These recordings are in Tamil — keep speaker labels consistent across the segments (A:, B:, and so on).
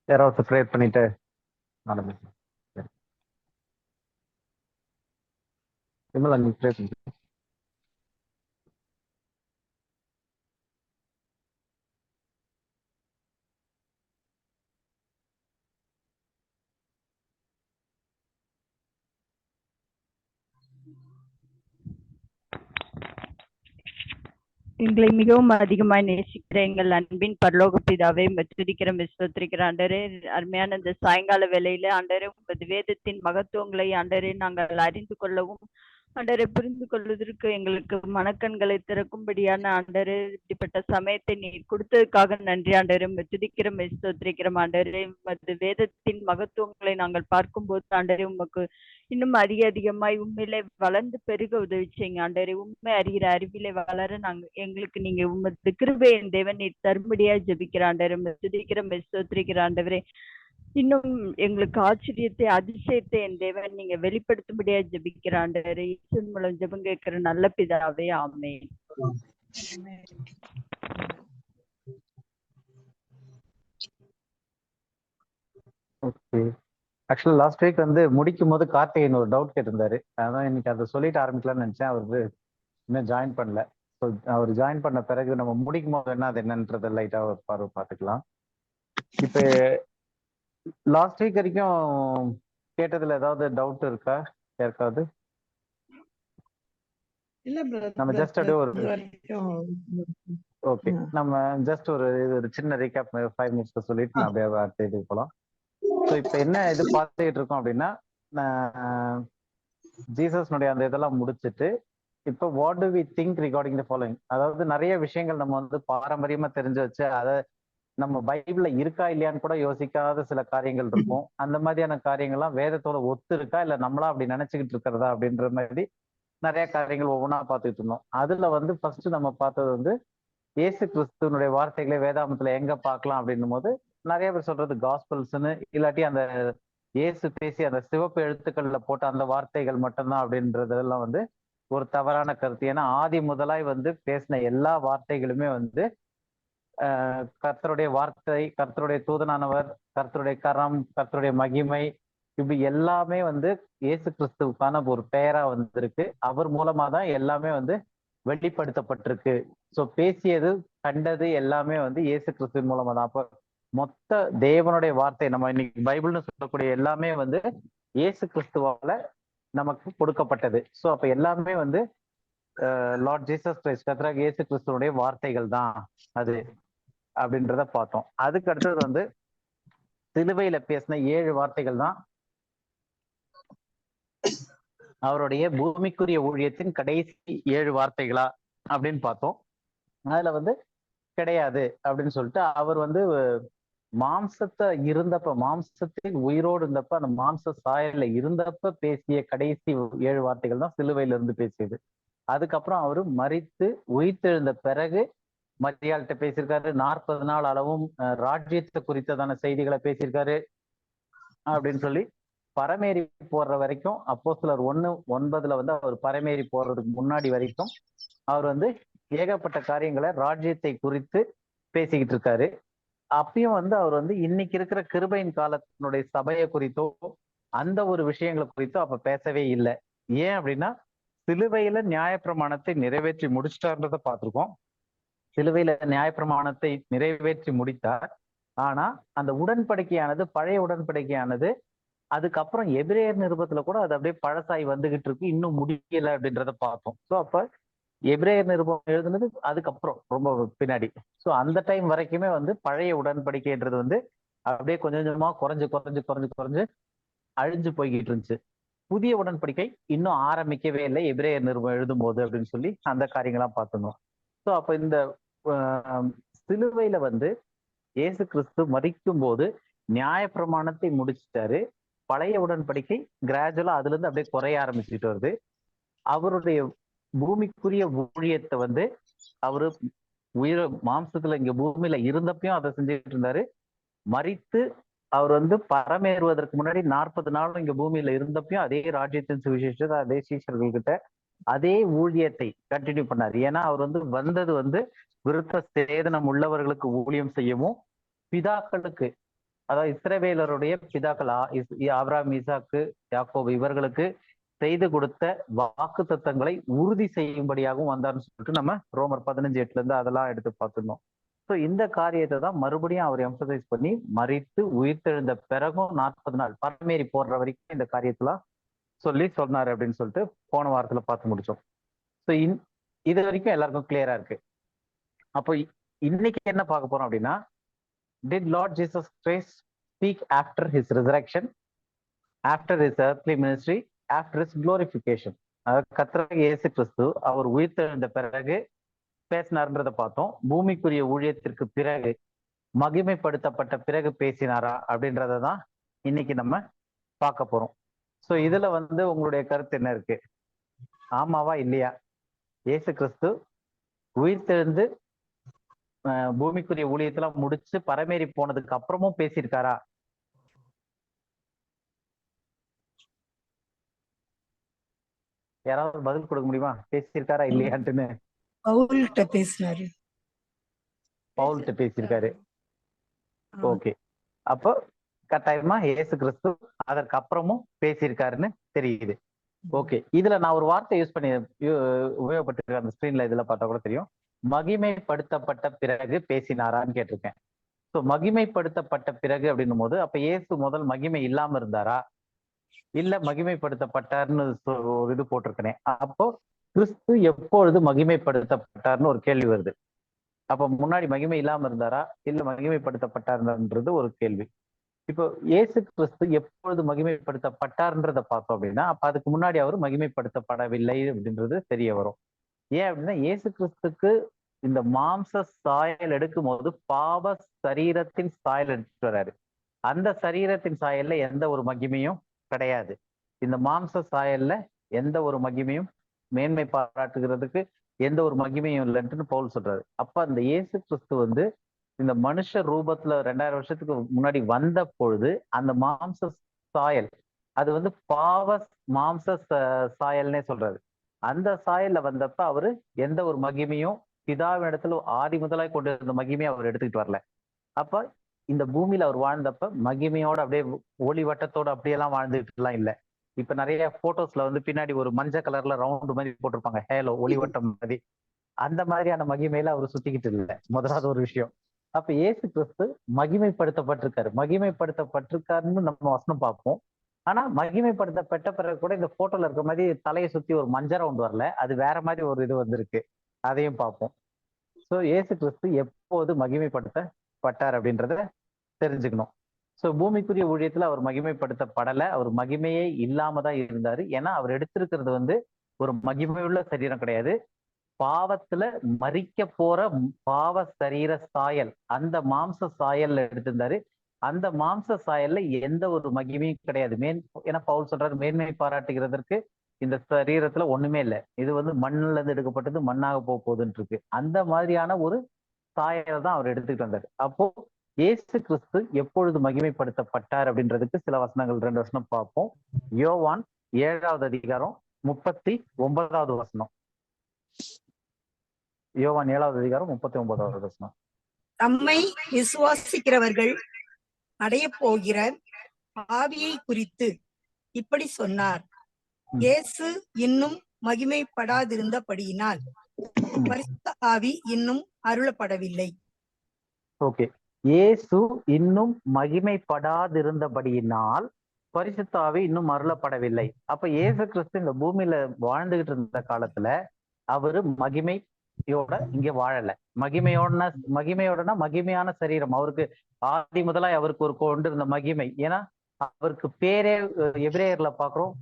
A: யாராவது ப்ரேயர் பண்ணிட்டு ஆரம்பிக்கலாம். சரி. விமலா, நீங்க ப்ரேயர் பண்ணி.
B: எங்களை மிகவும் அதிகமாய் நேசிக்கிற எங்கள் அன்பின் பரலோக பிதாவே, துதிக்கிற ஸ்தோத்திரிக்கிற ஆண்டவரே, அருமையான இந்த சாயங்கால வேளையில ஆண்டவரே, உமது வேதத்தின் மகத்துவங்களை ஆண்டவரே நாங்கள் அறிந்து கொள்ளவும் ஆண்டவரை புரிந்து கொள்வதற்கு எங்களுக்கு மனக்கண்களை திறக்கும்படியான ஆண்டவரே, இப்படிப்பட்ட சமயத்தை நீர் கொடுத்ததுக்காக நன்றி ஆண்டவரே. துதிக்கிற ஸ்தோத்திரிக்கிற ஆண்டவரே, உமது வேதத்தின் மகத்துவங்களை நாங்கள் பார்க்கும்போது ஆண்டவரே, உமக்கு இன்னும் அதிகமாய் உண்மையிலே வளர்ந்து பெருக உதவி செய்யுங்க ஆண்டவரே. உண்மை அறிகிற அறிவிலே வளர எங்களுக்கு நீங்க உமது கிருபையின் தேவன் நீர் தரும்படியா ஜெபிக்கிற ஆண்டவரே. துதிக்கிற ஸ்தோத்திரிக்கிற ஆண்டவரே, இன்னும் எங்களுக்கு ஆச்சரியத்தை அதிசயத்தை என் தேவன் நீங்க வெளிப்படுத்தும்படியா ஜெபிக்கிற ஆண்டவரே. இயேசுவின் மூலம் ஜெபம் கேட்கிற நல்ல பிதாவே, ஆமென்.
A: ஓகே. ஆக்சுவலா லாஸ்ட் வீக் வந்து முடிக்கும் போது கார்த்திகேயன் ஒரு டவுட் கேட்டிருந்தாரு. அதான் இன்னைக்கு அதை சொல்லிட்டு ஆரம்பிக்கலாம்னு நினைச்சேன். அவரு இன்னும் ஜாயின் பண்ணல. ஸோ அவர் ஜாயின் பண்ண பிறகு நம்ம முடிக்கும் போது என்ன அது என்னன்றதை லைட்டா ஒரு பார்வை பார்த்துக்கலாம். இப்ப லாஸ்ட் வீக் வரைக்கும் கேட்டதுல ஏதாவது டவுட் இருக்கா யாருக்காவது?
C: இல்ல பிரதர்,
A: நம்ம ஜஸ்ட் அப்படியே ஒரு
C: வரைக்கும்
A: ஓகே, நம்ம ஜஸ்ட் ஒரு சின்ன ரீகேப் 5 மினிட்ஸ் சொல்லிட்டு நான் அப்படியே அடுத்த இதுக்கு போகலாம். ஸோ இப்போ என்ன இது பார்த்துக்கிட்டு இருக்கோம் அப்படின்னா, ஜீசஸ்னுடைய அந்த இதெல்லாம் முடிச்சுட்டு இப்போ what do we think regarding the following, அதாவது நிறைய விஷயங்கள் நம்ம வந்து பாரம்பரியமா தெரிஞ்சு வச்சு அதை நம்ம பைபிள்ல இருக்கா இல்லையான்னு கூட யோசிக்காத சில காரியங்கள் இருக்கும். அந்த மாதிரியான காரியங்கள்லாம் வேதத்தோட ஒத்து இருக்கா இல்ல நம்மளா அப்படி நினைச்சுக்கிட்டு இருக்கிறதா அப்படின்ற மாதிரி நிறைய காரியங்கள் ஒவ்வொன்றா பார்த்துக்கிட்டு இருந்தோம். அதுல வந்து ஃபர்ஸ்ட் நம்ம பார்த்தது வந்து இயேசு கிறிஸ்துவனுடைய வார்த்தைகளை வேதாமத்துல எங்க பார்க்கலாம் அப்படின்னும் போது நிறைய பேர் சொல்றது காஸ்பல்ஸ்ன்னு, இல்லாட்டி அந்த இயேசு பேசி அந்த சிவப்பு எழுத்துக்கள்ல போட்ட அந்த வார்த்தைகள் மட்டும்தான் அப்படின்றதெல்லாம் வந்து ஒரு தவறான கருத்து. ஏன்னா ஆதி முதலாய் வந்து பேசின எல்லா வார்த்தைகளுமே வந்து கர்த்தருடைய வார்த்தை, கர்த்தருடைய தூதனானவர், கர்த்தருடைய கரம், கர்த்தருடைய மகிமை, இப்படி எல்லாமே வந்து இயேசு கிறிஸ்துவுக்கான ஒரு பெயரா வந்திருக்கு. அவர் மூலமா தான் எல்லாமே வந்து வெளிப்படுத்தப்பட்டிருக்கு. ஸோ பேசியது கண்டது எல்லாமே வந்து இயேசு கிறிஸ்துவின் மூலமா தான். அப்போ மொத்த தேவனுடைய வார்த்தை நம்ம இன்னைக்கு பைபிள்னு சொல்லக்கூடிய எல்லாமே வந்து இயேசு கிறிஸ்துவால நமக்கு கொடுக்கப்பட்டது. ஸோ அப்ப எல்லாமே வந்து லார்ட் ஜீசஸ் கிரைஸ்ட், கர்த்தராகிய இயேசு கிறிஸ்துவனுடைய வார்த்தைகள் தான் அது அப்படின்றத பார்த்தோம். அதுக்கு அடுத்தது வந்து சிலுவையில பேசின 7 வார்த்தைகள் தான் அவருடைய பூமிக்குரிய ஊழியத்தின் கடைசி 7 வார்த்தைகளா அப்படின்னு பார்த்தோம். அதுல வந்து கிடையாது அப்படின்னு சொல்லிட்டு அவர் வந்து மாம்சத்தை இருந்தப்ப, மாம்சத்தில் உயிரோடு இருந்தப்ப, அந்த மாம்ச சாயல்ல இருந்தப்ப பேசிய கடைசி 7 வார்த்தைகள் தான் சிலுவையில இருந்து பேசியது. அதுக்கப்புறம் அவரு மரித்து உயிர்த்தெழுந்த பிறகு மரியாள்கிட்ட பேசியிருக்காரு. 40 நாள் அளவும் ராஜ்யத்தை குறித்ததான செய்திகளை பேசியிருக்காரு அப்படின்னு சொல்லி பரமேறி போடுற வரைக்கும், அப்போஸ்தலர் 1:9 வந்து அவர் பரமேறி போறதுக்கு முன்னாடி வரைக்கும் அவர் வந்து ஏகப்பட்ட காரியங்களை ராஜ்யத்தை குறித்து பேசிக்கிட்டு இருக்காரு. அப்பயும் வந்து அவர் வந்து இன்னைக்கு இருக்கிற கிருபையின் காலத்தினுடைய சபையை குறித்தோ அந்த ஒரு விஷயங்களை குறித்தோ அப்ப பேசவே இல்லை. ஏன் அப்படின்னா சிலுவையில நியாயப்பிரமாணத்தை நிறைவேற்றி முடிச்சிட்டார்ன்றதை பார்த்திருக்கோம். சிலுவையில நியாயப்பிரமாணத்தை நிறைவேற்றி முடித்தார். ஆனா அந்த உடன்படிக்கையானது, பழைய உடன்படிக்கையானது அதுக்கப்புறம் எபிரேயர் நிருபத்துல கூட அது அப்படியே பழசாய் வந்துகிட்டு இருக்கு, இன்னும் முடியல அப்படின்றத பார்த்தோம். ஸோ அப்ப எபிரேயர் நிருபம் எழுதுனது அதுக்கப்புறம் ரொம்ப பின்னாடி. ஸோ அந்த டைம் வரைக்குமே வந்து பழைய உடன்படிக்கைன்றது வந்து அப்படியே கொஞ்சம் கொஞ்சமா குறைஞ்சு குறைஞ்சு குறைஞ்சு குறைஞ்சு அழிஞ்சு போய்கிட்டு இருந்துச்சு. புதிய உடன்படிக்கை இன்னும் ஆரம்பிக்கவே இல்லை எபிரேயர் நிருபம் எழுதும் போது அப்படின்னு சொல்லி அந்த காரியங்கள்லாம் பார்த்துருந்தோம். ஸோ அப்ப இந்த சிலுவையில வந்து இயேசு கிறிஸ்து மரிக்கும் போது நியாயப்பிரமாணத்தை முடிச்சிட்டாரு. பழைய உடன்படிக்கை கிராஜுவலா அதுல இருந்து அப்படியே குறைய ஆரம்பிச்சுட்டு வருது. அவருடைய பூமிக்குரிய ஊழியத்தை வந்து அவரு உயிர் மாம்சத்துல இங்க பூமியில இருந்தப்பையும் அதை செஞ்சுட்டு இருந்தாரு. மரித்து அவர் வந்து பரமேறுவதற்கு முன்னாடி 40 நாளும் இங்க பூமியில இருந்தப்பையும் அதே ராஜ்யத்தின் சுவிசேஷத்தை அதே சீஷர்கள் கிட்ட அதே ஊழியத்தை கண்டினியூ பண்ணாரு. ஏன்னா அவர் வந்து வந்தது வந்து விருத்த சேதனம் உள்ளவர்களுக்கு ஊழியம் செய்யவும், பிதாக்களுக்கு அதாவது இஸ்ரவேலருடைய பிதாக்கள் ஆபிரகாம், ஈசாக்கு, யாக்கோபு இவர்களுக்கு செய்து கொடுத்த வாக்கு தத்தங்களை உறுதி செய்யும்படியாகவும் வந்தார்னு சொல்லிட்டு நம்ம ரோமர் 15:8 இருந்து அதெல்லாம் எடுத்து பார்த்துருந்தோம். ஸோ இந்த காரியத்தை தான் மறுபடியும் அவர் எம்பசைஸ் பண்ணி மறித்து உயிர்த்தெழுந்த பிறகும் 40 நாள் பரமேறி போடுற வரைக்கும் இந்த காரியத்தெல்லாம் சொல்லி சொன்னாரு அப்படின்னு சொல்லிட்டு போன வாரத்துல பார்த்து முடிச்சோம். ஸோ இது வரைக்கும் எல்லாருக்கும் கிளியரா இருக்கு. அப்போ இன்னைக்கு என்ன பார்க்க போறோம் அப்படின்னா, did Lord Jesus Christ speak after his resurrection, after his earthly ministry, after his glorification? அதாவது கர்த்தராகிய இயேசு கிறிஸ்து அவர் உயிர்த்தெழுந்த பிறகு பேசினார்ன்றதை பார்த்தோம். பூமிக்குரிய ஊழியத்திற்கு பிறகு மகிமைப்படுத்தப்பட்ட பிறகு பேசினாரா அப்படின்றத தான் இன்னைக்கு நம்ம பார்க்க போறோம். ஸோ இதுல வந்து உங்களுடைய கருத்து என்ன இருக்கு? ஆமாவா இல்லையா? இயேசு கிறிஸ்து உயிர்த்தெழுந்து பூமிக்குரிய ஊழியத்தெல்லாம் முடிச்சு பரமேறி போனதுக்கு அப்புறமும் பேசியிருக்காரா? யாராவது பதில் கொடுக்க முடியுமா? பேசியிருக்காரா இல்லையான்ட்டுன்னு?
C: பவுல்கிட்ட பேசினாரு.
A: பவுல்கிட்ட பேசியிருக்காரு. ஓகே, அப்போ கட்டாயமா இயேசு கிறிஸ்து அதற்கு அப்புறமும் பேசியிருக்காருன்னு தெரியுது. ஓகே, இதுல நான் ஒரு வார்த்தை யூஸ் பண்ணி உபயோகப்பட்டிருக்கேன். அந்த ஸ்கிரீன்ல இதுல பார்த்தா கூட தெரியும். மகிமைப்படுத்தப்பட்ட பிறகு பேசினாரான்னு கேட்டிருக்கேன். ஸோ மகிமைப்படுத்தப்பட்ட பிறகு அப்படின்னும் போது அப்ப இயேசு முதல் மகிமை இல்லாம இருந்தாரா, இல்ல மகிமைப்படுத்தப்பட்டார்னு ஒரு இது போட்டிருக்கேன். அப்போ கிறிஸ்து எப்பொழுது மகிமைப்படுத்தப்பட்டார்னு ஒரு கேள்வி வருது. அப்ப முன்னாடி மகிமை இல்லாம இருந்தாரா, இல்ல மகிமைப்படுத்தப்பட்டார்ன்றது ஒரு கேள்வி. இப்போ இயேசு கிறிஸ்து எப்பொழுது மகிமைப்படுத்தப்பட்டார்ன்றத பார்த்தோம் அப்படின்னா, அப்ப அதுக்கு முன்னாடி அவர் மகிமைப்படுத்தப்படவில்லை அப்படின்றது தெரிய வரும். ஏன் அப்படின்னா, இயேசு கிறிஸ்துக்கு இந்த மாம்ச சாயல் எடுக்கும் போது பாவ சரீரத்தின் சாயல் எடுத்துட்டு வர்றாரு. அந்த சரீரத்தின் சாயல்ல எந்த ஒரு மகிமையும் கிடையாது. இந்த மாம்ச சாயல்ல எந்த ஒரு மகிமையும், மேன்மை பாராட்டுகிறதுக்கு எந்த ஒரு மகிமையும் இல்லைன்ட்டு பவுல் சொல்றாரு. அப்ப அந்த இயேசு கிறிஸ்து வந்து இந்த மனுஷ ரூபத்துல 2000 வருஷத்துக்கு முன்னாடி வந்த பொழுது அந்த மாம்ச சாயல் அது வந்து பாவ மாம்ச சாயல்னே சொல்றாரு. அந்த சாயல்ல வந்தப்ப அவரு எந்த ஒரு மகிமையும் பிதாவின் இடத்துல ஆதி முதலாய் கொண்டு இருந்த மகிமையை அவர் எடுத்துக்கிட்டு வரல. அப்ப இந்த பூமியில அவர் வாழ்ந்தப்ப மகிமையோட அப்படியே ஒளி வட்டத்தோட அப்படியெல்லாம் வாழ்ந்துட்டு எல்லாம் இல்லை. இப்ப நிறைய போட்டோஸ்ல வந்து பின்னாடி ஒரு மஞ்சள் கலர்ல ரவுண்டு மாதிரி போட்டிருப்பாங்க, ஹேலோ ஒளிவட்டம் மாதிரி. அந்த மாதிரியான மகிமையில அவர் சுத்திக்கிட்டு இல்லை. முதலாவது ஒரு விஷயம். அப்ப இயேசு கிறிஸ்து மகிமைப்படுத்தப்பட்டிருக்காரு. மகிமைப்படுத்தப்பட்டிருக்காருன்னு நம்ம வசனம் பார்ப்போம். ஆனா மகிமைப்படுத்தப்பட்ட பிறகு கூட இந்த போட்டோல இருக்க மாதிரி தலையை சுத்தி ஒரு மஞ்சள் ரவுண்ட் வரல, அது வேற மாதிரி ஒரு இது வந்திருக்கு. அதையும் பார்ப்போம். ஸோ இயேசு கிறிஸ்து எப்போது மகிமைப்படுத்தப்பட்டார் அப்படின்றத தெரிஞ்சுக்கணும். ஸோ பூமிக்குரிய ஊழியத்துல அவர் மகிமைப்படுத்தப்படலை. அவர் மகிமையே இல்லாம தான் இருந்தாரு. ஏன்னா அவர் எடுத்திருக்கிறது வந்து ஒரு மகிமையுள்ள சரீரம் கிடையாது. பாவத்துல மரிக்க போற பாவ சரீர சாயல், அந்த மாம்ச சாயல்ல எடுத்திருந்தாரு. அந்த மாம்ச சாயல்ல எந்த ஒரு மகிமையும் கிடையாது. ஏன்னா பவுல் சொல்றாரு, மேன்மை பாராட்டுகிறதற்கு இந்த சரீரத்துல ஒண்ணுமே இல்லை, இது வந்து மண்ணுல இருந்து எடுக்கப்பட்டது மண்ணாக போகுதுன்னு இருக்கு. அந்த மாதிரியான ஒரு சாயலை தான் அவர் எடுத்துக்கிட்டு வந்தாரு. அப்போ இயேசு கிறிஸ்து எப்பொழுது மகிமைப்படுத்தப்பட்டார் அப்படின்றதுக்கு சில வசனங்கள் 2 வசனம் பார்ப்போம். யோவான் 7வது அதிகாரம் 39வது வசனம். யோவான் 7வது அதிகாரம் 39வது வசனம்.
C: தம்மை விசுவாசிக்கிறவர்கள் அடைய போகிற ஆவியை குறித்து இப்படி சொன்னார். இயேசு இன்னும் மகிமைப்படாதிருந்தபடியினால் பரிசுத்த ஆவி இன்னும் அருளப்படவில்லை.
A: ஓகே, இயேசு இன்னும் மகிமைப்படாதிருந்தபடியினால் பரிசுத்த ஆவி இன்னும் அருளப்படவில்லை. அப்ப இயேசு கிறிஸ்து இந்த பூமியில வாழ்ந்துகிட்டு இருந்த காலத்துல அவரு மகிமையோட இங்க வாழல. மகிமையோடனா மகிமையான சரீரம் அவருக்கு ஆதி முதலாய் அவருக்கு ஒரு கொண்டு இருந்த மகிமை. ஏன்னா அவருக்கு பேரே எபிரேயர்ல பாக்குறோம்,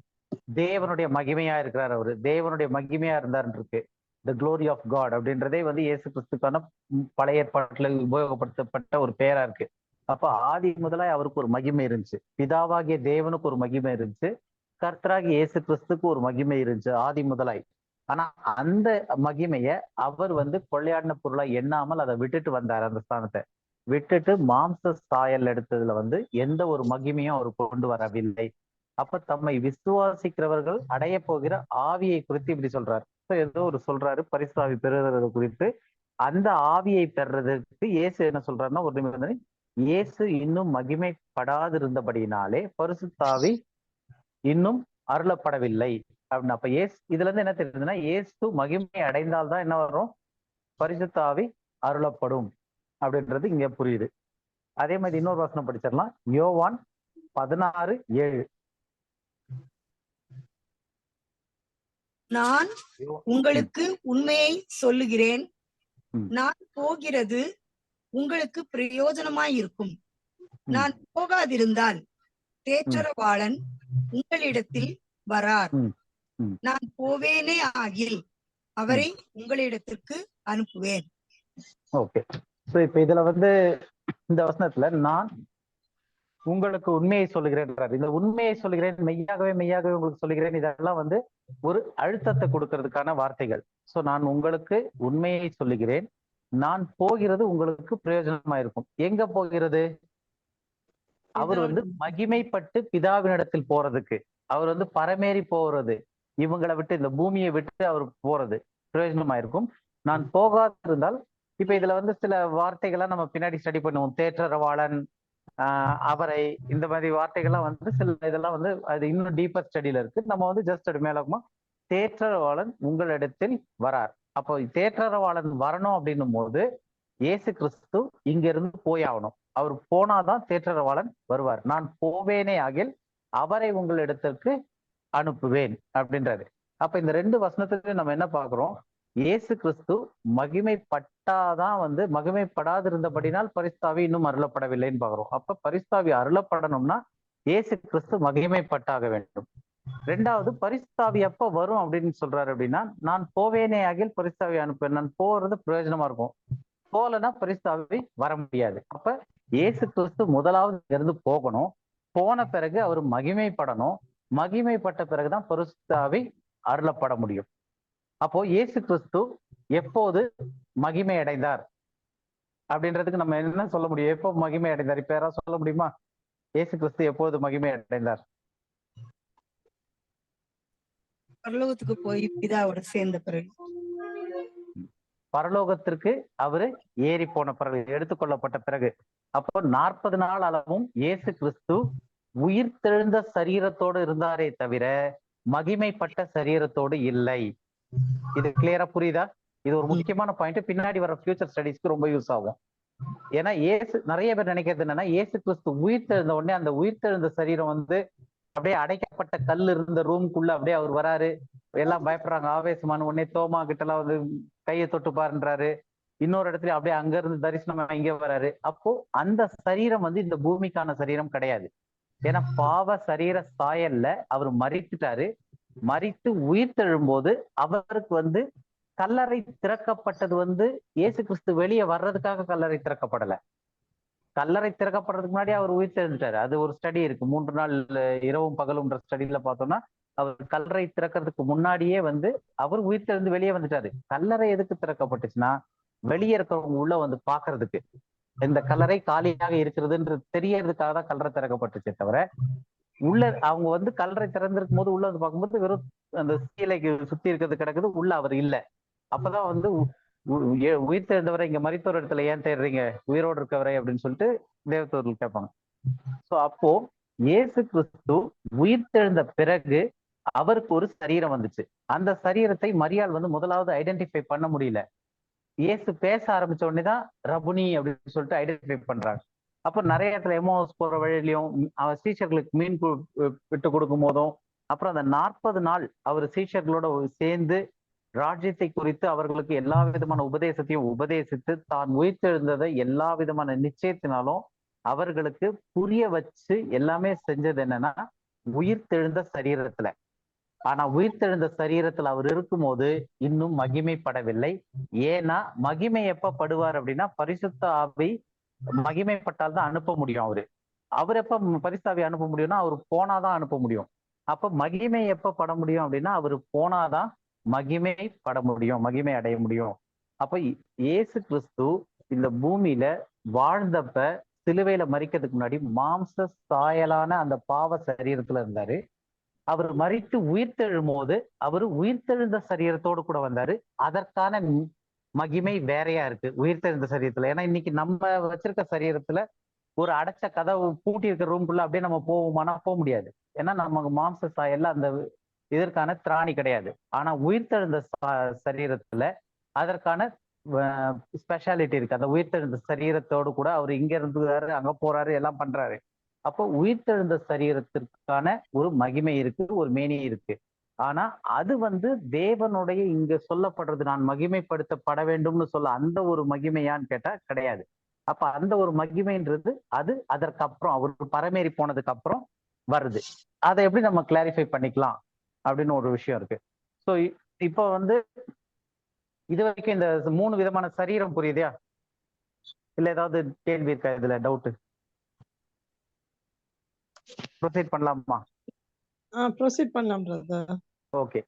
A: தேவனுடைய மகிமையா இருக்கிறார். அவரு தேவனுடைய மகிமையா இருந்தாருன்னு இருக்கு. த க்ளோரி ஆஃப் காட் அப்படின்றதே வந்து இயேசு கிறிஸ்துக்கான பழைய ஏற்பாட்டுல உபயோகப்படுத்தப்பட்ட ஒரு பேரா இருக்கு. அப்ப ஆதி முதலாய் அவருக்கு ஒரு மகிமை இருந்துச்சு. பிதாவாகிய தேவனுக்கு ஒரு மகிமை இருந்துச்சு. கர்த்தராகிய இயேசு கிறிஸ்துக்கு ஒரு மகிமை இருந்துச்சு ஆதி முதலாய். ஆனா அந்த மகிமைய அவர் வந்து கொள்ளையாடின பொருளா எண்ணாமல் அதை விட்டுட்டு வந்தார். அந்த ஸ்தானத்தை விட்டுட்டு மாம்ச சாயல் எடுத்ததுல வந்து எந்த ஒரு மகிமையும் அவர் கொண்டு வரவில்லை. அப்ப தம்மை விசுவாசிக்கிறவர்கள் அடைய போகிற ஆவியை குறித்து இப்படி சொல்றாரு. ஏதோ ஒரு சொல்றாரு பரிசு ஆவி பெறுறது குறித்து. அந்த ஆவியை பெறுறதுக்கு இயேசு என்ன சொல்றாருன்னா, ஒரு நிபந்தனை, இயேசு இன்னும் மகிமைப்படாதிருந்தபடியினாலே பரிசுத்தாவி இன்னும் அருளப்படவில்லை அப்படின்னு. அப்ப இதுல இருந்து என்ன தெரியுதுன்னா, இயேசு மகிமை அடைந்தால்தான் என்ன வரும், பரிசுத்தாவி அருளப்படும் அப்படின்றது இங்க புரியுது. அதே மாதிரி இன்னொரு வசனம் படிச்சிடலாம். யோவான் 16:7.
C: நான் உங்களுக்கு உண்மையை சொல்லுகிறேன், நான் போகிறது உங்களுக்கு பிரயோஜனமாய் இருக்கும். நான் போகாதிருந்தால் தேற்றரவாளன் உங்களிடத்தில் வரார். நான் போவேனே ஆகில் அவரை உங்களிடத்திற்கு அனுப்புவேன்.
A: ஓகே. சோ இப்ப இதுல வந்து இந்த வசனத்துல நான் உங்களுக்கு உண்மையை சொல்லுகிறேன். இந்த உண்மையை சொல்லுகிறேன், மெய்யாகவே மெய்யாகவே உங்களுக்கு சொல்லுகிறேன், இதெல்லாம் வந்து ஒரு அழுத்தத்தை கொடுக்கறதுக்கான வார்த்தைகள். சோ நான் உங்களுக்கு உண்மையை சொல்லுகிறேன், நான் போகிறது உங்களுக்கு பிரயோஜனமா இருக்கும். எங்க போகிறது? அவர் வந்து மகிமைப்பட்டு பிதாவினிடத்தில் போறதுக்கு, அவர் வந்து பரமேறி போறது, இவங்களை விட்டு இந்த பூமியை விட்டு அவர் போறது பிரயோஜனமா இருக்கும். நான் போகாதிருந்தால், இப்ப இதுல வந்து சில வார்த்தைகள்லாம் நம்ம பின்னாடி ஸ்டடி பண்ணுவோம். தேற்றரவாளன், அவரை, இந்த மாதிரி வார்த்தைகள்லாம் வந்து சில இதெல்லாம் வந்து அது இன்னும் டீப்பர் ஸ்டடியில இருக்கு. நம்ம வந்து ஜஸ்ட் அது மேலோகமா தேற்றரவாளன் உங்களிடத்தில் வரார். அப்போ தேற்றரவாளன் வரணும் அப்படின்னும் போது இயேசு கிறிஸ்து இங்க இருந்து போயாகணும். அவர் போனாதான் தேற்றரவாளன் வருவார். நான் போவேனே ஆகில் அவரை உங்களிடத்திற்கு அனுப்புவேன் அப்படின்றாரு. அப்ப இந்த ரெண்டு வசனத்துக்கு நம்ம என்ன பாக்குறோம், இயேசு கிறிஸ்து மகிமைப்பட்டாதான் வந்து, மகிமைப்படாதிருந்தபடினால் பரிசுத்தாவி இன்னும் அருளப்படவில்லைன்னு பாக்குறோம். அப்ப பரிசுத்தாவி அருளப்படணும்னா இயேசு கிறிஸ்து மகிமைப்பட்டாக வேண்டும். ரெண்டாவது, பரிசுத்தாவி எப்ப வரும் அப்படின்னு சொல்றாரு அப்படின்னா, நான் போவேனே ஆகில் பரிசுத்தாவி அனுப்புவேன். நான் போறது பிரயோஜனமா இருக்கும், போலன்னா பரிசுத்தாவி வர முடியாது. அப்ப இயேசு கிறிஸ்து முதலாவது இருந்து போகணும், போன பிறகு அவர் மகிமைப்படணும், மகிமைப்பட்ட பிறகுதான் பரிசுத்தாவி அருளப்பட முடியும். அப்போ இயேசு கிறிஸ்து எப்போது மகிமை அடைந்தார் அப்படின்றதுக்கு நம்ம என்ன சொல்ல முடியும்? எப்போ மகிமை அடைந்தார்? இப்ப யாராவது சொல்ல முடியுமா? இயேசு கிறிஸ்து எப்போது மகிமை அடைந்தார்?
C: பரலோகத்துக்கு போய் பிதாவோட சேர்ந்த பிறகு.
A: பரலோகத்திற்கு அவரு ஏறி போன பிறகு, எடுத்துக்கொள்ளப்பட்ட பிறகு. அப்போ 40 நாள் அளவும் இயேசு கிறிஸ்து உயிர்த்தெழுந்த சரீரத்தோடு இருந்தாரே தவிர மகிமைப்பட்ட சரீரத்தோடு இல்லை. இது கிளியரா புரியுதா? இது ஒரு முக்கியமான பாயிண்ட், பின்னாடி வர ஃபியூச்சர் ஸ்டடிஸ்க்கு ரொம்ப யூஸ் ஆகும். ஏன்னா நிறைய பேர் நினைக்கிறது என்னன்னா, இயேசு கிறிஸ்து உயிர்த்தெழுந்த உடனே அந்த உயிர்த்தெழுந்த சரீரம் வந்து அப்படியே அடைக்கப்பட்ட கல் இருந்த ரூம்குள்ள அப்படியே அவர் வராரு, எல்லாம் பயப்படுறாங்க, ஆவேசமான உடனே தோமா கிட்ட எல்லாம் வந்து கையை தொட்டு பாருன்றாரு, இன்னொரு இடத்துல அப்படியே அங்க இருந்து தரிசனம் இங்க வராரு. அப்போ அந்த சரீரம் வந்து இந்த பூமிக்கான சரீரம் கிடையாது. ஏன்னா பாவ சரீர சாயல்ல அவர் மரித்துட்டாரு. மரித்து உயிர்த்தெழும்போது அவருக்கு வந்து கல்லறை திறக்கப்பட்டது வந்து இயேசு கிறிஸ்து வெளியே வர்றதுக்காக கல்லறை திறக்கப்படல. கல்லறை திறக்கப்படுறதுக்கு முன்னாடி அவர் உயிர்த்தெழுந்துட்டாரு. அது ஒரு ஸ்டடி இருக்கு, 3 நாள் இரவும் பகலும்ன்ற ஸ்டடியில பார்த்தோம்னா அவர் கல்லறை திறக்கிறதுக்கு முன்னாடியே வந்து அவர் உயிர்த்தெழுந்து வெளியே வந்துட்டாரு. கல்லறை எதுக்கு திறக்கப்பட்டுச்சுன்னா, வெளியே இருக்கிறவங்க உள்ள வந்து பாக்குறதுக்கு, இந்த கல்லறை காலியாக இருக்கிறதுன்றது தெரியறதுக்காக தான் கல்லறை திறக்கப்பட்டுச்சே தவிர, உள்ள அவங்க வந்து கல்லறை திறந்திருக்கும் போது உள்ள வந்து பார்க்கும்போது வெறும் அந்த சீலைக்கு சுத்தி இருக்கிறது கிடக்குது, உள்ள அவர் இல்லை. அப்பதான் வந்து உயிர் தெரிந்தவரை இங்க மரித்தோர் இடத்துல ஏன் தேடுறீங்க, உயிரோடு இருக்கவரை அப்படின்னு சொல்லிட்டு தேவதூதர்கள் கேட்பாங்க. சோ அப்போ இயேசு கிறிஸ்து உயிர் தெழுந்த பிறகு அவருக்கு ஒரு சரீரம் வந்துச்சு. அந்த சரீரத்தை மரியாள் வந்து முதலாவது ஐடென்டிஃபை பண்ண முடியல. இயேசு பேச ஆரம்பிச்ச உடனே தான் ரபுனி அப்படின்னு சொல்லிட்டு ஐடென்டிஃபை பண்றாங்க. அப்ப நிறைய இடத்துல எமோஸ் போற வழியிலையும் அவர் சீஷர்களுக்கு மீன் விட்டு கொடுக்கும் போதும், அப்புறம் அந்த 40 நாள் அவர் சீஷர்களோட சேர்ந்து ராஜ்யத்தை குறித்து அவர்களுக்கு எல்லா விதமான உபதேசத்தையும் உபதேசித்து தான் உயிர்த்தெழுந்ததை எல்லா விதமான நிச்சயத்தினாலும் அவர்களுக்கு புரிய வச்சு எல்லாமே செஞ்சது என்னன்னா, உயிர்த்தெழுந்த சரீரத்துல. ஆனா உயிர்த்தெழுந்த சரீரத்துல அவர் இருக்கும்போது இன்னும் மகிமைப்படவில்லை. ஏன்னா மகிமை எப்ப படுவார் அப்படின்னா, பரிசுத்த ஆவி மகிமைப்பட்டால்தான் அனுப்ப முடியும். அவர் எப்ப பரிசுத்த ஆவி அனுப்ப முடியும்னா, அவர் போனாதான் அனுப்ப முடியும். அப்ப மகிமை எப்ப பட முடியும் அப்படின்னா, அவர் போனாதான் மகிமை பட முடியும், மகிமை அடைய முடியும். அப்ப இயேசு கிறிஸ்து இந்த பூமியில வாழ்ந்தப்ப சிலுவையில மரிக்கிறதுக்கு முன்னாடி மாம்ச சாயலான அந்த பாவ சரீரத்துல இருந்தாரு. அவர் மரித்து உயிர்த்தெழும் போது அவர் உயிர்த்தெழுந்த சரீரத்தோடு கூட வந்தாரு. அதற்கான மகிமை வேறையா இருக்கு உயிர்த்தெழுந்த சரீரத்துல. ஏன்னா இன்னைக்கு நம்ம வச்சிருக்க சரீரத்துல ஒரு அடைச்ச கதவு பூட்டி இருக்கிற ரூம்குள்ள அப்படியே நம்ம போவோமானா போக முடியாது. ஏன்னா நமக்கு மாம்ச சாயல்ல அந்த இதற்கான திராணி கிடையாது. ஆனா உயிர்த்தெழுந்த சரீரத்துல அதற்கான ஸ்பெஷாலிட்டி இருக்கு. அந்த உயிர்த்தெழுந்த சரீரத்தோடு கூட அவர் இங்க இருந்தாரு, அங்க போறாரு, எல்லாம் பண்றாரு. அப்போ உயிர்த்தெழுந்த சரீரத்திற்கான ஒரு மகிமை இருக்கு, ஒரு மேனி இருக்கு. ஆனா அது வந்து தேவனுடைய இங்க சொல்லப்படுறது நான் மகிமைப்படுத்தப்பட வேண்டும்னு சொல்ல அந்த ஒரு மகிமையான்னு கேட்டா கிடையாது. அப்ப அந்த ஒரு மகிமைன்றது அது அதற்கு அப்புறம் அவர் பரமேறி போனதுக்கு அப்புறம் வருது. அதை எப்படி நம்ம கிளாரிஃபை பண்ணிக்கலாம் அப்படின்னு ஒரு விஷயம் இருக்கு. ஸோ இப்போ வந்து இது வரைக்கும் இந்த 3 விதமான சரீரம் புரியுதா? இல்ல ஏதாவது கேள்வி இருக்கா? இதுல டவுட் ப்ரொசீட் பண்ணலாமா?
D: ப்ரொசீட் பண்ணலாம் பிரதர்.
A: ஓகே.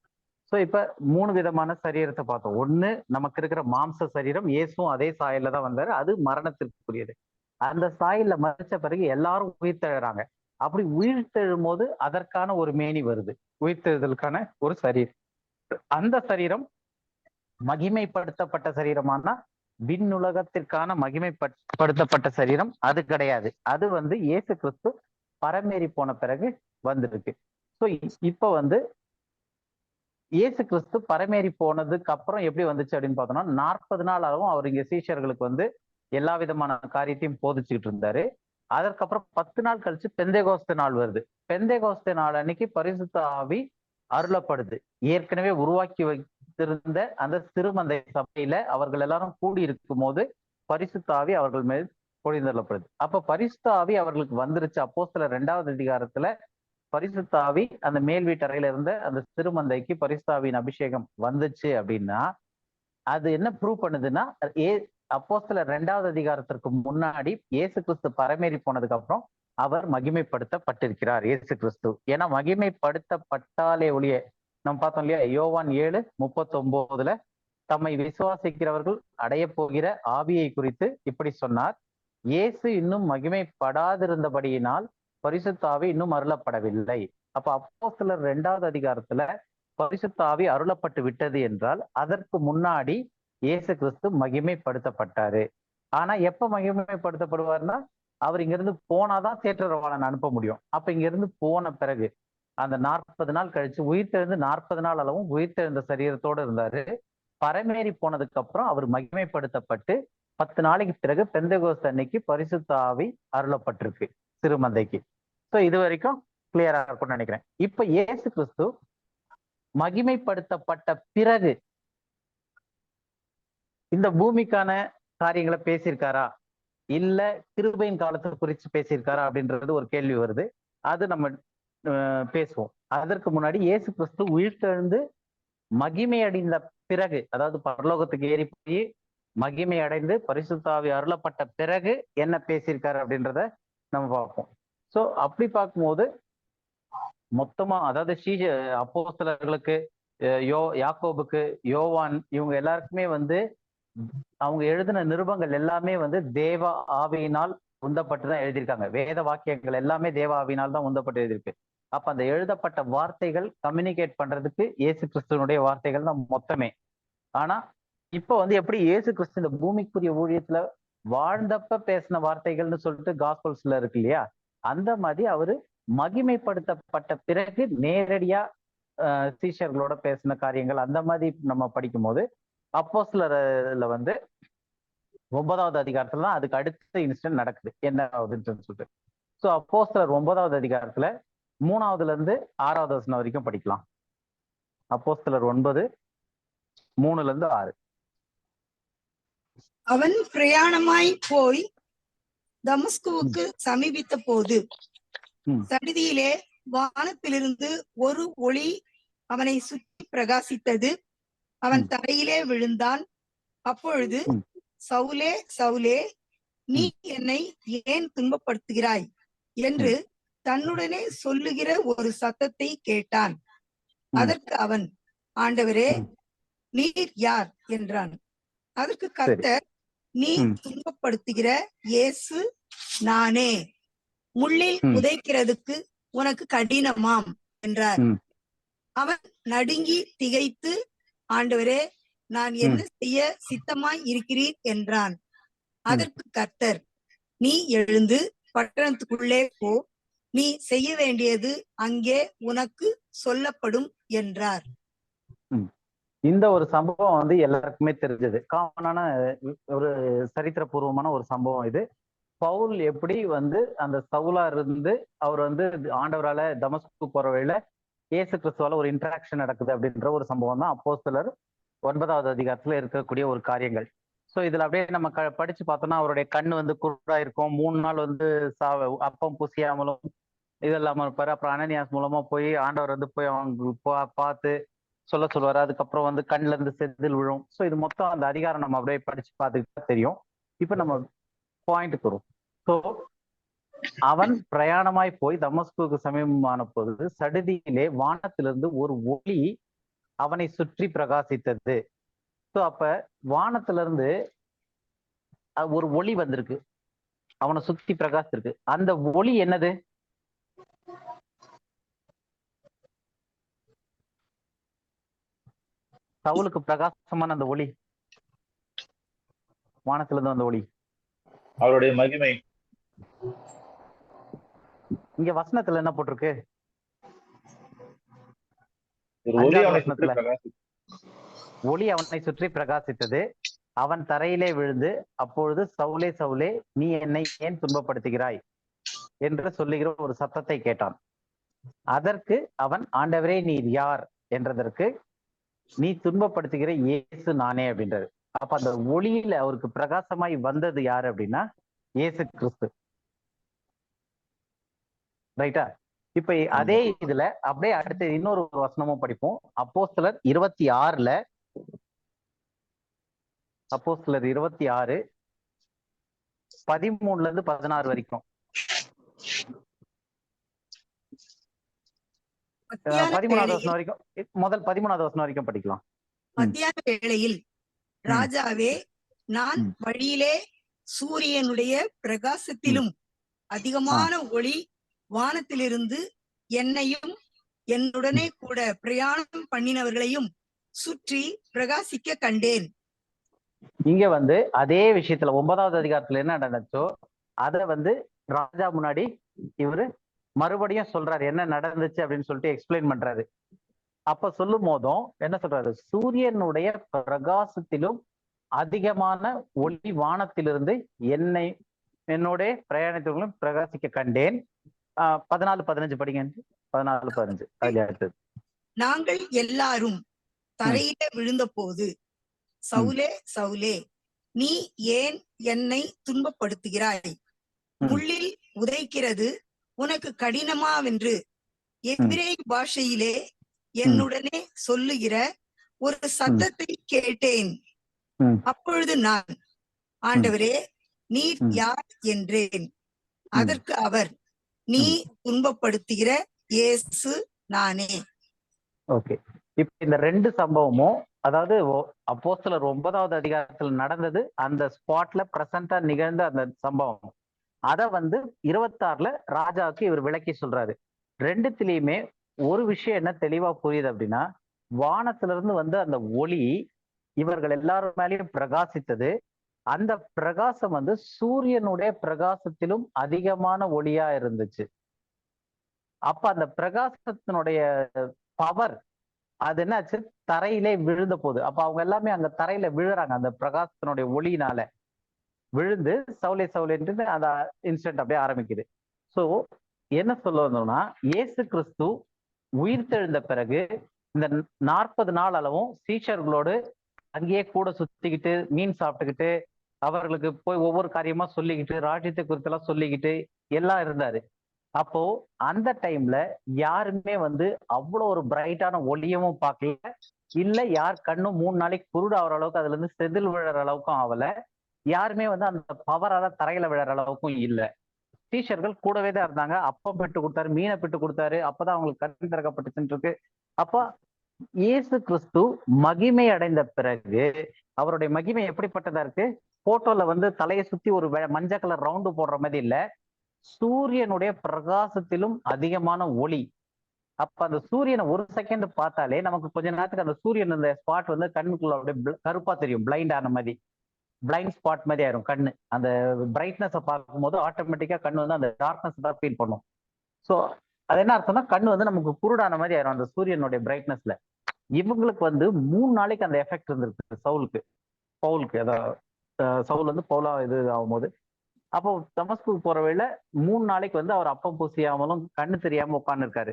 A: ஸோ இப்ப 3 விதமான சரீரத்தை பார்த்தோம். ஒண்ணு நமக்கு இருக்கிற மாம்ச சரீரம், இயேசுவும் அதே சாயல்ல தான் வந்தாரு, அது மரணத்திற்குரியது. அந்த சாயல்ல மறிச்ச பிறகு எல்லாரும் உயிர் தெழுறாங்க. அப்படி உயிர் தெழும் போது அதற்கான ஒரு மேனி வருது, உயிர்த்தெழுதலுக்கான ஒரு சரீரம். அந்த சரீரம் மகிமைப்படுத்தப்பட்ட சரீரமானா விண்ணுலகத்திற்கான மகிமைப்படுத்தப்பட்ட சரீரம் அது கிடையாது. அது வந்து இயேசு கிறிஸ்து பரமேறி போன பிறகு வந்திருக்கு. ஸோ இப்ப வந்து இயேசு கிறிஸ்து பரமேறி போனதுக்கு அப்புறம் எப்படி வந்துச்சு அப்படின்னு பார்த்தோம்னா 40 நாள் ஆகும் அவர் இங்க சீஷர்களுக்கு வந்து எல்லா விதமான காரியத்தையும் போதிச்சுக்கிட்டு இருந்தாரு. அதற்கப்புறம் 10 நாள் கழிச்சு பெந்தேகோஸ்து நாள் வருது. பெந்தேகோஸ்து நாள் அன்னைக்கு பரிசுத்த ஆவி அருளப்படுது. ஏற்கனவே உருவாக்கி வைத்திருந்த அந்த சிறுமந்தை சபையில அவர்கள் எல்லாரும் கூடி இருக்கும் போது பரிசுத்த ஆவி அவர்கள் மேல் பொழிந்தள்ளப்படுது. அப்ப பரிசுத்த ஆவி அவர்களுக்கு வந்துருச்சு. அப்போஸ்தலர் 2வது அதிகாரத்துல பரிசுத்த ஆவி அந்த மேல் வீட்டறையில இருந்த அந்த சிறுமந்தைக்கு பரிசுத்த ஆவியின் அபிஷேகம் வந்துச்சு அப்படின்னா அது என்ன ப்ரூவ் பண்ணுதுன்னா அப்போஸ்தலர் 2வது அதிகாரத்திற்கு முன்னாடி இயேசு கிறிஸ்து பரமேறி போனதுக்கு அப்புறம் அவர் மகிமைப்படுத்தப்பட்டிருக்கிறார் இயேசு கிறிஸ்து. ஏன்னா மகிமைப்படுத்தப்பட்டாலே ஒழிய நம்ம பார்த்தோம் இல்லையா, யோவான் 7:39 தம்மை விசுவாசிக்கிறவர்கள் அடைய போகிற ஆவியை குறித்து இப்படி சொன்னார், இயேசு இன்னும் மகிமைப்படாதிருந்தபடியினால் பரிசுத்த ஆவி இன்னும் அருளப்படவில்லை. அப்ப அப்போஸ்தலர் 2வது அதிகாரத்துல பரிசுத்த ஆவி அருளப்பட்டு விட்டது என்றால் அதற்கு முன்னாடி இயேசு கிறிஸ்து மகிமைப்படுத்தப்பட்டாரு. ஆனா எப்ப மகிமைப்படுத்தப்படுவார்னா அவர் இங்கிருந்து போனாதான் தேற்றரவாளன் அனுப்ப முடியும். அப்ப இங்கிருந்து போன பிறகு அந்த 40 நாள் கழிச்சு உயிர்த்தெழுந்து 40 நாள் அளவும் உயிர்த்தெழுந்த சரீரத்தோடு இருந்தாரு. பரமேறி போனதுக்கு அப்புறம் அவர் மகிமைப்படுத்தப்பட்டு 10 நாளைக்கு பிறகு பெந்தேகோஸ்து அன்னைக்கு பரிசுத்த ஆவி அருளப்பட்டிருக்கு சிறுமந்தைக்கு. ஸோ இது வரைக்கும் கிளியரா இருக்கும்னு நினைக்கிறேன். இப்ப இயேசு கிறிஸ்து மகிமைப்படுத்தப்பட்ட பிறகு இந்த பூமிக்கான காரியங்களை பேசியிருக்காரா இல்ல கிருபையின் காலத்தை குறித்து பேசியிருக்காரா அப்படின்றது ஒரு கேள்வி வருது. அது நம்ம பேசுவோம். அதற்கு முன்னாடி இயேசு கிறிஸ்து உயிர்த்தெழுந்து மகிமை அடைந்த பிறகு, அதாவது பரலோகத்துக்கு ஏறி போய் மகிமை அடைந்து பரிசுத்த ஆவி அருளப்பட்ட பிறகு என்ன பேசியிருக்காரு அப்படின்றத நம்ம பார்ப்போம். ஸோ அப்படி பார்க்கும்போது மொத்தமா அதாவது அப்போஸ்தலர்களுக்கு யாக்கோபுக்கு யோவான் இவங்க எல்லாருக்குமே வந்து அவங்க எழுதின நிருபங்கள் எல்லாமே வந்து தேவ ஆவியினால் உந்தப்பட்டு தான் எழுதியிருக்காங்க. வேத வாக்கியங்கள் எல்லாமே தேவ ஆவியினால் தான் உந்தப்பட்டு எழுதியிருக்கு. அப்ப அந்த எழுதப்பட்ட வார்த்தைகள் கம்யூனிகேட் பண்றதுக்கு இயேசு கிறிஸ்துவனுடைய வார்த்தைகள் தான் மொத்தமே. ஆனா இப்ப வந்து எப்படி இயேசு கிறிஸ்து இந்த பூமிக்குரிய ஊழியத்துல வாழ்ந்தப்ப பேசின வார்த்தைகள்னு சொல்லிட்டு காஸ்பல்ஸ்ல இருக்கு இல்லையா, அந்த மாதிரி அவரு மகிமைப்படுத்தப்பட்ட பிறகு நேரடியா சீஷர்களோட பேசின காரியங்கள் அந்த மாதிரி நம்ம படிக்கும் போது அப்போஸ்தலர்ல வந்து 9வது அதிகாரத்துல தான் அதுக்கு அடுத்த இன்சிடென்ட் நடக்குது என்ன ஆகுதுன்னு சொல்லிட்டு. ஸோ அப்போஸ்தலர் 9வது அதிகாரத்துல 3வதுல இருந்து 6வது வசனம் வரைக்கும் படிக்கலாம். அப்போஸ்தலர் 9:3 to 6.
C: அவன் பிரயாணமாய் போய் தமஸ்குவுக்கு சமீபித்த போது சடிதியிலே வானத்திலிருந்து ஒரு ஒளி அவனை சுற்றி பிரகாசித்தது. அவன் தரையிலே விழுந்தான். அப்பொழுது சவுலே சவுலே நீ என்னை ஏன் துன்பப்படுத்துகிறாய் என்று தன்னுடனே சொல்லுகிற ஒரு சத்தத்தை கேட்டான். அதற்கு அவன், ஆண்டவரே நீர் யார் என்றான். அதற்கு கர்த்தர், நீ துன்பப்படுத்துகிற இயேசு நானே. முள்ளில் உதைக்கிறதுக்கு உனக்கு கடினமாம் என்றார். அவன் நடுங்கி திகைத்து, ஆண்டவரே நான் என்ன செய்ய சித்தமாய் இருக்கிறீர் என்றான். அதற்கு கர்த்தர், நீ எழுந்து பட்டணத்துக்குள்ளே போ, நீ செய்ய வேண்டியது அங்கே உனக்கு சொல்லப்படும் என்றார்.
A: இந்த ஒரு சம்பவம் வந்து எல்லாருக்குமே தெரிஞ்சது, காமனான ஒரு சரித்திரபூர்வமான ஒரு சம்பவம் இது. பவுல் எப்படி வந்து அந்த சவுலா இருந்து அவர் வந்து ஆண்டவரால தமஸ்கு போற வழியில இயேசு கிறிஸ்துவால ஒரு இன்டராக்ஷன் நடக்குது அப்படின்ற ஒரு சம்பவம் தான் அப்போஸ்தலர் 9வது அதிகாரத்துல இருக்கக்கூடிய ஒரு காரியங்கள். ஸோ இதுல அப்படியே நம்ம படிச்சு பார்த்தோம்னா அவருடைய கண்ணு வந்து குருடா இருக்கும், 3 நாள் வந்து அப்பம் புசியாமலும் இது இல்லாம இருப்பாரு. அப்புறம் அனனியாஸ் மூலமா போய் ஆண்டவர் வந்து போய் அவங்க பார்த்து சொல்லுவாரு. அதுக்கப்புறம் வந்து கண்ணுல இருந்து செதில் விழும். ஸோ இது மொத்தம் அந்த அதிகாரம் நம்ம அப்படியே படிச்சு பார்த்துக்கிட்டா தெரியும். இப்ப நம்ம பாயிண்ட்டுக்கு வரும். ஸோ அவன் பிரயாணமாய் போய் தமஸ்குக்கு சமீபமான பொழுது சடுதியிலே வானத்திலிருந்து ஒரு ஒளி அவனை சுற்றி பிரகாசித்தது. ஸோ அப்ப வானத்திலிருந்து ஒரு ஒளி வந்திருக்கு, அவனை சுற்றி பிரகாசித்திருக்கு. அந்த ஒளி என்னது? சவுலுக்கு பிரகாசமான அந்த ஒளி, வானத்திலிருந்து வந்த ஒளி,
E: அவருடைய மகிமை.
A: இங்க வசனத்துல என்ன போட்டிருக்கு? ஒளி அவனை சுற்றி பிரகாசித்தது, அவன் தரையிலே விழுந்து, அப்பொழுது சவுலே சவுலே நீ என்னை ஏன் துன்பப்படுத்துகிறாய் என்று சொல்லுகிற ஒரு சத்தத்தை கேட்டான். அதற்கு அவன், ஆண்டவரே நீர் யார் என்றதற்கு, நீ துன்பப்படுத்துகிற இயேசு நானே அப்படின்றது. அப்ப அந்த ஒளியில அவருக்கு பிரகாசமாய் வந்தது யாரு அப்படின்னா இயேசு கிறிஸ்து. ரைட்டா? இப்ப அதே இதுல அப்படியே அடுத்து இன்னொரு வசனமும் படிப்போம். அப்போஸ்தலர் 26 அப்போஸ்தலர் 26 13 இருந்து 16 வரைக்கும். 13வது வசனம் வரைக்கும், முதல் 13வது வசனம் வரைக்கும் படிக்கலாம்.
C: மத்தியான வேளையில், ராஜாவே, நான் வழியிலே சூரியனுடைய பிரகாசத்திலும் அதிகமான ஒளி வானத்திலிருந்து என்னையும் என்னுடனே கூட பிரயாணம் பண்ணினவர்களையும் சுற்றி பிரகாசிக்க கண்டேன்.
A: இங்க வந்து அதே விஷயத்துல 9வது அதிகாரத்துல என்ன நடந்துச்சோ அத வந்து ராஜா முன்னாடி இவரு மறுபடியும் சொல்றாரு, என்ன நடந்துச்சு அப்படின்னு சொல்லிட்டு எக்ஸ்பிளைன் பண்றாரு. அப்ப சொல்லும் போதும் என்ன சொல்றாரு? சூரியனுடைய பிரகாசத்திலும் அதிகமான ஒளி வானத்திலிருந்து என்னோட பிரயாணத்திலும் பிரகாசிக்க கண்டேன். 14-15 படிங்க. 14-15 அதுல அடுத்தது.
C: நாங்கள் எல்லாரும் தரையில விழுந்த போது, சவுலே சவுலே நீ ஏன் என்னை துன்பப்படுத்துகிறாய்? முள்ளில் உதைக்கிறது உனக்கு கடினமாவென்று எபிரேய பாஷையிலே என்னுடனே சொல்லுகிற ஒரு சத்தத்தை கேட்டேன். அப்பொழுது நான், ஆண்டவரே நீர் யார் என்றேன். அதற்கு அவர், நீ துன்பப்படுத்துகிற இயேசு நானே.
A: ஓகே, இப்ப இந்த ரெண்டு சம்பவமும், அதாவது அப்போஸ்தலர் 9வது அதிகாரத்துல நடந்தது, அந்த ஸ்பாட்ல பிரசன்டா நிகழ்ந்த அந்த சம்பவம், அத வந்து 26ல ராஜாவுக்கு இவர் விளக்கி சொல்றாரு. ரெண்டுத்திலயுமே ஒரு விஷயம் என்ன தெளிவா புரியுது அப்படின்னா, வானத்துல இருந்து வந்து அந்த ஒளி இவர்கள் எல்லாரும் மேலேயும் பிரகாசித்தது. அந்த பிரகாசம் வந்து சூரியனுடைய பிரகாசத்திலும் அதிகமான ஒளியா இருந்துச்சு. அப்ப அந்த பிரகாசத்தினுடைய பவர் அது என்னாச்சு? தரையிலே விழுந்த போது, அப்ப அவங்க எல்லாமே அங்க தரையில விழுறாங்க. அந்த பிரகாசத்தினுடைய ஒளியினால விழுந்து சவுலே சவுலேன்ட்டு அந்த இன்சிடென்ட் அப்படியே ஆரம்பிக்குது. சோ என்ன சொல்ல வந்தோம்னா, இயேசு கிறிஸ்து உயிர்த்தெழுந்த பிறகு இந்த 40 நாள் அளவும் சீஷர்களோடு அங்கேயே கூட சுத்திக்கிட்டு மீன் சாப்பிட்டுக்கிட்டு அவர்களுக்கு போய் ஒவ்வொரு காரியமா சொல்லிக்கிட்டு ராஜ்யத்தை குறித்தெல்லாம் சொல்லிக்கிட்டு எல்லாம் இருந்தாரு. அப்போ அந்த டைம்ல யாருமே வந்து அவ்வளவு ஒரு பிரைட்டான ஒளியவும் பார்க்கல, இல்ல யார் கண்ணும் 3 நாளைக்கு குருடு ஆகிற அளவுக்கு அதுல இருந்து செதில் விழற அளவுக்கும் ஆகல, யாருமே வந்து அந்த பவரால தரையில விழற அளவுக்கும் இல்ல. டீச்சர்கள் கூடவே தான் இருந்தாங்க. அப்பம் பெட்டு கொடுத்தாரு, மீனை பெட்டு கொடுத்தாரு, அப்பதான் அவங்களுக்கு கண் திறக்கப்பட்டுச்சுன்னு இருக்கு. அப்ப இயேசு கிறிஸ்து மகிமை அடைந்த பிறகு அவருடைய மகிமை எப்படிப்பட்டதா இருக்கு? போட்டோல வந்து தலையை சுத்தி ஒரு மஞ்சள் கலர் ரவுண்டு போடுற மாதிரி இல்ல, சூரியனுடைய பிரகாசத்திலும் அதிகமான ஒளி. அப்ப அந்த சூரியனை ஒரு செகண்ட் பார்த்தாலே நமக்கு கொஞ்ச நேரத்துக்கு அந்த சூரியன் அந்த ஸ்பாட் வந்து கண்ணுக்குள்ள அப்படியே கருப்பா தெரியும், பிளைண்ட் ஆன மாதிரி. பிளைண்ட் ஸ்பாட் மாதிரி ஆயிரும் கண்ணு. அந்த பிரைட்னஸை பார்க்கும்போது ஆட்டோமேட்டிக்கா கண்ணு வந்து அந்த டார்க்னஸ் தான் ஃபீல் பண்ணும். ஸோ அது என்ன அர்த்தம்னா கண்ணு வந்து நமக்கு குருடான மாதிரி ஆயிரும் அந்த சூரியனுடைய பிரைட்னஸ்ல. இவங்களுக்கு வந்து 3 நாளைக்கு அந்த எஃபெக்ட் இருந்திருக்கு பவுலுக்கு அதாவது சவுல் வந்து பவுலா இது ஆகும்போது. அப்போ தமஸ்குக்கு போற வேளை 3 நாளைக்கு வந்து அவர் அப்பம் பூசியாமலும் கண்ணு தெரியாம உட்கார்ந்துருக்காரு.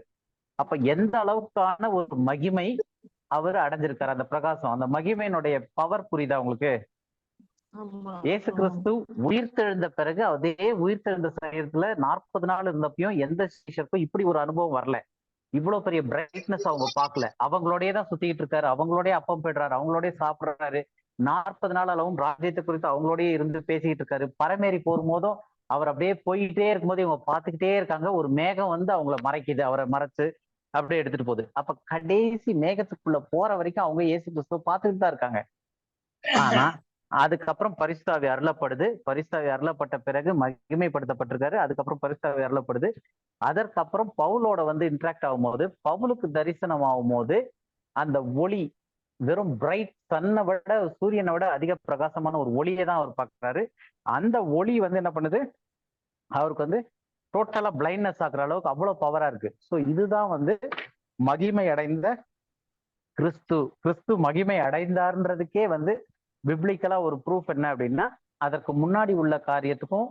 A: அப்ப எந்த அளவுக்கான ஒரு மகிமை அவர் அடைஞ்சிருக்காரு, அந்த பிரகாசம், அந்த மகிமையினுடைய பவர் புரியுதா உங்களுக்கு? இயேசு கிறிஸ்து உயிர்த்தெழுந்த பிறகு அதே உயிர்த்தெழுந்த சரீரத்துல 40 நாள் இருந்தப்பையும் எந்த சீஷருக்கும் இப்படி ஒரு அனுபவம் வரல. இவ்வளவு பெரிய பிரைட்னஸ் அவங்க பார்க்கல. அவங்களோடய தான் சுத்திக்கிட்டு இருக்காரு, அவங்களோடய அப்பம் போயிடுறாரு, அவங்களோடய சாப்பிடுறாரு. 40 நாள் அளவும் ராஜ்யத்தை குறித்து அவங்களோடய இருந்து பேசிக்கிட்டு இருக்காரு. பரமேறி போகும்போதும் அவர் அப்படியே போயிட்டே இருக்கும்போது இவங்க பார்த்துக்கிட்டே இருக்காங்க. ஒரு மேகம் வந்து அவங்கள மறைக்குது, அவரை மறைச்சு அப்படியே எடுத்துட்டு போகுது. அப்ப கடைசி மேகத்துக்குள்ள போற வரைக்கும் அவங்க இயேசு கிறிஸ்துவ பார்த்துக்கிட்டு தான் இருக்காங்க. ஆனா அதுக்கப்புறம் பரிசுத்தாவி அருளப்படுது. பரிசுத்தாவி அருளப்பட்ட பிறகு மகிமைப்படுத்தப்பட்டிருக்காரு. அதுக்கப்புறம் பரிசுத்தாவி அருளப்படுது. அதற்கப்புறம் பவுலோட வந்து இன்ட்ராக்ட் ஆகும்போது, பவுலுக்கு தரிசனம் ஆகும்போது அந்த ஒளி வெறும் பிரைட் சன்னை விட, சூரியனை விட அதிக பிரகாசமான ஒரு ஒளியை தான் அவர் பார்க்கிறாரு. அந்த ஒளி வந்து என்ன பண்ணுது, அவருக்கு வந்து டோட்டலா பிளைண்ட்னஸ் ஆக்குற அளவுக்கு அவ்வளவு பவரா இருக்கு. ஸோ இதுதான் வந்து மகிமை அடைந்த கிறிஸ்து மகிமை அடைந்தார்ன்றதுக்கே வந்து பிப்ளிக்கலா ஒரு ப்ரூஃப் என்ன அப்படின்னா, அதற்கு முன்னாடி உள்ள காரியத்துக்கும்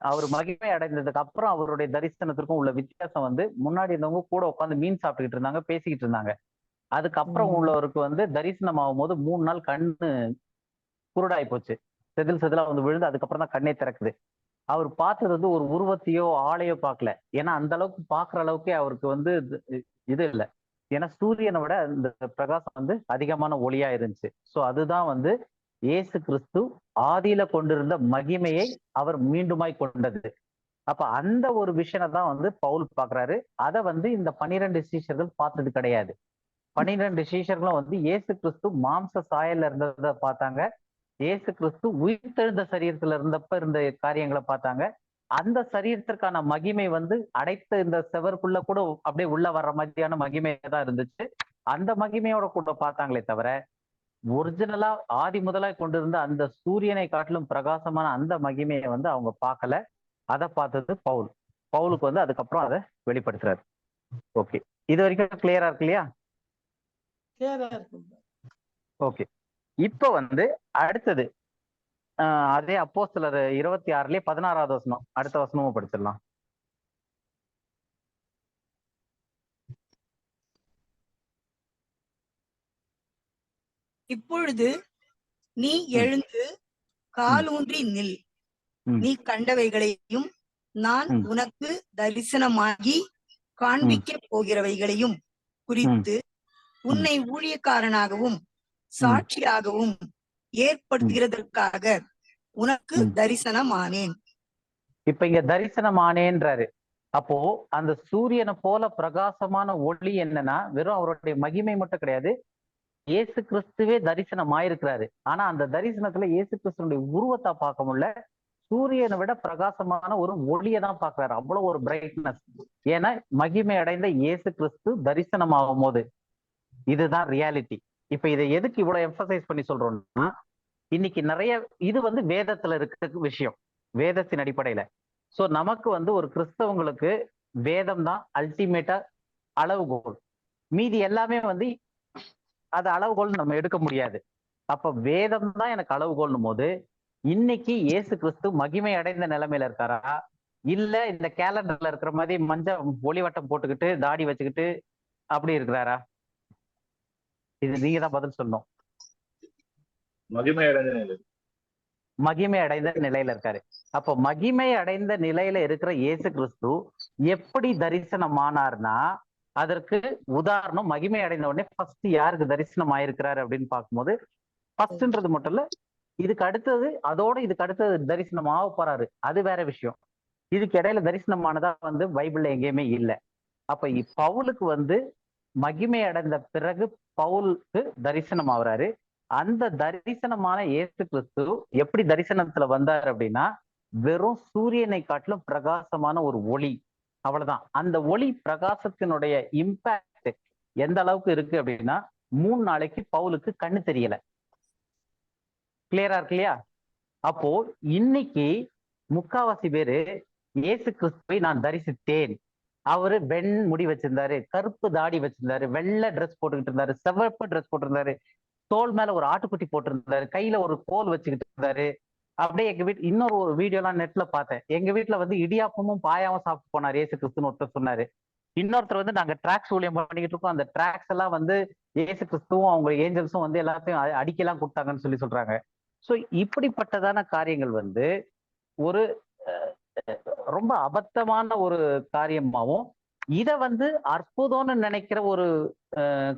A: அவர் மகிமை அடைந்ததுக்கு அப்புறம் அவருடைய தரிசனத்திற்கும் உள்ள வித்தியாசம் வந்து, முன்னாடி இருந்தவங்க கூட உட்காந்து மீன் சாப்பிட்டுக்கிட்டு இருந்தாங்க, பேசிக்கிட்டு இருந்தாங்க. அதுக்கப்புறம் உள்ளவருக்கு வந்து தரிசனம் ஆகும் போது 3 நாள் கண்ணு குருடாய் போச்சு, செதிலா வந்து விழுந்து அதுக்கப்புறம் தான் கண்ணே திறக்குது. அவர் பார்த்தது வந்து ஒரு உருவத்தையோ ஆளையோ பார்க்கல. ஏன்னா அந்த அளவுக்கு பார்க்குற அளவுக்கே அவருக்கு வந்து இது இல்லை. ஏன்னா சூரியனை விட இந்த பிரகாசம் வந்து அதிகமான ஒளியா இருந்துச்சு. ஸோ அதுதான் வந்து இயேசு கிறிஸ்து ஆதியில கொண்டிருந்த மகிமையை அவர் மீண்டுமாய் கொண்டது. அப்ப அந்த ஒரு விஷயம் தான் வந்து பவுல் பார்க்கிறாரு. அதை வந்து இந்த 12 சீஷர்கள் பார்த்தது கிடையாது. 12 சீஷர்களும் வந்து இயேசு கிறிஸ்து மாம்ச சாயல்ல இருந்ததை பார்த்தாங்க. இயேசு கிறிஸ்து உயிர்த்தெழுந்த சரீரத்துல இருந்தப்ப இருந்த காரியங்களை பார்த்தாங்க. அந்த சரீரத்திற்கான மகிமை வந்து அடைத்த இந்த செவருக்குள்ள கூட அப்படியே உள்ள வர்ற மாதிரியான மகிமையா தான் இருந்துச்சு. அந்த மகிமையோட கூட பார்த்தாங்களே தவிர, ஒரிஜினலா ஆதி முதலாய் கொண்டிருந்த அந்த சூரியனை காட்டிலும் பிரகாசமான அந்த மகிமையை வந்து அவங்க பார்க்கல. அதை பார்த்தது பவுலுக்கு வந்து அதுக்கப்புறம் அதை வெளிப்படுத்துறாரு. ஓகே, இது வரைக்கும் கிளியரா இருக்கு இல்லையா? ஓகே, இப்ப வந்து அடுத்தது அதே அப்போஸ்தலர் 26 16வது வசனம், அடுத்த வசனமும் படிச்சிடலாம்.
C: இப்பொழுது நீ எழுந்து காலூன்றி நில். நீ கண்டவைகளையும் நான் உனக்கு தரிசனமாகி காண்பிக்க போகிறவைகளையும் குறித்து உன்னை ஊழியக்காரனாகவும் சாட்சியாகவும் ஏற்படுத்துகிறதற்காக உனக்கு தரிசனமானேன்.
A: இப்ப இங்க தரிசனமானேன்றாரு. அப்போ அந்த சூரியனை போல பிரகாசமான ஒளி என்னன்னா, வெறும் அவருடைய மகிமை மட்டும் கிடையாது, இயேசு கிறிஸ்துவே தரிசனம் ஆயிருக்கிறாரு. ஆனா அந்த தரிசனத்துல இயேசு கிறிஸ்துடைய உருவத்தை பார்க்க முடியல, சூரியனை விட பிரகாசமான ஒரு ஒளியை தான் பார்க்கிறாரு. அவ்வளவு ஒரு பிரைட்னஸ். ஏன்னா மகிமை அடைந்த இயேசு கிறிஸ்து தரிசனம் ஆகும் போது இதுதான் ரியாலிட்டி. இப்ப இதை எதுக்கு இவ்வளவு எம்பசைஸ் பண்ணி சொல்றோம்னா, இன்னைக்கு நிறைய இது வந்து வேதத்துல இருக்க விஷயம், வேதத்தின் அடிப்படையில. சோ நமக்கு வந்து ஒரு கிறிஸ்தவங்களுக்கு வேதம் தான் அல்டிமேட்டா அளவுகோல். மீதி எல்லாமே வந்து அது அளவுகோல் நம்ம எடுக்க முடியாது. அப்ப வேதம் தான் எனக்கு அளவுகோல்னும் போது, இன்னைக்கு இயேசு கிறிஸ்து மகிமை அடைந்த நிலைமையில இருக்காரா, இல்ல இந்த கேலண்டர்ல இருக்கிற மாதிரி மஞ்சள் ஒளிவட்டம் போட்டுக்கிட்டு தாடி வச்சுக்கிட்டு அப்படி இருக்கிறாரா? இது நீங்க தான் பதில் சொல்லணும்.
E: மகிமை அடைந்த நிலை,
A: மகிமை அடைந்த நிலையில இருக்காரு. அப்போ மகிமை அடைந்த நிலையில இருக்கிற இயேசு கிறிஸ்து எப்படி தரிசனமானார்னா, அதற்கு உதாரணம் மகிமை அடைந்த உடனே ஃபர்ஸ்ட் யாருக்கு தரிசனம் ஆயிருக்கிறாரு அப்படின்னு பார்க்கும்போது, ஃபர்ஸ்ட்ன்றது மட்டும் இல்ல, இதுக்கு அடுத்தது அதோட இதுக்கு அடுத்தது தரிசனம் ஆக போறாரு, அது வேற விஷயம். இதுக்கு இடையில தரிசனமானதா வந்து பைபிள்ல எங்கேயுமே இல்லை. அப்ப பவுலுக்கு வந்து மகிமை அடைந்த பிறகு பவுலுக்கு தரிசனம் ஆகுறாரு. அந்த தரிசனமான இயேசு கிறிஸ்து எப்படி தரிசனத்துல வந்தார் அப்படின்னா, வெறும் சூரியனை காட்டிலும் பிரகாசமான ஒரு ஒளி, அவ்வளவுதான். அந்த ஒளி பிரகாசத்தினுடைய இம்பாக்ட் எந்த அளவுக்கு இருக்கு அப்படின்னா, 3 நாளைக்கு பவுலுக்கு கண்ணு தெரியல. கிளியரா இருக்கு இல்லையா? அப்போ இன்னைக்கு முக்காவாசி பேரு இயேசு கிறிஸ்துவை நான் தரிசித்தேன். அவரு முடி வச்சிருந்தாரு, கருப்பு தாடி வச்சிருந்தாரு, வெள்ளை ட்ரெஸ் போட்டுக்கிட்டு இருந்தாரு, சிவப்பு ட்ரெஸ் போட்டிருந்தாரு, தோல் மேல ஒரு ஆட்டுக்குட்டி போட்டிருந்தாரு, கையில ஒரு கோல் வச்சுக்கிட்டு இருந்தாரு. அப்படியே எங்க வீட்டு இன்னொரு ஒரு வீடியோ எல்லாம் நெட்ல பார்த்தேன். எங்க வீட்டுல வந்து இடியாப்பமும் பாயாவும் சாப்பிட்டு போனாரு இயேசு கிறிஸ்துன்னு ஒருத்தர் சொன்னாரு. இன்னொருத்தர் வந்து நாங்க ட்ராக்ஸ் ஊழியம் பண்ணிக்கிட்டு இருக்கோம், அந்த ட்ராக்ஸ் எல்லாம் வந்து இயேசு கிறிஸ்துவும் அவங்க ஏஞ்சல்ஸும் வந்து எல்லாத்தையும் அடிக்கலாம் கொடுத்தாங்கன்னு சொல்றாங்க. சோ இப்படிப்பட்டதான காரியங்கள் வந்து ஒரு ரொம்ப அபத்தமான ஒரு காரியமாவும், இத வந்து அற்புதம்னு நினைக்கிற ஒரு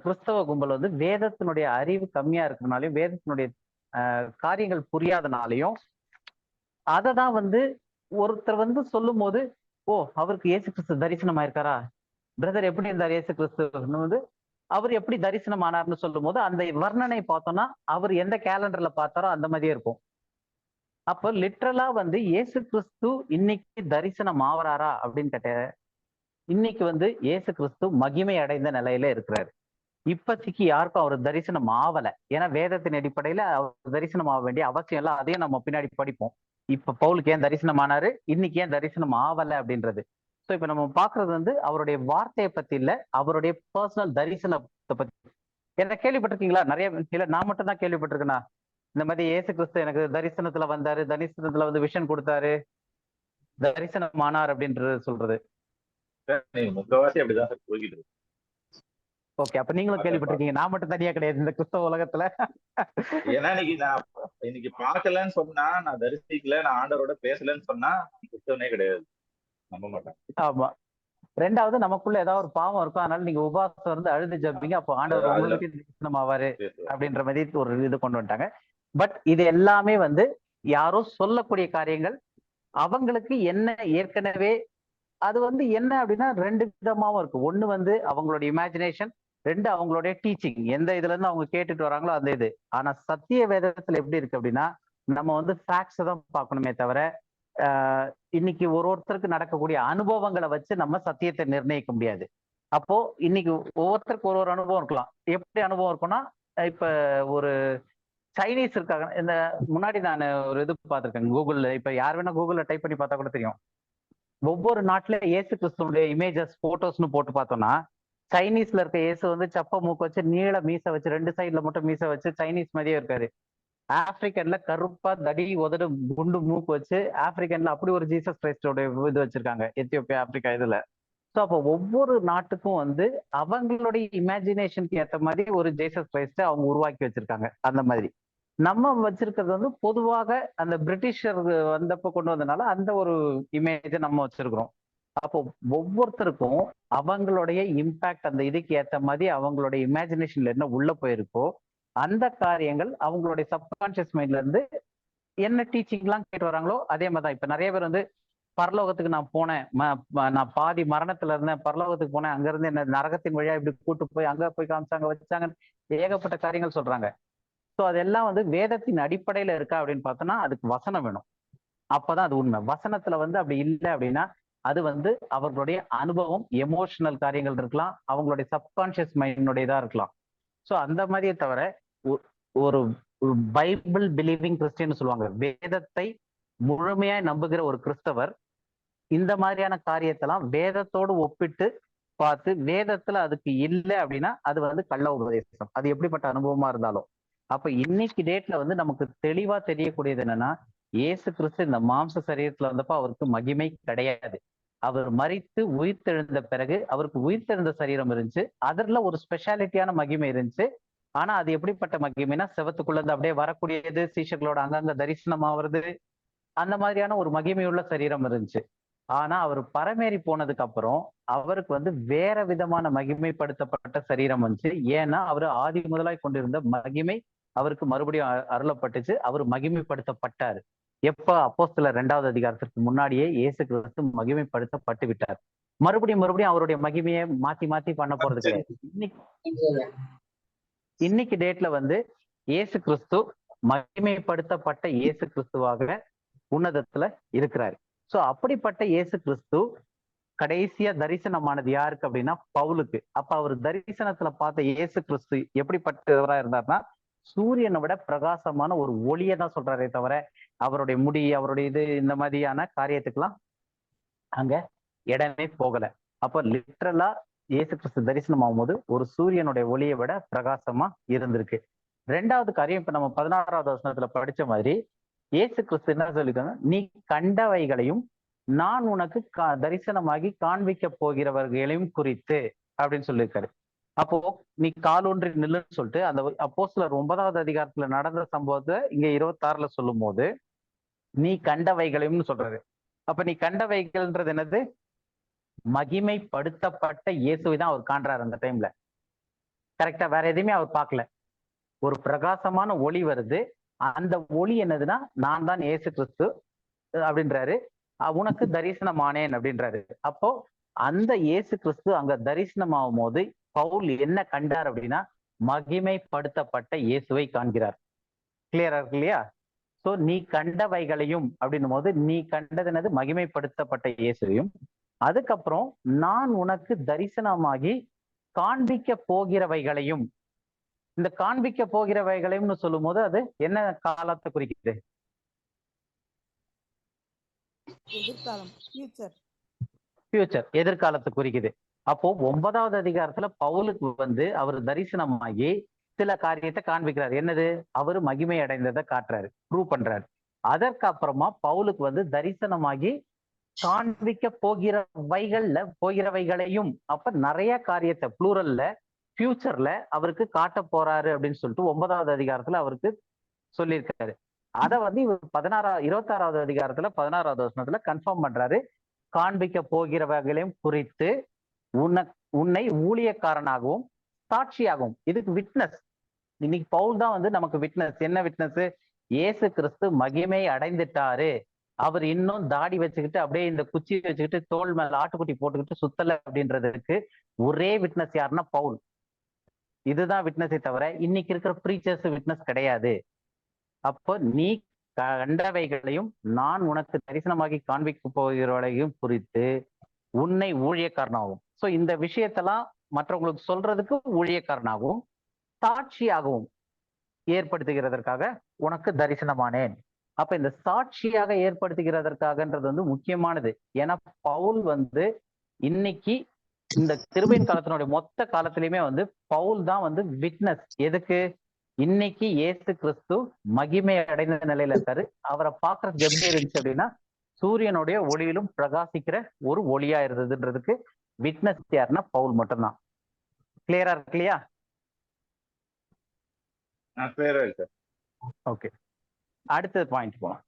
A: கிறிஸ்தவ கும்பல் வந்து வேதத்தினுடைய அறிவு கம்மியா இருக்கிறதுனாலையும், வேதத்தினுடைய காரியங்கள் புரியாதனாலையும், அததான் வந்து ஒருத்தர் வந்து சொல்லும் போது, ஓ அவருக்கு இயேசு கிறிஸ்து தரிசனம் ஆயிருக்காரா, பிரதர் எப்படி இருந்தார் இயேசு கிறிஸ்து வந்து அவர் எப்படி தரிசனம் ஆனார்னு சொல்லும் போது அந்த வர்ணனை பார்த்தோம்னா அவர் எந்த கேலண்டர்ல பார்த்தாரோ அந்த மாதிரியே இருக்கும். அப்போ லிட்ரலா வந்து இயேசு கிறிஸ்து இன்னைக்கு தரிசனம் ஆவறாரா அப்படின்னு கேட்ட, இன்னைக்கு வந்து இயேசு கிறிஸ்து மகிமை அடைந்த நிலையில இருக்கிறாரு. இப்போதைக்கு யாருக்கும் அவர் தரிசனம் ஆவல. ஏன்னா வேதத்தின் அடிப்படையில அவர் தரிசனம் ஆக வேண்டிய அவசியம் இல்லை. அதையும் நம்ம பின்னாடி படிப்போம். இப்ப பவுலுக்கு ஏன் தரிசனம் ஆனாரு, இன்னைக்கு ஏன் தரிசனம் ஆவல அப்படின்றது. ஸோ இப்ப நம்ம பாக்குறது வந்து அவருடைய வார்த்தையை பத்தி இல்ல, அவருடைய பர்சனல் தரிசனத்தை பத்தி. என்ன கேள்விப்பட்டிருக்கீங்களா? நிறைய இல்ல, நான் மட்டும் தான் கேள்விப்பட்டிருக்கேனா இந்த மாதிரி இயேசு கிறிஸ்து எனக்கு தரிசனத்துல வந்தாரு, தரிசனத்துல வந்து விஷன் கொடுத்தாரு, தரிசனம் ஆனார் அப்படின்றது சொல்றது.
E: முக்கவாசி அப்படிதான் சார் போய்கிட்டு இருக்கு.
A: ஓகே, அப்ப நீங்களும் கேள்விப்பட்டிருக்கீங்க, நான் மட்டும் தனியா கிடையாது இந்த கிறிஸ்தவ உலகத்துல.
E: ஏன்னா இன்னைக்கு பார்க்கலன்னு சொன்னா, நான் தரிசிக்கல, நான் ஆண்டவரோட பேசலன்னு சொன்னா கிறிஸ்தவனே கிடையாது, நம்ப மாட்டேன்.
A: ஆமா. ரெண்டாவது நமக்குள்ள ஏதாவது ஒரு பாவம் இருக்கும், அதனால நீங்க உபாசம் இருந்து அழுது ஜபிங்க, அப்போ ஆண்டவர் உங்களுக்கு தரிசனம் ஆவாரு அப்படின்ற மாதிரி ஒரு இது கொண்டு வந்துட்டாங்க. பட் இது எல்லாமே வந்து யாரோ சொல்லக்கூடிய காரியங்கள். அவங்களுக்கு என்ன ஏற்கனவே அது வந்து என்ன அப்படின்னா ரெண்டு விதமாவும் இருக்கு. ஒண்ணு வந்து அவங்களுடைய இமேஜினேஷன், ரெண்டு அவங்களுடைய டீச்சிங், எந்த இதுல இருந்து அவங்க கேட்டுட்டு வராங்களோ அந்த இது. ஆனா சத்திய வேதத்துல எப்படி இருக்கு அப்படின்னா, நம்ம வந்து ஃபேக்ட்ஸ் தான் பார்க்கணுமே தவிர இன்னைக்கு ஒருத்தருக்கு நடக்கக்கூடிய அனுபவங்களை வச்சு நம்ம சத்தியத்தை நிர்ணயிக்க முடியாது. அப்போ இன்னைக்கு ஒவ்வொருத்தருக்கு ஒரு அனுபவம் இருக்கலாம். எப்படி அனுபவம் இருக்கும்னா, இப்ப ஒரு சைனீஸ் இருக்காங்க. இந்த முன்னாடி நான் ஒரு இது பார்த்திருக்கேன் கூகுள்ல, இப்ப யார் வேணா கூகுள்ல டைப் பண்ணி பார்த்தா கூட தெரியும். ஒவ்வொரு நாட்டுல இயேசு கிறிஸ்துவோட இமேஜஸ் போட்டோஸ்னு போட்டு பார்த்தோம்னா, சைனீஸ்ல இருக்க இயேசு வந்து சப்ப மூக்கு வச்சு நீள மீசை வச்சு 2 சைட்ல மட்டும் மீசை வச்சு சைனீஸ் மாதிரியே இருக்காரு. ஆப்பிரிக்கன்ல கருப்பா தடி உதடு குண்டு மூக்கு வச்சு ஆப்பிரிக்கன்ல அப்படி ஒரு ஜீசஸ் கிரைஸ்டோட இது வச்சிருக்காங்க எத்தியோப்பியா ஆப்பிரிக்கா இதுல. ஸோ அப்போ ஒவ்வொரு நாட்டுக்கும் வந்து அவங்களுடைய இமேஜினேஷனுக்கு ஏற்ற மாதிரி ஒரு ஜீசஸ் கிரைஸ்ட அவங்க உருவாக்கி வச்சிருக்காங்க. அந்த மாதிரி நம்ம வச்சிருக்கிறது வந்து பொதுவாக அந்த பிரிட்டிஷர் வந்தப்போ கொண்டு வந்தனால அந்த ஒரு இமேஜை நம்ம வச்சிருக்கிறோம். அப்போ ஒவ்வொருத்தருக்கும் அவங்களுடைய இம்பாக்ட், அந்த இதுக்கு ஏற்ற மாதிரி அவங்களுடைய இமேஜினேஷன்ல என்ன உள்ள போயிருக்கோ அந்த காரியங்கள் அவங்களுடைய சப்கான்சியஸ் மைண்ட்ல இருந்து என்ன டீச்சிங்லாம் கேட்டு வராங்களோ அதே மாதிரிதான். இப்ப நிறைய பேர் வந்து பரலோகத்துக்கு நான் போனேன், நான் பாதி மரணத்துல இருந்தேன், பரலோகத்துக்கு போனேன், அங்க இருந்து என்ன நரகத்தின் வழியா இப்படி கூட்டு போய் அங்க போய் காமிச்சாங்க வச்சாங்க, ஏகப்பட்ட காரியங்கள் சொல்றாங்க. ஸோ அதெல்லாம் வந்து வேதத்தின் அடிப்படையில இருக்கா அப்படின்னு பார்த்தோம்னா அதுக்கு வசனம் வேணும். அப்பதான் அது உண்மை. வசனத்துல வந்து அப்படி இல்லை அப்படின்னா அது வந்து அவர்களுடைய அனுபவம், எமோஷனல் காரியங்கள் இருக்கலாம், அவங்களுடைய சப்கான்சியஸ் மைண்டுடையதா இருக்கலாம். ஸோ அந்த மாதிரியே தவிர ஒரு பைபிள் பிலீவிங் கிறிஸ்டியன் சொல்லுவாங்க, வேதத்தை முழுமையாய் நம்புகிற ஒரு கிறிஸ்தவர் இந்த மாதிரியான காரியத்தெல்லாம் வேதத்தோடு ஒப்பிட்டு பார்த்து வேதத்துல அதுக்கு இல்லை அப்படின்னா அது வந்து கள்ள உபதேசம், அது எப்படிப்பட்ட அனுபவமா இருந்தாலும். அப்ப இன்னைக்கு டேட்ல வந்து நமக்கு தெளிவா தெரியக்கூடியது என்னன்னா, இயேசு கிறிஸ்து இந்த மாம்ச சரீரத்துல வந்தப்ப அவருக்கு மகிமை கிடையாது. அவர் மரித்து உயிர்த்தெழுந்த பிறகு அவருக்கு உயிர்த்தெழுந்த சரீரம் இருந்துச்சு, அதுல ஒரு ஸ்பெஷாலிட்டியான மகிமை இருந்துச்சு. ஆனா அது எப்படிப்பட்ட மகிமைனா செவத்துக்குள்ள இருந்து அப்படியே வரக்கூடியது, சீஷர்களோட அங்கங்க தரிசனம் ஆகுறது, அந்த மாதிரியான ஒரு மகிமையுள்ள சரீரம் இருந்துச்சு. ஆனா அவர் பரமேறி போனதுக்கு அப்புறம் அவருக்கு வந்து வேற விதமான மகிமைப்படுத்தப்பட்ட சரீரம் வந்துச்சு. ஏன்னா அவர் ஆதி முதலாய் கொண்டிருந்த மகிமை அவருக்கு மறுபடியும் அருளப்பட்டுச்சு, அவர் மகிமைப்படுத்தப்பட்டார். எப்ப? அப்போஸ்தலர் 2வது அதிகாரத்திற்கு முன்னாடியே இயேசு கிறிஸ்து மகிமைப்படுத்தப்பட்டு விட்டார். மறுபடியும் அவருடைய மகிமையை மாத்தி மாத்தி பண்ண போறது கிடையாது. இன்னைக்கு டேட்ல வந்து இயேசு கிறிஸ்து மகிமைப்படுத்தப்பட்ட இயேசு கிறிஸ்துவாக உன்னதத்துல இருக்கிறாரு. சோ அப்படிப்பட்ட இயேசு கிறிஸ்து கடைசியா தரிசனமானது யாருக்கு அப்படின்னா பவுலுக்கு. அப்ப அவர் தரிசனத்துல பார்த்த இயேசு கிறிஸ்து எப்படிப்பட்டவரா இருந்தார்னா சூரியனை விட பிரகாசமான ஒரு ஒளியை தான் சொல்றாரே தவிர அவருடைய முடி, அவருடைய இது, இந்த மாதிரியான காரியத்துக்கெல்லாம் அங்க இடமே போகல. அப்ப லிட்ரலா இயேசு கிறிஸ்து தரிசனம் ஆகும்போது ஒரு சூரியனுடைய ஒளியை விட பிரகாசமா இருந்திருக்கு. ரெண்டாவது காரியம், இப்ப நம்ம 16வது வசனத்துல படிச்ச மாதிரி இயேசு கிறிஸ்து என்ன சொல்லிருக்காங்க, நீ கண்டவைகளையும் நான் உனக்கு தரிசனமாகி காண்பிக்க போகிறவர்களையும் குறித்து அப்படின்னு சொல்லியிருக்காரு. அப்போ நீ காலூன்றி நில்லுன்னு சொல்லிட்டு அந்த அப்போஸ்தலர் 9வது அதிகாரத்துல நடந்த சம்பவத்தை இங்க 26ல சொல்லும் போது நீ கண்டவைகளையும் சொல்றாரு. அப்ப நீ கண்டவைகள்ன்றது என்னது? மகிமைப்படுத்தப்பட்ட இயேசுவை தான் அவர் காண்றாரு அந்த டைம்ல. கரெக்டா? வேற எதையுமே அவர் பார்க்கல. ஒரு பிரகாசமான ஒளி வருது, அந்த ஒளி என்னதுன்னா நான் தான் இயேசு கிறிஸ்து அப்படின்றாரு. உனக்கு தரிசனமானேன் அப்படின்றாரு. அப்போ அந்த இயேசு கிறிஸ்து அங்க தரிசனமாகும் போது பவுல் என்ன கண்டார் அப்படின்னா மகிமைப்படுத்தப்பட்ட இயேசுவை காண்கிறார். கிளியரா இருக்கு இல்லையா? சோ நீ கண்டவைகளையும் அப்படின்னும் போது நீ கண்டது என்னது? மகிமைப்படுத்தப்பட்ட இயேசுவையும். அதுக்கப்புறம் நான் உனக்கு தரிசனமாகி காண்பிக்க போகிறவைகளையும். இந்த காண்பிக்க போகிறவைகளையும் சொல்லும் போது அது என்ன காலத்தை குறிக்குது?
C: எதிர்காலம்,
A: ஃபியூச்சர், எதிர்காலத்தை குறிக்குது. அப்போ 9வது அதிகாரத்துல பவுலுக்கு வந்து அவர் தரிசனமாகி சில காரியத்தை காண்பிக்கிறார். என்னது? அவரு மகிமை அடைந்ததை காட்டுறாரு, ப்ரூவ் பண்றாரு. அதற்கு அப்புறமா பவுலுக்கு வந்து தரிசனமாகி காண்பிக்க போகிறவைகளையும், அப்ப நிறைய காரியத்தை ப்ளூரல்ல ஃபியூச்சர்ல அவருக்கு காட்ட போறாரு அப்படின்னு சொல்லிட்டு 9வது அதிகாரத்துல அவருக்கு சொல்லியிருக்காரு. அதை வந்து இவர் 26வது அதிகாரத்துல 16வது வசனத்துல கன்ஃபார்ம் பண்றாரு. காண்பிக்க போகிறவர்களையும் குறித்து உன்னை ஊழியக்காரனாகவும் சாட்சியாகவும். இதுக்கு விட்னஸ் இன்னைக்கு பவுல் தான் வந்து நமக்கு விட்னஸ். என்ன விட்னஸ்? இயேசு கிறிஸ்து மகிமை அடைந்துட்டாரு, அவர் இன்னும் தாடி வச்சுக்கிட்டு அப்படியே இந்த குச்சி வச்சுக்கிட்டு தோல் மேல ஆட்டுக்குட்டி போட்டுக்கிட்டு சுத்தல அப்படின்றதுக்கு ஒரே விட்னஸ் யாருன்னா பவுல். இதுதான் விட்னஸை தவிர இன்னைக்கு இருக்கிற ப்ரீச்சர்ஸ் விட்னஸ் கிடையாது. அப்போ நீ கண்டவைகளையும் நான் உனக்கு தரிசனமாகி காண்பிக்க போகிறவர்களையும் குறித்து உன்னை ஊழியக்காரனாகும். சோ இந்த விஷயத்தெல்லாம் மற்றவங்களுக்கு சொல்றதுக்கு ஊழியக்காரனாகவும் சாட்சியாகவும் ஏற்படுத்துகிறதற்காக உனக்கு தரிசனமானேன். அப்ப இந்த சாட்சியாக ஏற்படுத்துகிறதற்காகன்றது வந்து முக்கியமானது. ஏன்னா பவுல் வந்து இன்னைக்கு இந்த கிருபையின் காலத்தினுடைய மொத்த காலத்திலயுமே வந்து பவுல் தான் வந்து விட்னஸ். எதுக்கு? இன்னைக்கு இயேசு கிறிஸ்து மகிமை அடைந்த நிலையில இருக்காரு. அவரை பார்க்கறதுக்கு எப்படி இருந்துச்சு அப்படின்னா சூரியனுடைய ஒளியிலும் பிரகாசிக்கிற ஒரு ஒளியா இருந்ததுன்றதுக்கு விட்னஸ் யாருன்னா பவுல் மட்டும்தான். கிளியரா இருக்கு இல்லையா? ஓகே, அடுத்தது பாயிண்ட் போலாம்.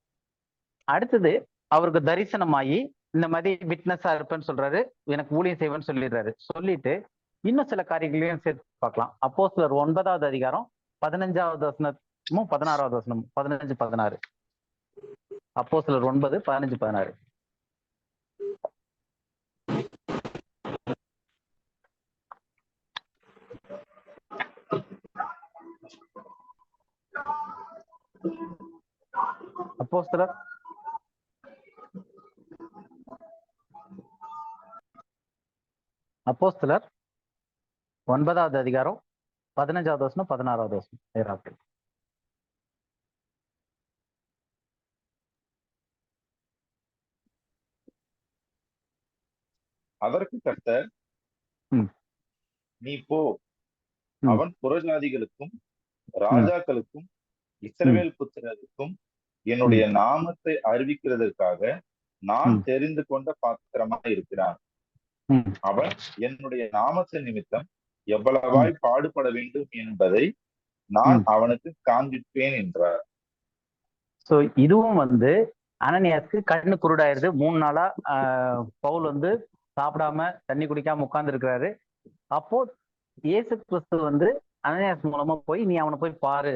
A: அடுத்தது அவருக்கு தரிசனமாகி இந்த மாதிரி விட்னஸா இருப்பேன்னு சொல்றாரு, எனக்கு ஊழியம் செய்வேன்னு சொல்லிடுறாரு. சொல்லிட்டு இன்னும் சில காரியங்களையும் சேர்த்து பார்க்கலாம். அப்போஸ்தலர் 9வது அதிகாரம் 15வது வசனமும் 16வது வசனமும் 15, 16. அப்போஸ்தலர் 9, 15, 16. அப்போஸ்தலர் அப்போஸ்தலர் 9வது அதிகாரம் 15வது வசனம் 16வது வசனம்.
E: அதற்கு கர்த்தர், நீ போ, அவன் புறஜாதிகளுக்கும் ராஜாக்களுக்கும் இஸ்ரவேல் புத்திரருக்கும் என்னுடைய நாமத்தை அறிவிக்கிறதற்காக நான் தெரிந்து கொண்ட பாத்திரமாக இருக்கிறான். அவன் என்னுடைய நாமத்தின் நிமித்தம் எவ்வளவாய் பாடுபட வேண்டும் என்பதை நான் அவனுக்கு காண்பிப்பேன் என்றார்.
A: சோ இதுவும் வந்து அனனியாஸ்க்கு கண்ணு குருடாயிருது. 3 நாளா பவுல் வந்து சாப்பிடாம தண்ணி குடிக்காம உட்கார்ந்து இருக்கிறாரு. அப்போ இயேசு கிறிஸ்து வந்து அனனியாஸ் மூலமா போய் நீ அவனை போய் பாரு,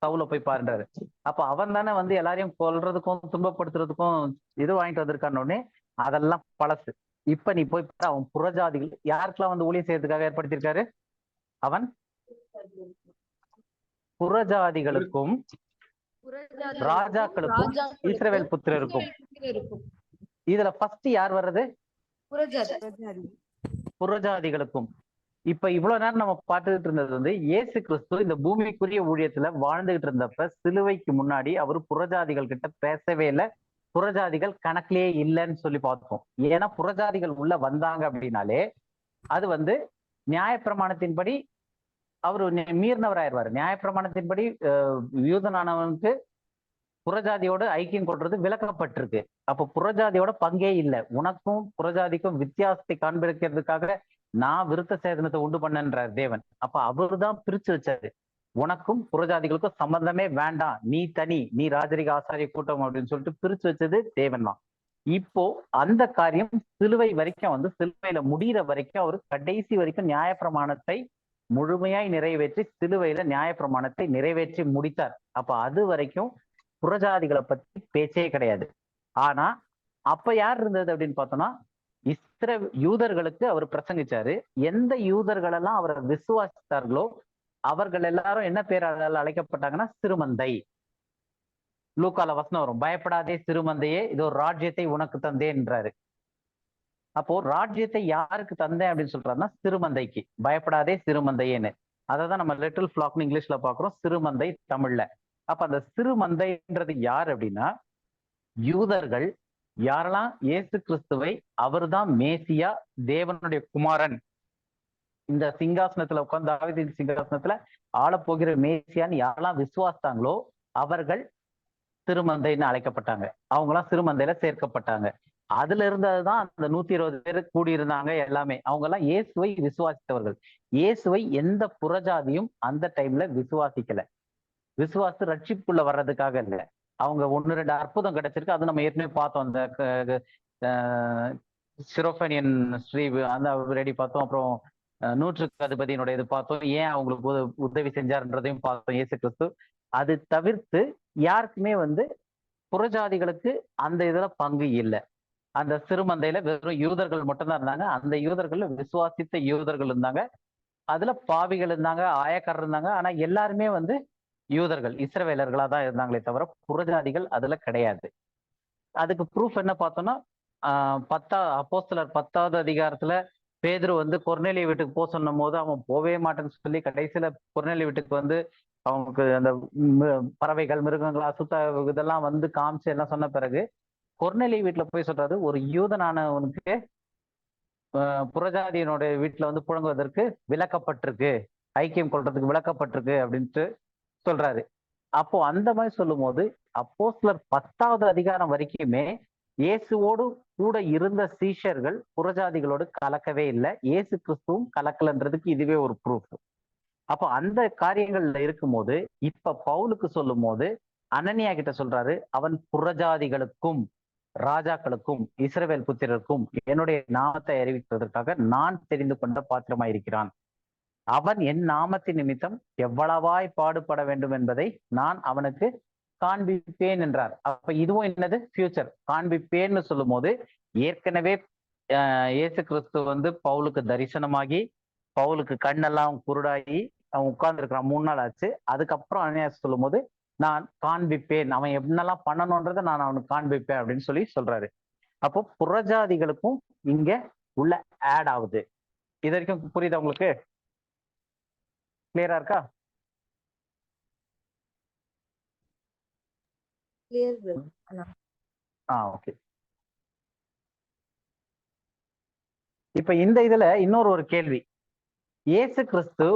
A: சவுல போய் பாருன்றாரு. அப்ப அவன் தானே வந்து எல்லாரையும் கொல்றதுக்கும் துன்பப்படுத்துறதுக்கும் இது வாங்கிட்டு வந்திருக்கான்னு அதெல்லாம் பழசு. இப்ப நீ போய் பாரு, அவன் புறஜாதிகள் யாருக்கெல்லாம் வந்து ஊழியம் செய்யறதுக்காக ஏற்படுத்தியிருக்காரு? அவன் புறஜாதிகளுக்கும் ராஜாக்களுக்கும் இஸ்ரவேல் புத்திரருக்கும். இதுல ஃபர்ஸ்ட் யார் வர்றது? புறஜாதிகளுக்கும். இப்ப இவ்வளவு நேரம் நம்ம பார்த்துக்கிட்டு இருந்தது வந்து இயேசு கிறிஸ்து இந்த பூமிக்குரிய ஊழியத்துல வாழ்ந்துகிட்டு இருந்தப்ப சிலுவைக்கு முன்னாடி அவர் புறஜாதிகள் கிட்ட பேசவே இல்லை, புறஜாதிகள் கணக்கிலேயே இல்லைன்னு சொல்லி பார்த்தோம். ஏன்னா புறஜாதிகள் உள்ள வந்தாங்க அப்படின்னாலே அது வந்து நியாயப்பிரமாணத்தின்படி அவர் மீறினவராயிருவாரு. நியாயப்பிரமாணத்தின்படி யூதனானவனுக்கு புறஜாதியோட ஐக்கியம் கொள்றது விளக்கப்பட்டிருக்கு. அப்ப புறஜாதியோட பங்கே இல்லை. உனக்கும் புறஜாதிக்கும் வித்தியாசத்தை காண்பிக்கிறதுக்காக நான் விருத்த சேதனத்தை உண்டு பண்ணன்றார் தேவன். அப்ப அவரு தான் பிரிச்சு வச்சாரு. உனக்கும் புறஜாதிகளுக்கும் சம்பந்தமே வேண்டாம், நீ தனி, நீ ராஜரிக ஆசாரிய கூட்டம் அப்படின்னு சொல்லிட்டு பிரிச்சு வச்சது தேவன் தான். இப்போ அந்த காரியம் சிலுவை வரைக்கும் வந்து சிலுவையில முடிகிற வரைக்கும் அவர் கடைசி வரைக்கும் நியாயப்பிரமாணத்தை முழுமையாய் நிறைவேற்றி சிலுவையில நியாயப்பிரமாணத்தை நிறைவேற்றி முடித்தார். அப்ப அது வரைக்கும் புறஜாதிகளை பத்தி பேச்சே கிடையாது. ஆனா அப்ப யார் இருந்தது அப்படின்னு பார்த்தோம்னா யூதர்களுக்கு அவர் பிரசங்கிச்சாரு. எந்த யூதர்கள் எல்லாம் அவரை விசுவாசித்தார்களோ அவர்கள் எல்லாரும் என்ன பேரால் அழைக்கப்பட்டாங்கன்னா சிறுமந்தை. லூக்கால வசனம் வரும், பயப்படாதே சிறுமந்தையே, இதோ ராஜ்யத்தை உனக்கு தந்தேன்றாரு. அப்போ ராஜ்யத்தை யாருக்கு தந்தேன் அப்படின்னு சொல்றாருன்னா சிறுமந்தைக்கு. பயப்படாதே சிறுமந்தையேன்னு. அதான் நம்ம லிட்டில் ஃபிளாக்னு இங்கிலீஷ்ல பாக்குறோம், சிறுமந்தை தமிழ்ல. அப்ப அந்த சிறுமந்தைன்றது யார் அப்படின்னா யூதர்கள் யாரெல்லாம் இயேசு கிறிஸ்துவை அவர்தான் மேசியா, தேவனுடைய குமாரன், இந்த சிங்காசனத்துல உட்கார்ந்து தாவீதின் சிங்காசனத்துல ஆளப்போகிற மேசியான்னு யாரெல்லாம் விசுவாசித்தாங்களோ அவர்கள் சிறுமந்தைன்னு அழைக்கப்பட்டாங்க. அவங்கெல்லாம் சிறுமந்தையில சேர்க்கப்பட்டாங்க. அதுல இருந்ததுதான் அந்த 120 பேர் கூடியிருந்தாங்க. எல்லாமே அவங்க எல்லாம் இயேசுவை விசுவாசித்தவர்கள். இயேசுவை எந்த புறஜாதியும் அந்த டைம்ல விசுவாசிக்கல. விசுவாசு ரட்சிப்புக்குள்ள வர்றதுக்காக இல்லை. அவங்க 1-2 அற்புதம் கிடைச்சிருக்கு, அது நம்ம ஏற்கனவே பார்த்தோம். அந்த சிரோபனியன் ஸ்ரீ அந்த ரெடி பார்த்தோம். அப்புறம் நூற்றுக்கு அதிபதியினுடைய இது பார்த்தோம், ஏன் அவங்களுக்கு உதவி செஞ்சாருன்றதையும் பார்த்தோம் இயேசு கிறிஸ்து. அது தவிர்த்து யாருக்குமே வந்து புறஜாதிகளுக்கு அந்த இதுல பங்கு இல்லை. அந்த சிறுமந்தையில வெறும் யூதர்கள் மட்டும்தான் இருந்தாங்க. அந்த யூதர்கள் விசுவாசித்த யூதர்கள் இருந்தாங்க, அதுல பாவிகள் இருந்தாங்க, ஆயக்காரர் இருந்தாங்க. ஆனா எல்லாருமே வந்து யூதர்கள், இஸ்ரவேலர்களா தான் இருந்தாங்களே தவிர புறஜாதிகள் அதுல கிடையாது. அதுக்கு ப்ரூஃப் என்ன பார்த்தோம்னா அப்போஸ்தலர் 10வது அதிகாரத்துல பேதுரு வந்து கொர்நேலிய வீட்டுக்கு போக சொன்னும் போது அவன் போவே மாட்டேன்னு சொல்லி கடைசியில கொர்நேலிய வீட்டுக்கு வந்து அவனுக்கு அந்த பறவைகள், மிருகங்கள், அசுத்த இதெல்லாம் வந்து காமிச்சு எல்லாம் சொன்ன பிறகு கொர்நேலிய வீட்டுல போய் சொல்றாரு, ஒரு யூதனானவனுக்கு புறஜாதியினுடைய வீட்டுல வந்து புழங்குவதற்கு விலக்கப்பட்டிருக்கு, ஐக்கியம் கொள்றதுக்கு விலக்கப்பட்டிருக்கு அப்படின்ட்டு சொல்றாரு. அப்போ அந்த மாதிரி சொல்லும் போது அப்போஸ்தலர் 10வது அதிகாரம் வரைக்குமே இயேசுவோடு கூட இருந்த சீஷர்கள் புறஜாதிகளோடு கலக்கவே இல்லை. இயேசு கிறிஸ்துவும் கலக்கலன்றதுக்கு இதுவே ஒரு ப்ரூஃப். அப்போ அந்த காரியங்கள்ல இருக்கும்போது இப்ப பவுலுக்கு சொல்லும் போது அனனியா கிட்ட சொல்றாரு, அவன் புறஜாதிகளுக்கும் ராஜாக்களுக்கும் இஸ்ரவேல் புத்திரருக்கும் என்னுடைய நாமத்தை அறிவிப்பதற்காக நான் தெரிந்து கொண்ட பாத்திரமாயிருக்கிறான். அவன் என் நாமத்தின் நிமித்தம் எவ்வளவாய் பாடுபட வேண்டும் என்பதை நான் அவனுக்கு காண்பிப்பேன் என்றார். அப்ப இதுவும் என்னது, ஃபியூச்சர் காண்பிப்பேன்னு சொல்லும் போது ஏற்கனவே இயேசு கிறிஸ்து வந்து பவுலுக்கு தரிசனமாகி பவுலுக்கு கண்ணெல்லாம் குருடாகி அவன் உட்கார்ந்து இருக்கிறான், 3 நாள் ஆச்சு. அதுக்கப்புறம் அனனியா சொல்லும் போது நான் காண்பிப்பேன், அவன் என்னெல்லாம் பண்ணணும்ன்றதை நான் அவனுக்கு காண்பிப்பேன் அப்படின்னு சொல்றாரு. அப்போ புறஜாதிகளுக்கும் இங்க உள்ள ஆட் ஆகுது. இது வரைக்கும் புரியுதா உங்களுக்கு? கிளியரா இருக்கா? ஓகே. இப்ப இந்த இதுல இன்னொரு ஒரு கேள்வி, இயேசு கிறிஸ்து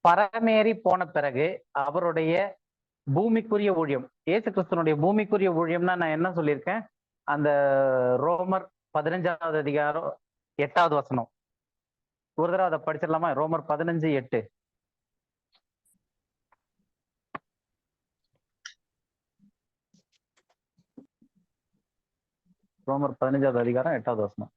A: பரமேறி போன பிறகு அவருடைய பூமிக்குரிய ஊழியம், இயேசு கிறிஸ்துனுடைய பூமிக்குரிய ஊழியம்னா நான் என்ன சொல்லியிருக்கேன், அந்த ரோமர் 15வது அதிகாரம் 8வது வசனம் ஒரு தடவை அதை படிச்சிடலாமா? ரோமர் 15:8. ரோமர் 15வது அதிகாரம் 8வது வசனம்.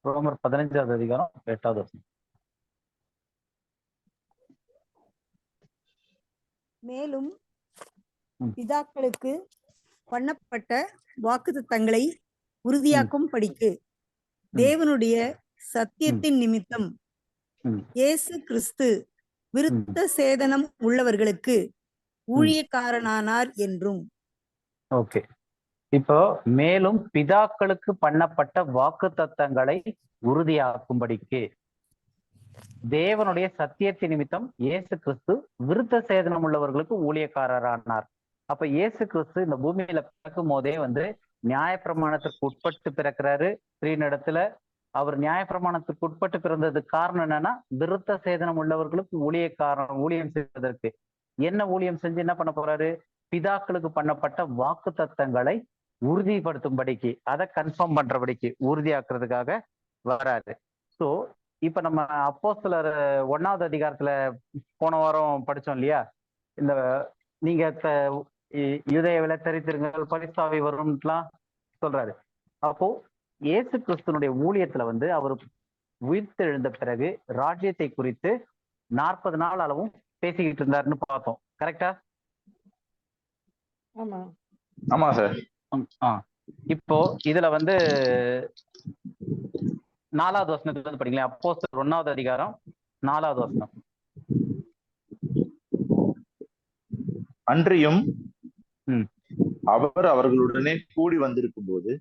A: ரோமர் 15வது அதிகாரம் 8வது வசனம்.
C: மேலும் பிதாக்களுக்கு பண்ணப்பட்ட வாக்குத்தத்தங்களை உறுதியாக்கும் படிக்கு தேவனுடைய சத்தியத்தின் நிமித்தம்
A: ம்.
C: இயேசு கிறிஸ்து விருத்த சேதனம் உள்ளவர்களுக்கு ஊழியக்காரனானார் என்றும்.
A: ஓகே. இப்போ மேலும் பிதாக்களுக்கு பண்ணப்பட்ட வாக்கு தத்தங்களை உறுதியாக்கும்படிக்கு தேவனுடைய சத்தியத்தின் நிமித்தம் இயேசு கிறிஸ்து விருத்த சேதனம் உள்ளவர்களுக்கு ஊழியக்காரரானார். அப்ப இயேசு கிறிஸ்து இந்த பூமியில பிறக்கும் போதே வந்து நியாயப்பிரமாணத்துக்கு உட்பட்டு பிறக்கிறாரு. ஸ்ரீனிடத்துல அவர் நியாயப்பிரமாணத்துக்கு உட்பட்டு பிறந்ததுக்கு காரணம் என்னன்னா, விருத்த சேதனம் உள்ளவர்களுக்கு ஊழியம் செய்வதற்கு. என்ன ஊழியம் செஞ்சு என்ன பண்ண போறாரு? பிதாக்களுக்கு பண்ணப்பட்ட வாக்கு தத்தங்களை உறுதிப்படுத்தும்படிக்கு, அதை கன்ஃபார்ம் பண்றபடிக்கு, உறுதியாக்குறதுக்காக வராரு. ஸோ இப்ப நம்ம அப்போஸ்தலர் 1வது அதிகாரத்துல போன வாரம் படிச்சோம் இல்லையா? இந்த நீங்க யூதேயாவில தரித்திருங்கள், பரிசுத்தாவி வரும்லாம் சொல்றாரு. அப்போ இயேசு கிறிஸ்துனுடைய ஊழியத்துல வந்து அவர் உயிர்த்தெழுந்த பிறகு ராஜ்யத்தை குறித்து 40 நாள் அளவும் பேசிக்கிட்டு இருந்தாருன்னு பார்த்தோம். கரெக்டா?
D: ஆமா
E: ஆமா சார்.
A: இப்போ இதுல வந்து 4வது வசனத்துல இருந்து படிங்களேன். அப்போஸ்தலர் 1வது அதிகாரம் 4வது வசனம்.
E: அன்றியும் அவர் அவர்களுடனே கூடி வந்திருக்கும் போது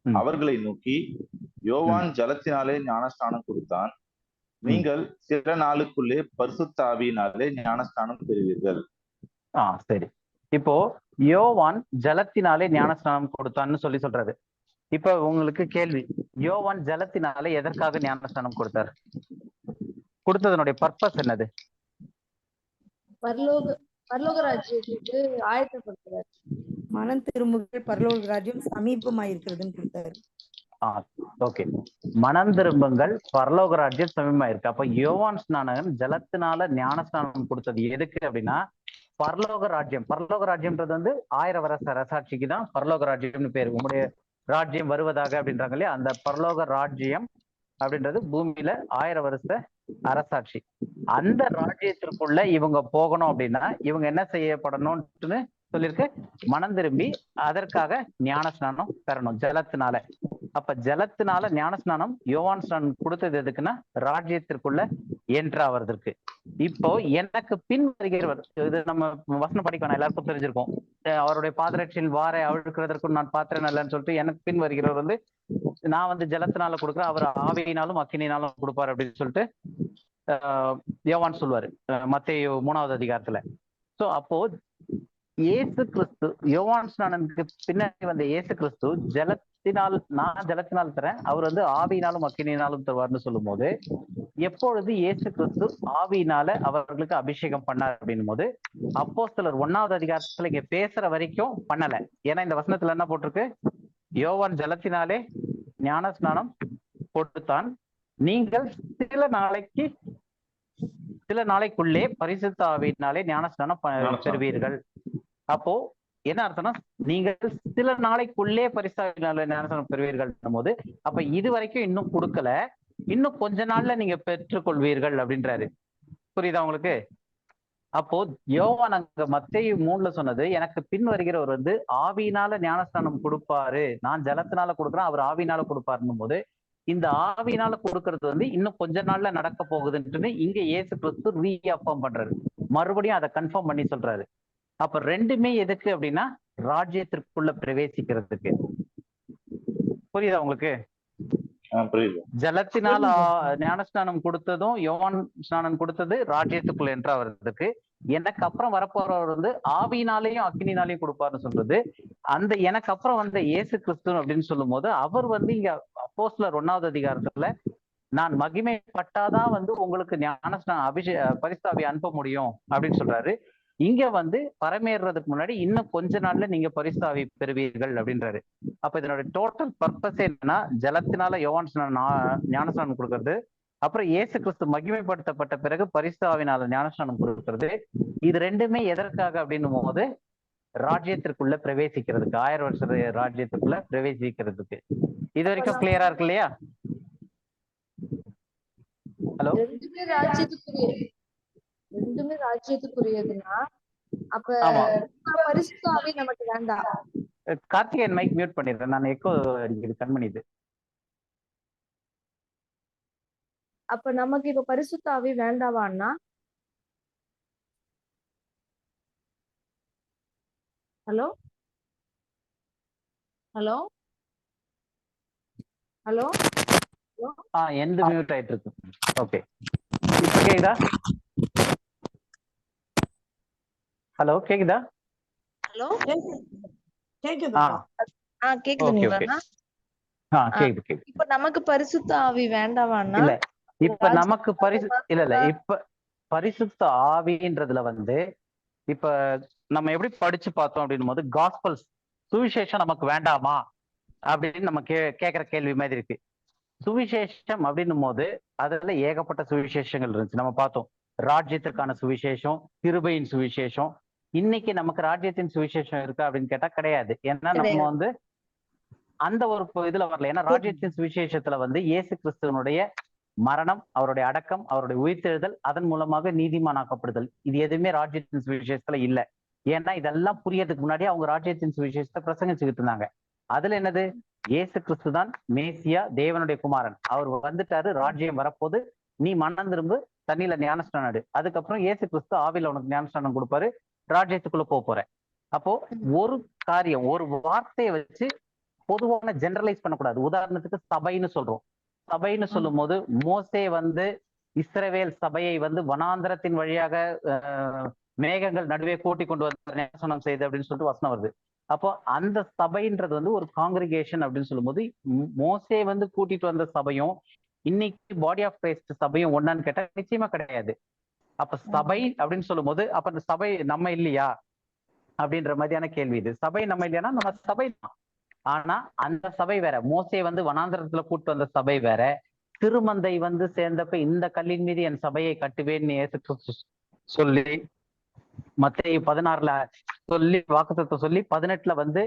E: அவர்களை நோக்கி, யோவான் ஜலத்தினாலே ஞானஸ்நானம் கொடுத்தான், நீங்கள் சில நாளுக்குள்ளே பரிசுத்த ஆவியினாலே ஞானஸ்நானம் பெறுவீர்கள்.
A: சரி. இப்போ யோவான் ஜலத்தினாலே ஞானஸ்நானம் கொடுத்தான்னு சொல்றாரு. இப்ப உங்களுக்கு கேள்வி, யோவான் ஜலத்தினாலே எதற்காக ஞானஸ்நானம் கொடுத்தார்? கொடுத்ததனுடைய பர்பஸ் என்னது?
F: பரலோக ராஜ்யத்துக்கு ஆயத்தப்படுத்துறாரு.
C: மனம் திரும்புங்கள், பரலோக ராஜ்யம் சமீபமாயிருக்கிறதுன்னு கொடுத்தாரு.
A: ஓகே. மனம் திரும்புங்கள், பரலோக ராஜ்யம் சமீபமாயிருக்கு. அப்ப யோவான் ஸ்நானகன் ஜலத்தினால ஞானஸ்நானம் கொடுத்தது எதுக்கு அப்படின்னா, பரலோக ராஜ்யம்ன்றது வந்து 1000 வருஷ அரசாட்சிக்கு தான் பரலோக ராஜ்யம்னு பேரு. உங்களுடைய ராஜ்யம் வருவதாக அப்படின்றாங்க இல்லையா? அந்த பரலோக ராஜ்யம் அப்படின்றது பூமியில 1000 வருஷ அரசாட்சி. அந்த ராஜ்யத்திற்குள்ள இவங்க போகணும் அப்படின்னா இவங்க என்ன செய்யப்படணும்னு சொல்லியிருக்கு? மனம் திரும்பி அதற்காக ஞானஸ்நானம் பெறணும் ஜலத்தினால. அப்ப ஜலத்தினால ஞானஸ்நானம் யோவான் ஸ்நானம் கொடுத்தது எதுக்குன்னா ராஜ்யத்திற்குள்ள என்ட்ராவதற்கு. இப்போ எனக்கு பின் வருகிறவர், இது நம்ம வசனம் படிக்கணும், எல்லாருக்கும் தெரிஞ்சிருக்கும். அவருடைய பாதரட்சியில் வாரை அழுக்கிறதற்கும் நான் பாத்திரம் இல்லைன்னு சொல்லிட்டு எனக்கு பின் வருகிறவர் வந்து நான் வந்து ஜலத்தினால கொடுக்குறேன், அவர் ஆவியினாலும் அக்கினினாலும் கொடுப்பாரு அப்படின்னு சொல்லிட்டு யோவான் சொல்லுவாரு மத்தேயு 3வது அதிகாரத்துல. சோ அப்போ இயேசு கிறிஸ்து, யோவான் ஸ்நானத்துக்கு பின்னாடி வந்த இயேசு கிறிஸ்து நான் ஜலத்தினால் தரேன், அவர் வந்து ஆவியினாலும் அக்கினினாலும் தருவார்னு சொல்லும் போது, எப்பொழுது இயேசு கிறிஸ்து ஆவியினால அவர்களுக்கு அபிஷேகம் பண்ணார் அப்படின்னும் போது, அப்போஸ்தலர் 1வது அதிகாரத்துல இங்க பேசுற வரைக்கும் பண்ணல. ஏன்னா இந்த வசனத்துல என்ன போட்டிருக்கு? யோவான் ஜலத்தினாலே ஞான ஸ்நானம் கொடுத்தான், நீங்கள் சில நாளைக்குள்ளே பரிசுத்த ஆவியினாலே ஞான ஸ்நானம் பெறுவீர்கள். அப்போ என்ன அர்த்தம்னா, நீங்கள் சில நாளைக்குள்ளே பரிசுத்த ஞானஸ்நானம் பெறுவீர்கள் போது, அப்ப இது வரைக்கும் இன்னும் கொடுக்கல, இன்னும் கொஞ்ச நாள்ல நீங்க பெற்றுக்கொள்வீர்கள் அப்படின்றாரு. புரியுதா உங்களுக்கு? அப்போ யோவான் அங்க மத்தேயு 3ல சொன்னது, எனக்கு பின் வருகிறவர் வந்து ஆவியினால ஞானஸ்நானம் கொடுப்பாரு, நான் ஜலத்தினால கொடுக்குறேன், அவர் ஆவியினால கொடுப்பாருன்னும் போது, இந்த ஆவியினால கொடுக்கறது வந்து இன்னும் கொஞ்ச நாள்ல நடக்க போகுதுன்னு இங்க இயேசு கிறிஸ்து ரீஅஃபர்ம் பண்றாரு, மறுபடியும் அதை கன்ஃபார்ம் பண்ணி சொல்றாரு. அப்ப ரெண்டுமே எதுக்கு அப்படின்னா ராஜ்யத்திற்குள்ள பிரவேசிக்கிறதுக்கு. புரியுதா உங்களுக்கு? ஜலத்தினால் ஞானஸ்நானம் கொடுத்ததும் யோவான் ஸ்நானம் கொடுத்தது ராஜ்யத்துக்குள்ள என்றாவதுக்கு, எனக்கு அப்புறம் வரப்போறவர் வந்து ஆவியினாலையும் அக்னினாலையும் கொடுப்பாருன்னு சொல்றது. அந்த எனக்கு அப்புறம் வந்த இயேசு கிறிஸ்து அப்படின்னு சொல்லும் போது, அவர் வந்து இங்க அப்போஸ்தலர் 1வது அதிகாரத்துல நான் மகிமைப்பட்டாதான் வந்து உங்களுக்கு ஞானஸ்நானம் பரிசுத்த ஆவியை அனுப்ப முடியும் அப்படின்னு சொல்றாரு. இங்க வந்து பரமேறதுக்கு முன்னாடி இன்னும் கொஞ்ச நாள்ல நீங்க பரிசுத்த ஆவி பெறுவீர்கள் அப்படின்றாரு. அப்ப இதனோட டோட்டல் பர்பஸ் என்னன்னா, ஜலத்தினால யோவான் ஞானஸ்நானம் கொடுக்கறது, அப்புறம் இயேசு கிறிஸ்து மகிமைப்படுத்தப்பட்ட பிறகு பரிசுத்த ஆவியினால ஞானஸ்நானம் கொடுக்கறது. இது ரெண்டுமே எதற்காக அப்படின்னும் போது ராஜ்யத்திற்குள்ள பிரவேசிக்கிறதுக்கு, 1000 வருஷ ராஜ்யத்துக்குள்ள பிரவேசிக்கிறதுக்கு. இது வரைக்கும் கிளியரா இருக்கு இல்லையா? ஹலோ,
F: ரெண்டுமே ராஜ்யத்துக்குரியதுன்னா அப்ப பரிசுத்த ஆவி நமக்கு வேண்டாம்.
A: கார்த்திகேயன் மைக் மியூட் பண்ணிடுறேன், நான் எக்கோ அடிக்கிறது கண் பண்ணிது.
F: அப்ப நமக்கு இப்ப பரிசுத்த ஆவி வேண்டாவான்னா? ஹலோ ஹலோ ஹலோ ஹலோ
A: எந்த மியூட் ஆயிட்டு இருக்கு. ஓகே, இப்ப கேக்குதா? ஹலோ, கேக்குதா?
F: ஹலோ
D: கேக்குதுப்பா.
F: கேக்குது
A: ஓகே ஓகே.
F: நீங்களா?
A: கேக்குது கேக்குது.
F: இப்ப நமக்கு பரிசுத்த ஆவி வேண்டாவான்னா?
A: இல்ல, இப்ப நமக்கு இல்ல இப்ப பரிசுத்த ஆவின்றதுல வந்து இப்ப நம்ம எப்படி படிச்சு பார்த்தோம் அப்படின்னும் போது, காஸ்பல்ஸ் சுவிசேஷம் நமக்கு வேண்டாமா அப்படின்னு நம்ம கேட்கிற கேள்வி மாதிரி இருக்கு. சுவிசேஷம் அப்படின்னும் போது அதுல ஏகப்பட்ட சுவிசேஷங்கள் இருந்துச்சு. நம்ம பார்த்தோம் ராஜ்யத்திற்கான சுவிசேஷம், கிருபையின் சுவிசேஷம். இன்னைக்கு நமக்கு ராஜ்யத்தின் சுவிசேஷம் இருக்கா அப்படின்னு கேட்டா கிடையாது. ஏன்னா நம்ம வந்து அந்த ஒரு இதுல வரல. ஏன்னா ராஜ்யத்தின் சுவிசேஷத்துல வந்து இயேசு கிறிஸ்துவனுடைய மரணம், அவருடைய அடக்கம், அவருடைய உயிர்த்தெழுதல், அதன் மூலமாக நீதிமானாக்கப்படுதல், இது எதுவுமே ராஜ்யத்தின் சுவிசேஷத்துல இல்ல. ஏன்னா இதெல்லாம் புரியறதுக்கு முன்னாடி அவங்க ராஜ்யத்தின் சுவிசேஷத்தை பிரசங்கிச்சுக்கிட்டு இருந்தாங்க. அதுல என்னது? இயேசு கிறிஸ்து தான் மேசியா, தேவனுடைய குமாரன். அவர் வந்துட்டாரு, ராஜ்யம் வரப்போது, நீ மனம் திரும்பு, தண்ணியில ஞானஸ்நானம் எடு. அதுக்கப்புறம் இயேசு கிறிஸ்து ஆவில உனக்கு ஞானஸ்நானம் கொடுப்பாரு, ராஜ்யத்துக்குள்ள போற. அப்போ ஒரு காரியம், ஒரு வார்த்தையை வச்சு பொதுவான ஜெனரலைஸ் பண்ணக்கூடாது. உதாரணத்துக்கு சபைன்னு சொல்றோம். சபைன்னு சொல்லும் போது மோசே வந்து இஸ்ரவேல் சபையை வந்து வனாந்தரத்தின் வழியாக மேகங்கள் நடுவே கூட்டி கொண்டு வந்து ஞானஸ்நானம் செய்து அப்படின்னு சொல்லிட்டு வசனம் வருது. அப்போ அந்த சபைன்றது வந்து ஒரு காங்கிரிகேஷன் அப்படின்னு சொல்லும்போது, மோசே வந்து கூட்டிட்டு வந்த சபையும் இன்னைக்கு பாடி ஆஃப் கிரைஸ்ட் சபையும் ஒன்னான்னு கேட்டா நிச்சயமா கிடையாது. அப்ப சபை அப்படின்னு சொல்லும் போது அப்ப அந்த சபை நம்ம இல்லையா அப்படின்ற மாதிரியான கேள்வி இது. சபை நம்ம இல்லையானா நம்ம சபை தான். ஆனா அந்த சபை வேற. மோசே வந்து வனாந்தரத்துல கூட்டு வந்த சபை வேற. திருமந்தை வந்து சேர்ந்தப்ப இந்த கல்லின் மீது என் சபையை கட்டுவேன்னு சொல்லி மத்தேயு 16 சொல்லி வாக்குத்தத்தம் சொல்லி 18 வந்து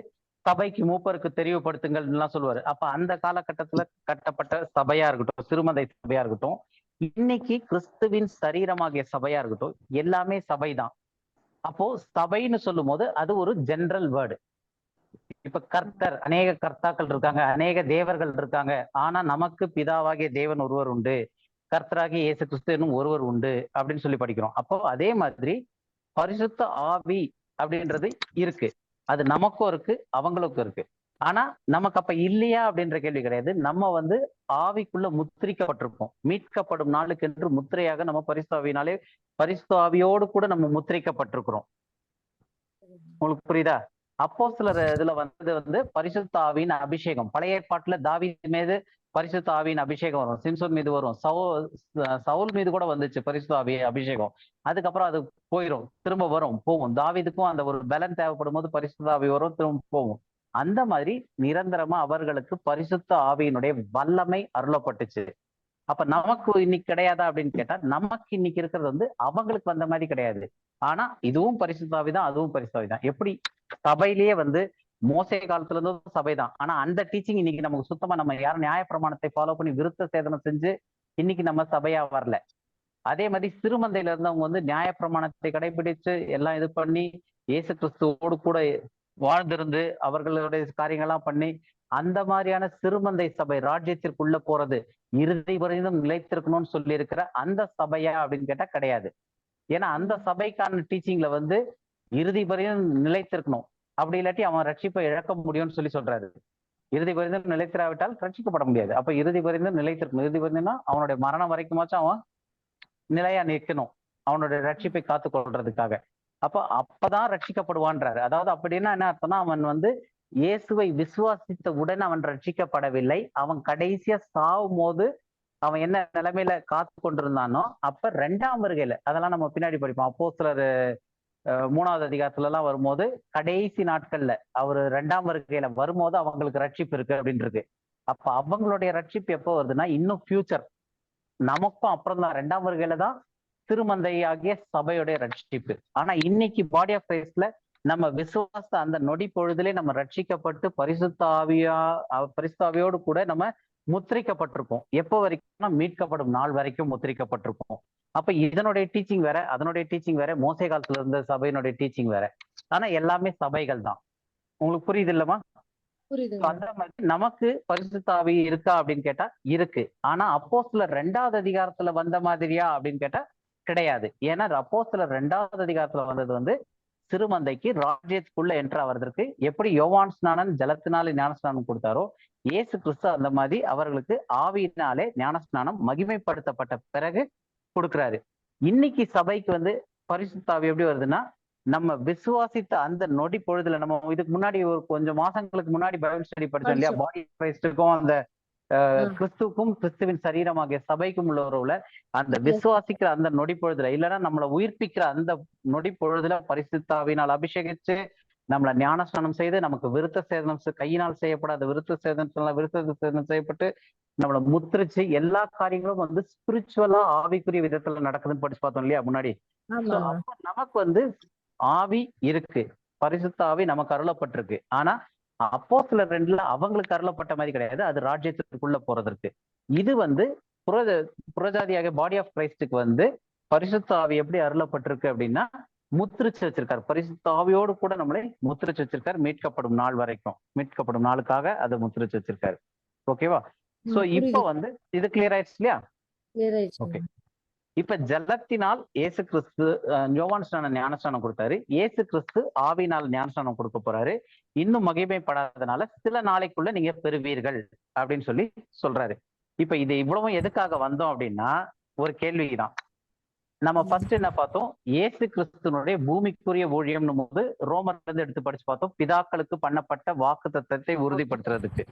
A: சபைக்கு மூப்பருக்கு தெரியப்படுத்துங்கள் எல்லாம் சொல்லுவாரு. அப்ப அந்த காலகட்டத்துல கட்டப்பட்ட சபையா இருக்கட்டும், திருமந்தை சபையா இருக்கட்டும், இன்னைக்கு கிறிஸ்துவின் சரீரமாகிய சபையா இருக்கட்டும், எல்லாமே சபைதான். அப்போ சபைன்னு சொல்லும் போது அது ஒரு ஜெனரல் வேர்டு. இப்ப கர்த்தர், அநேக கர்த்தாக்கள் இருக்காங்க, அநேக தேவர்கள் இருக்காங்க. ஆனா நமக்கு பிதாவாகிய தேவன் ஒருவர் உண்டு, கர்த்தராகிய இயேசு கிறிஸ்து என்னும் ஒருவர் உண்டு அப்படின்னு சொல்லி படிக்கிறோம். அப்போ அதே மாதிரி பரிசுத்த ஆவி அப்படின்றது இருக்கு. அது நமக்கும் இருக்கு, அவங்களுக்கும் இருக்கு. ஆனா நமக்கு அப்ப இல்லையா அப்படின்ற கேள்வி கிடையாது. நம்ம வந்து ஆவிக்குள்ள முத்திரிக்கப்பட்டிருப்போம். மீட்கப்படும் நாளுக்கு என்று முத்திரையாக நம்ம பரிசுத்த ஆவியினாலே, பரிசுத்த ஆவியோடு கூட நம்ம முத்திரிக்கப்பட்டிருக்கிறோம். உங்களுக்கு புரியுதா? அப்போஸ்தலர் இதுல வந்தது வந்து பரிசுத்த ஆவியின் அபிஷேகம். பழைய ஏற்பாட்டுல தாவீது மீது பரிசுத்த ஆவியின் அபிஷேகம் வரும், சிம்சோன் மீது வரும், சவுல் மீது கூட வந்துச்சு பரிசுத்த ஆவி அபிஷேகம். அதுக்கப்புறம் அது போயிடும், திரும்ப வரும், போகும். தாவீதுக்கும் அந்த ஒரு பலன் தேவைப்படும் போது பரிசுத்த ஆவி வரும், திரும்ப போகும். அந்த மாதிரி நிரந்தரமா அவர்களுக்கு பரிசுத்த ஆவியினுடைய வல்லமை அருளப்பட்டுச்சு. அப்ப நமக்கு இன்னைக்கு கிடையாதா அப்படின்னு கேட்டா, நமக்கு இன்னைக்கு இருக்கிறது வந்து அவங்களுக்கு வந்த மாதிரி கிடையாது. ஆனா இதுவும் பரிசுத்த ஆவிதான், அதுவும் பரிசுத்த ஆவிதான். எப்படி சபையிலேயே வந்து மோசே காலத்துல இருந்தும் சபைதான். ஆனா அந்த டீச்சிங் இன்னைக்கு நமக்கு சுத்தமா, நம்ம யாரும் நியாய பிரமாணத்தை ஃபாலோ பண்ணி விருத்த சேதனம் செஞ்சு இன்னைக்கு நம்ம சபையா வரல. அதே மாதிரி சிறுமந்தையில இருந்தவங்க வந்து நியாய பிரமாணத்தை கடைபிடிச்சு எல்லாம் இது பண்ணி இயேசு கிறிஸ்துவோடு கூட வாழ்ந்திருந்து அவர்களுடைய காரியங்கள்லாம் பண்ணி அந்த மாதிரியான சிறுமந்தை சபை ராஜ்யத்திற்குள்ள போறது, இறுதி வரையிலும் நிலைத்திருக்கணும்னு சொல்லி இருக்கிற அந்த சபையா அப்படின்னு கேட்டா கிடையாது. ஏன்னா அந்த சபைக்கான டீச்சிங்ல வந்து இறுதி வரையும் நிலைத்திருக்கணும், அப்படி இல்லாட்டி அவன் ரட்சிப்பை இழக்க முடியும்னு சொல்லி சொல்றாரு. இறுதி வரைந்தும் நிலைத்திராவிட்டால் ரட்சிக்கப்பட முடியாது. அப்ப இறுதி வரைந்தும் நிலைத்திருக்கணும். இறுதி வரைந்தும்னா அவனுடைய மரணம் வரைக்குமாச்சும் அவன் நிலையா நிற்கணும், அவனுடைய ரட்சிப்பை காத்து கொள்றதுக்காக. அப்பதான் ரட்சிக்கப்படுவான்றாரு. அதாவது அப்படின்னா என்ன அர்த்தம்னா, அவன் வந்து இயேசுவை விசுவாசித்த உடன் அவன் ரட்சிக்கப்படவில்லை. அவன் கடைசியா சாவும் போது அவன் என்ன நிலைமையில காத்து கொண்டிருந்தானோ அப்ப 2ஆம் வருகையில, அதெல்லாம் நம்ம பின்னாடி படிப்போம். அப்போஸ்தலர் 3வது அதிகாரத்துல எல்லாம் வரும்போது கடைசி நாட்கள்ல அவர் 2ஆம் வருகையில வரும்போது அவங்களுக்கு ரட்சிப்பு இருக்கு அப்படின்னு இருக்கு. அப்ப அவங்களுடைய ரட்சிப்பு எப்போ வருதுன்னா இன்னும் ஃபியூச்சர், நமக்கும் அப்புறம் தான் 2ஆம் வருகையில தான் திருமந்தை ஆகிய சபையுடைய ரட்சிப்பு. ஆனா இன்னைக்கு பாடி ஆஃப் கிரைஸ்ட்ல நம்ம விசுவாச அந்த நொடி பொழுதிலே நம்ம ரட்சிக்கப்பட்டு பரிசுத்த ஆவியோடு கூட நம்ம முத்திரிக்கப்பட்டிருக்கோம். எப்போ வரைக்கும்? மீட்கப்படும் நாள் வரைக்கும் முத்திரிக்கப்பட்டிருக்கோம். அப்ப இதனுடைய டீச்சிங் வேற, அதனுடைய டீச்சிங் வேற, மோசே காலத்துல இருந்த சபையினுடைய டீச்சிங் வேற. ஆனா எல்லாமே சபைகள் தான். உங்களுக்கு புரியுது இல்லமா?
F: புரியுதுங்க.
A: அந்த மாதிரி நமக்கு பரிசுத்த ஆவி இருக்கா அப்படின்னு கேட்டா இருக்கு. ஆனா அப்போஸ்தலர் 2வது அதிகாரத்துல வந்த மாதிரியா அப்படின்னு கேட்டா கிடையாது. ஏன்னா அப்போஸ்தலர் 2வது அதிகாரத்துல வந்தது வந்து சிறுமந்தைக்கு ராஜ்யத்துக்குள்ள என்ட்ரு ஆவதற்கு எப்படி யோவான் ஸ்நானன் ஜலத்தினாலே ஞானஸ்நானம் கொடுத்தாரோ, இயேசு கிறிஸ்து அந்த மாதிரி அவர்களுக்கு ஆவியினாலே ஞானஸ்நானம் மகிமைப்படுத்தப்பட்ட பிறகு கொடுக்கிறாரு. இன்னைக்கு சபைக்கு வந்து பரிசுத்த ஆவி எப்படி வருதுன்னா, நம்ம விசுவாசித்த அந்த நொடி பொழுதுல, நம்ம இதுக்கு முன்னாடி ஒரு கொஞ்சம் மாசங்களுக்கு முன்னாடி பைபிள் ஸ்டடி படிச்சோம் இல்லையா,
F: படிச்சோம்.
A: பாடி கிரைஸ்டுக்கும் அந்த
F: ஆ.
A: கிறிஸ்துக்கும் கிறிஸ்துவின் சரீரமாகிய சபைக்கும் உள்ள உறவுல அந்த
F: Yes.
A: விசுவாசிக்கிற அந்த நொடி பொழுதுல, இல்லைன்னா நம்மளை உயிர்ப்பிக்கிற அந்த நொடி பொழுதுல பரிசுத்த ஆவியினால் அபிஷேகிச்சு நம்மளை ஞானஸ்நானம் செய்து நமக்கு விருத்த சேதனம் கையினால் செய்யப்படாத விருத்த சேதனம் செய்யப்பட்டு நம்மளை முத்திரிச்சு எல்லா காரியங்களும் வந்து ஸ்பிரிச்சுவலா ஆவிக்குரிய விதத்துல நடக்குதுன்னு படிச்சு பார்த்தோம் இல்லையா முன்னாடி. So,
F: ஆமாங்க.
A: அப்ப நமக்கு வந்து ஆவி இருக்கு, பரிசுத்த ஆவி நமக்கு அருளப்பட்டிருக்கு. ஆனா அப்போஸ்தலர் 2ல அவங்களுக்கு அருளப்பட்ட மாதிரி கிடையாது, அது ராஜ்யத்துக்குள்ள போறதற்கு. இது வந்து புறஜாதியாக பாடி ஆஃப் கிரைஸ்டுக்கு வந்து பரிசுத்த ஆவி எப்படி அருளப்பட்டிருக்கு அப்படின்னா முத்திரிச்சு வச்சிருக்காரு. பரிசுத்த ஆவியோடு கூட நம்மளை முத்திரிச்சு வச்சிருக்காரு, மீட்கப்படும் நாள் வரைக்கும். மீட்கப்படும் நாளுக்காக அதை முத்திரிச்சு வச்சிருக்காரு. ஓகேவா? சோ இப்போ வந்து இது கிளியர் ஆயிடுச்சு இல்லையா? ஓகே. இப்ப ஜலத்தினால் இயேசு கிறிஸ்து யோவான் ஸ்நானம் ஞானஸ்நானம் கொடுத்தாரு. இயேசு கிறிஸ்து ஆவினால் ஞானஸ்நானம் கொடுக்க போறாரு. இன்னும் மகிமைப்படாதனால சில நாளைக்குள்ள நீங்க பெறுவீர்கள் அப்படின்னு சொல்லி சொல்றாரு. இப்ப இது இவ்வளவும் எதுக்காக வந்தோம் அப்படின்னா ஒரு கேள்விதான். நம்ம ஃபர்ஸ்ட் என்ன பார்த்தோம், இயேசு கிறிஸ்துனுடைய பூமிக்குரிய ஊழியம்னு போது ரோமர்ல இருந்து எடுத்து படிச்சு பார்த்தோம், பிதாக்களுக்கு பண்ணப்பட்ட வாக்கு தத்தத்தை உறுதிப்படுத்துறதுக்கு.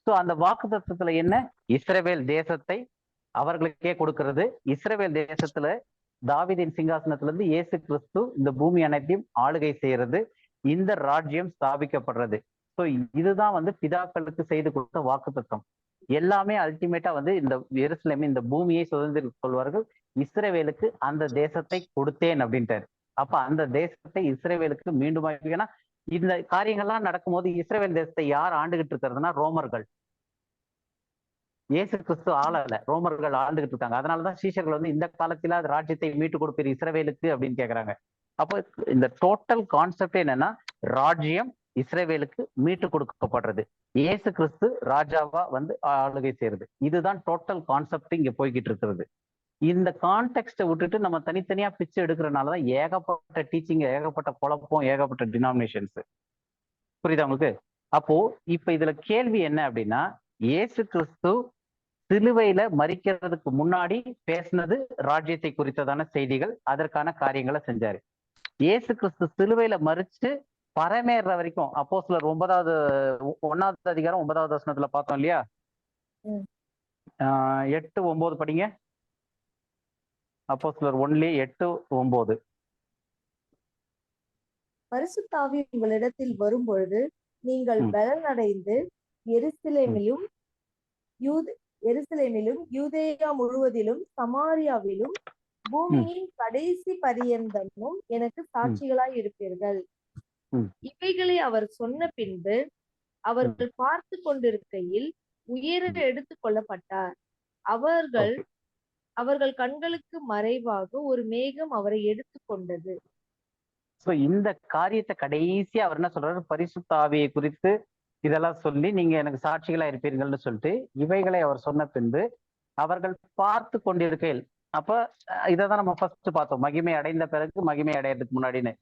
A: சோ அந்த வாக்கு தத்தத்துல என்ன, இஸ்ரவேல் தேசத்தை அவர்களுக்கே கொடுக்கிறது. இஸ்ரவேல் தேசத்துல தாவீதின் சிங்காசனத்துல இருந்து இயேசு கிறிஸ்து இந்த பூமி அனைத்தையும் ஆளுகை செய்யறது, இந்த ராஜ்யம் ஸ்தாபிக்கப்படுறது. ஸோ இதுதான் வந்து பிதாக்களுக்கு செய்து கொடுத்த வாக்குத்தத்தம். எல்லாமே அல்டிமேட்டா வந்து இந்த எருசலேம் இந்த பூமியை சுதந்திரித்துக் கொள்வார்கள், இஸ்ரவேலுக்கு அந்த தேசத்தை கொடுத்தேன் அப்படின்ட்டாரு. அப்ப அந்த தேசத்தை இஸ்ரவேலுக்கு மீண்டும், ஏன்னா இந்த காரியங்கள்லாம் நடக்கும்போது இஸ்ரவேல் தேசத்தை யார் ஆண்டுகிட்டு இருக்கிறதுனா ரோமர்கள். இயேசு கிறிஸ்து ஆளல, ரோமர்கள் ஆண்டுகிட்டு இருக்காங்க. அதனாலதான் சீஷர்கள் வந்து இந்த காலத்துல அது ராஜ்யத்தை மீட்டு கொடுப்பீர் இஸ்ரவேலுக்கு அப்படின்னு கேக்குறாங்க. அப்போ இந்த டோட்டல் கான்செப்ட் என்னன்னா, ராஜ்யம் இஸ்ரவேலுக்கு மீட்டு கொடுக்கப்படுறது, இயேசு கிறிஸ்து ராஜாவா வந்து ஆளுகை செய்யறது. இதுதான் டோட்டல் கான்செப்ட் இங்க போய்கிட்டு இருக்கிறது. இந்த கான்டெக்ட்டை விட்டுட்டு நம்ம தனித்தனியா பிச்சு எடுக்கிறனாலதான் ஏகப்பட்ட டீச்சிங், ஏகப்பட்ட குழப்பம், ஏகப்பட்ட டினாமினேஷன்ஸ். புரியுதா உங்களுக்கு? அப்போ இப்ப இதுல கேள்வி என்ன அப்படின்னா, இயேசு கிறிஸ்து சிலுவையில மரிக்கிறதுக்கு முன்னாடி பேசினது ராஜ்யத்தை குறித்ததான செய்திகள், அதற்கான காரியங்களை செஞ்சாரு. இயேசு கிறிஸ்து சிலுவையில மரிச்சு பரமேற வரைக்கும் அப்போஸ்தலர் 1வது அதிகாரம் 9வது வசனத்துல பார்த்தோம் இல்லையா? 8-9 படிங்க. அப்போஸ்தலர் 1:8-9.
G: பரிசுத்த ஆவி உங்களிடத்தில் வரும்பொழுது நீங்கள் பலனடைந்து எருசலேமிலும் யூதேயா முழுவதிலும் சமாரியாவிலும் பூமியின் கடைசி பரியந்தமும் எனக்கு சாட்சிகளாய் இருப்பீர்கள். இவைகளை அவர் சொன்ன பின்பு அவர்கள் பார்த்து கொண்டிருக்கையில் உயர எடுத்துக் கொள்ளப்பட்டார். அவர்கள் கண்களுக்கு மறைவாக ஒரு மேகம் அவரை எடுத்துக்கொண்டது.
A: சோ இந்த காரியத்தை கடைசியா அவர் என்ன சொல்றாரு, பரிசுத்த ஆவியை குறித்து இதெல்லாம் சொல்லி நீங்க எனக்கு சாட்சிகளா இருப்பீர்கள்னு சொல்லிட்டு இவைகளை அவர் சொன்ன பின்பு அவர்கள் பார்த்து கொண்டிருக்கையில், அப்ப இதைதான் நம்ம ஃபர்ஸ்ட் பார்த்தோம், மகிமை அடைந்த பிறகு மகிமை அடையறதுக்கு முன்னாடின்னு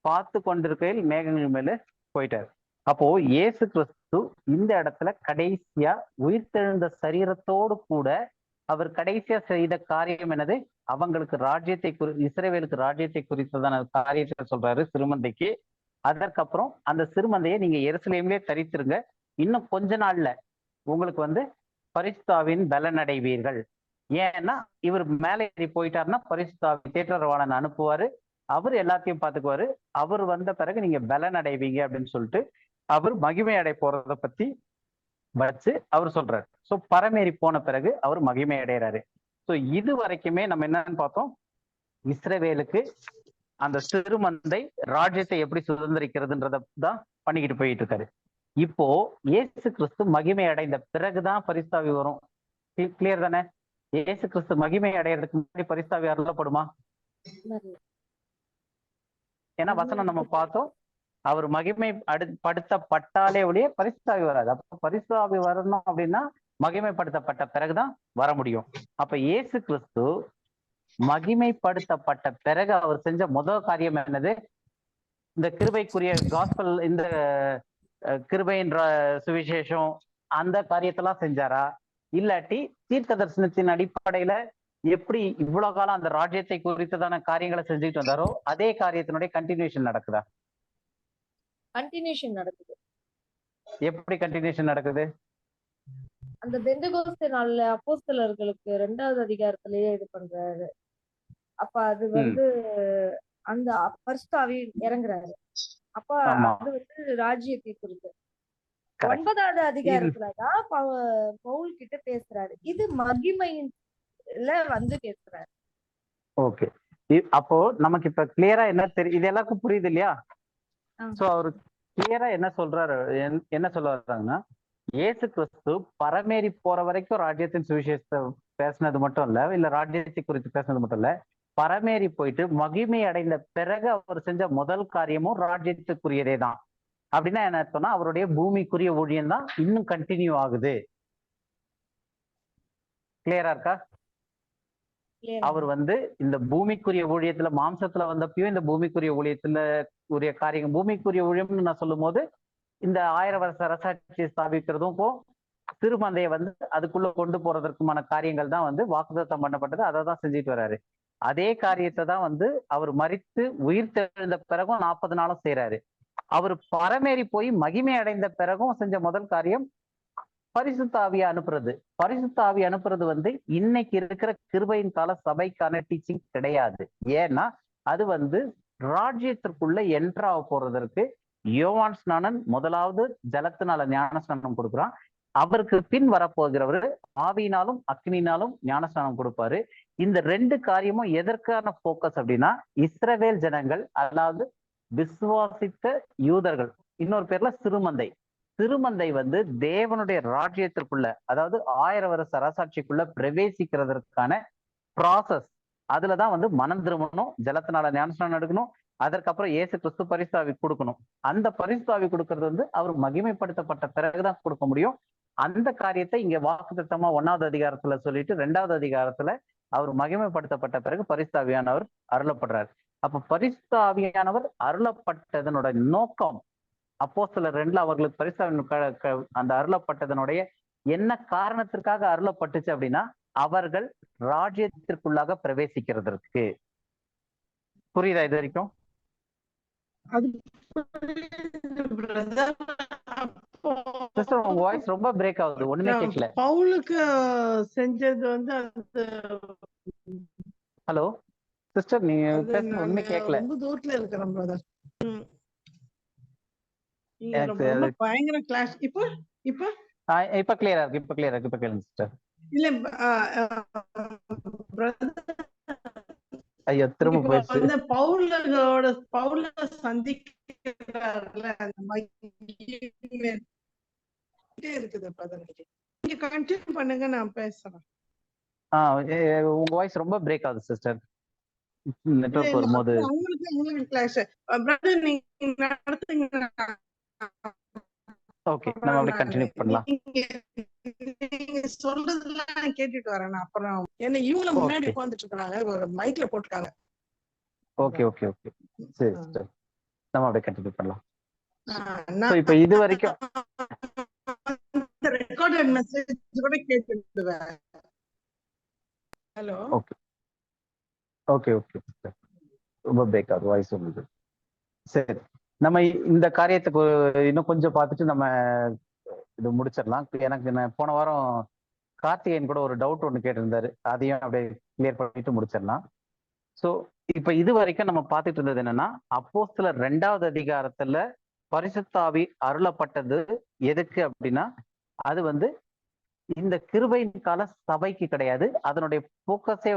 A: பார்த்து கொண்டிருக்கையில் மேகங்கள் மேல போயிட்டாரு. அப்போ இயேசு கிறிஸ்து இந்த இடத்துல கடைசியா உயிர்த்தெழுந்த சரீரத்தோடு கூட அவர் கடைசியா செய்த காரியம் என்னது, அவங்களுக்கு ராஜ்யத்தை இஸ்ரவேலுக்கு ராஜ்யத்தை குறித்ததான காரியத்தை சொல்றாரு சிறுமந்தைக்கு. அதற்கப்புறம் அந்த சிறுமந்தையை நீங்க எருசலேமிலே தரித்திருங்க, இன்னும் கொஞ்ச நாள்ல உங்களுக்கு வந்து பரிசுத்த ஆவியின் பலன் அடைவீர்கள். ஏன்னா இவர் மேலே ஏறி போயிட்டாருன்னா பரிசுத்த ஆவி தேற்றரவாளன் அனுப்புவாரு, அவர் எல்லாத்தையும் பார்த்துக்குவாரு. அவர் வந்த பிறகு நீங்க பலன் அடைவீங்க அப்படின்னு சொல்லிட்டு அவர் மகிமை அடை போறத பத்தி வச்சு அவர் சொல்றாரு. சோ பரமேறி போன பிறகு அவர் மகிமை அடைகிறாரு. சோ இது வரைக்குமே நம்ம என்னன்னு பார்த்தோம், இஸ்ரவேலுக்கு அந்த சிறுமந்தை ராஜ்யத்தை எப்படி சுதந்திரிக்கிறதுன்றத தான் பண்ணிக்கிட்டு போயிட்டு இருக்காரு. இப்போ இயேசு கிறிஸ்து மகிமை அடைந்த பிறகுதான் பரிசுத்த ஆவி வரும். கிளியர் தானே? இயேசு கிறிஸ்து மகிமை அடைகிறதுக்கு முன்னாடி பரிசுத்த ஆவி அருளப்படுமா? ஏன்னா வசனம் நம்ம பார்த்தோம், அவர் மகிமை படுத்தப்பட்டாலே ஒழிய பரிசுத்தாவி வராது. அப்ப பரிசுத்தாவி வரணும் அப்படின்னா மகிமைப்படுத்தப்பட்ட பிறகுதான் வர முடியும். அப்ப இயேசு கிறிஸ்து மகிமைப்படுத்தப்பட்ட பிறகு அவர் செஞ்ச முதல் காரியம் என்னது? இந்த கிருபைக்குரிய காஸ்பல், இந்த கிருபைன்ற சுவிசேஷம், அந்த காரியத்தெல்லாம் செஞ்சாரா? இல்லாட்டி தீர்க்க தரிசனத்தின் அடிப்படையில எப்படி இவ்வளவு காலம் அந்த ராஜ்யத்தை குறித்ததான காரியங்களை செஞ்சுட்டு வந்தாரோ அதே காரியத்தினுடைய கண்டினியூஷன் நடக்குதா?
G: கண்டினியூஷன் நடக்குது.
A: எப்படி கண்டினியூஷன் நடக்குது?
G: அந்த பெந்தெகோஸ்தே நாள்ல அப்போஸ்தலர்களுக்கு 2வது அதிகாரத்திலேயே இது பண்றாரு. அப்ப அது அந்த பரிசுத்த ஆவி இறங்குறாரு. அப்ப அது ராஜ்யத்தை குறித்து 9வது அதிகாரத்துலதான் பவுல் கிட்ட பேசுறாரு. இது மகிமையில பேசுறாரு.
A: ஓகே, அப்போ நமக்கு இப்ப கிளியரா என்ன தெரியும்? இது எல்லாருக்கும் புரியுது இல்லையா? சோ அவரு கிளியரா என்ன சொல்றாரு, என்ன சொல்ல வர்றாங்கன்னா, இயேசு கிறிஸ்து பரமேறி போற வரைக்கும் ராஜ்யத்தின் சுவிசேஷத்தை பேசினது மட்டும் இல்ல ராஜ்யத்தை குறித்து பேசினது மட்டும் இல்ல, பரமேறி போயிட்டு மகிமை அடைந்த பிறகு அவர் செஞ்ச முதல் காரியமும் ராஜ்யத்துக்குரியதே தான். அப்படின்னா என்ன அர்த்தம்னா, அவருடைய பூமிக்குரிய ஊழியம் தான் இன்னும் கண்டினியூ ஆகுது. கிளியரா இருக்கா? அவர் இந்த பூமிக்குரிய ஊழியத்துல மாம்சத்துல வந்தப்பயும் இந்த பூமிக்குரிய ஊழியத்துல உரிய காரியம், பூமிக்குரிய ஊழியம்னு நான் சொல்லும் போது இந்த 1000 வருஷ அரசாட்சியை ஸ்தாபிக்கிறதும் திருமந்தையை அதுக்குள்ள கொண்டு போறதற்குமான காரியங்கள் தான் வாக்குத்தத்தம் பண்ணப்பட்டது. அதை தான் செஞ்சுட்டு வர்றாரு. அதே காரியத்தை தான் அவர் மரித்து உயிர் தெழுந்த பிறகும் 40 நாளும் செய்யறாரு. அவர் பரமேறி போய் மகிமை அடைந்த பிறகும் செஞ்ச முதல் காரியம் பரிசுத்த ஆவியை அனுப்புறது. பரிசுத்த ஆவி அனுப்புறது இன்னைக்கு இருக்கிற கிருபையின் கால சபைக்கான டீச்சிங் கிடையாது. ஏன்னா அது ராஜ்யத்திற்குள்ள என்ட்ராக போறதற்கு யோவான் ஸ்நானன் முதலாவது ஜலத்தினால ஞானஸ்நானம் கொடுக்குறான். அவருக்கு பின் வரப்போகிறவர் ஆவியினாலும் அக்னினாலும் ஞானஸ்நானம் கொடுப்பாரு. இந்த 2 காரியமும் எதற்கான போக்கஸ் அப்படின்னா, இஸ்ரவேல் ஜனங்கள், அதாவது விசுவாசித்த யூதர்கள், இன்னொரு பேர்ல சிறுமந்தை தேவனுடைய ராஜ்யத்திற்குள்ள, அதாவது 1000 வருஷ அரசாட்சிக்குள்ள பிரவேசிக்கிறதற்கான ப்ராசஸ். அதுலதான் மனம் திரும்பணும், ஜலத்தினால ஞானஸ்நானம் எடுக்கணும், அதற்கப்புறம் இயேசு கிறிஸ்து பரிசுத்தாவி கொடுக்கணும். அந்த பரிசுத்தாவி கொடுக்கறது அவர் மகிமைப்படுத்தப்பட்ட பிறகுதான் கொடுக்க முடியும். அந்த காரியத்தை இங்க வாக்குத்தத்தமா 1வது அதிகாரத்துல சொல்லிட்டு 2வது அதிகாரத்துல அவர் மகிமைப்படுத்தப்பட்ட பிறகு பரிசுத்தாவியானவர் அருளப்படுறார். அப்ப பரிசுத்தாவியானவர் அருளப்பட்டதனுடைய நோக்கம், அப்போஸ்தலர் 2 அவர்களுக்கு பரிசுத்தாவி அந்த அருளப்பட்டதனுடைய என்ன காரணத்திற்காக அருளப்பட்டுச்சு அப்படின்னா, அவர்கள் ராஜ்யத்திற்குள்ளாக பிரவேசிக்கிறதற்கு. புரியுதா இது வரைக்கும்? சிஸ்டர், உங்க வாய்ஸ் ரொம்ப பிரேக் ஆகுது, ஒண்ணுமே கேட்கல.
D: பவுலுக்கு செஞ்சது
A: ஹலோ சிஸ்டர், நீங்க பேசுறது ஒண்ணுமே கேட்கல.
D: ரொம்ப தூரத்துல இருக்கிறோம் பிரதர். பயங்கர கிளாஸ். இப்ப
A: கிளியரா இருக்கு, இப்ப கேளுங்க சிஸ்டர்.
D: இல்ல
A: ஐயோ, திரும்ப போயிடுச்சு.
D: பவுல சந்திக்கிறார்ல, அந்த இருக்குது பிரதர். நீங்க கண்டினியூ பண்ணுங்க, நான் பேசுறேன்.
A: உங்க வாய்ஸ் ரொம்ப பிரேக் ஆகுது சிஸ்டர், நெட்வொர்க் வரும்போது.
D: உங்களுக்கு கிளாஸ் பிரதர் நீங்க நடத்துங்க.
A: ஓகே, நம்ம அப்படியே கண்டினியூ பண்ணலாம்.
D: நீங்க சொல்றதெல்லாம் கேட்டுட்டு வரேன். அப்புறம் என்ன இவங்க முன்னாடி உட்கார்ந்துட்டு இருக்காங்க, ஒரு மைக்ல போட்டுருக்காங்க.
A: ஓகே ஓகே ஓகே, சரி சிஸ்டர், நம்ம அப்படியே கண்டினியூ பண்ணலாம். இப்ப இது வரைக்கும்
D: ரெக்கார்டட் மெசேஜ் கூட கேட்டுடுவேன். Hello.
A: Okay okay okay sister, ரொம்ப பிரேக் ஆகுது வாய்ஸ் உங்களுக்கு. சரி, நம்ம இந்த காரியத்துக்கு இன்னும் கொஞ்சம் பார்த்துட்டு நம்ம இது முடிச்சிடலாம். எனக்கு போன வாரம் கார்த்திகேயன் கூட ஒரு டவுட் ஒன்று கேட்டிருந்தாரு, அதையும் அப்படியே கிளியர் பண்ணிட்டு முடிச்சிடலாம். ஸோ இப்ப இது வரைக்கும் நம்ம பார்த்துட்டு இருந்தது என்னன்னா, அப்போஸ்தலர் 2வது அதிகாரத்துல பரிசுத்த ஆவி அருளப்பட்டது எதுக்கு அப்படின்னா, அது இந்த கிருபையின் கால சபைக்கு கிடையாது. அதனுடைய போக்கஸே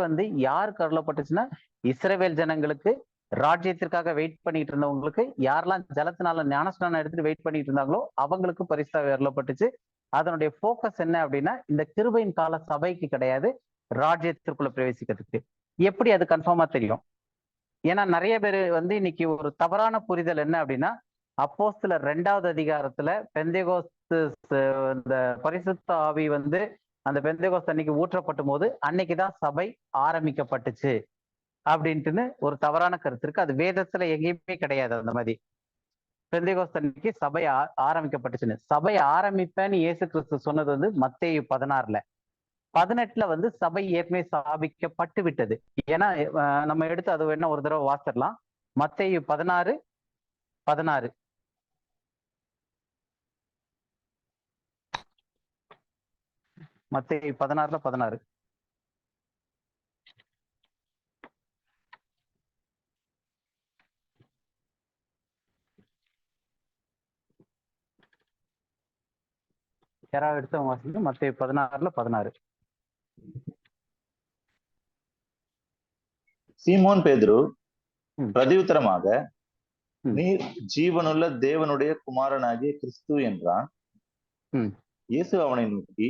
A: யாருக்கு அருளப்பட்டுச்சுன்னா, இஸ்ரவேல் ஜனங்களுக்கு, ராஜ்யத்திற்காக வெயிட் பண்ணிட்டு இருந்தவங்களுக்கு, யாரெல்லாம் ஜலத்தினால ஞானஸ்நானம் எடுத்துட்டு வெயிட் பண்ணிட்டு இருந்தாங்களோ அவங்களுக்கு பரிசுத்த ஆவி அருளப்பட்டுச்சு. அதனுடைய போக்கஸ் என்ன அப்படின்னா, இந்த கிருபையின் கால சபைக்கு கிடையாது, ராஜ்யத்திற்குள்ள பிரவேசிக்கிறதுக்கு. எப்படி அது கன்ஃபார்மா தெரியும்? ஏன்னா நிறைய பேர் இன்னைக்கு ஒரு தவறான புரிதல் என்ன அப்படின்னா, அப்போஸ்தலர் 2வது அதிகாரத்துல பெந்தேகோஸ்து இந்த பரிசுத்த ஆவி வந்து அந்த பெந்தேகோஸ்து அன்னைக்கு ஊற்றப்படும் போது அன்னைக்குதான் சபை ஆரம்பிக்கப்பட்டுச்சு அப்படின்ட்டுன்னு ஒரு தவறான கருத்து இருக்கு. அது வேதத்துல எங்கேயுமே கிடையாது. அந்த மாதிரி பெந்தேகோஸ்து அன்னைக்கு சபை ஆரம்பிக்கப்பட்டுச்சுன்னு, சபை ஆரம்பிப்பேன்னு இயேசு கிறிஸ்து சொன்னது வந்து மத்தேயு 16ல. 18ல வந்து சபை ஏற்கனவே ஸ்தாபிக்கப்பட்டு விட்டது. ஏன்னா நம்ம எடுத்து அது வேணா ஒரு தடவை வாசிடலாம். மத்தேயு 16:16. மத்தேயு 16:16. யாராவது எடுத்து வாசிங்க. மத்தேயு 16:16.
E: சீமோன் பேதுரு பிரதியுத்தரமாக, நீர் ஜீவனுள்ள தேவனுடைய குமாரனாகிய கிறிஸ்து என்றான். இயேசு அவனை நோக்கி,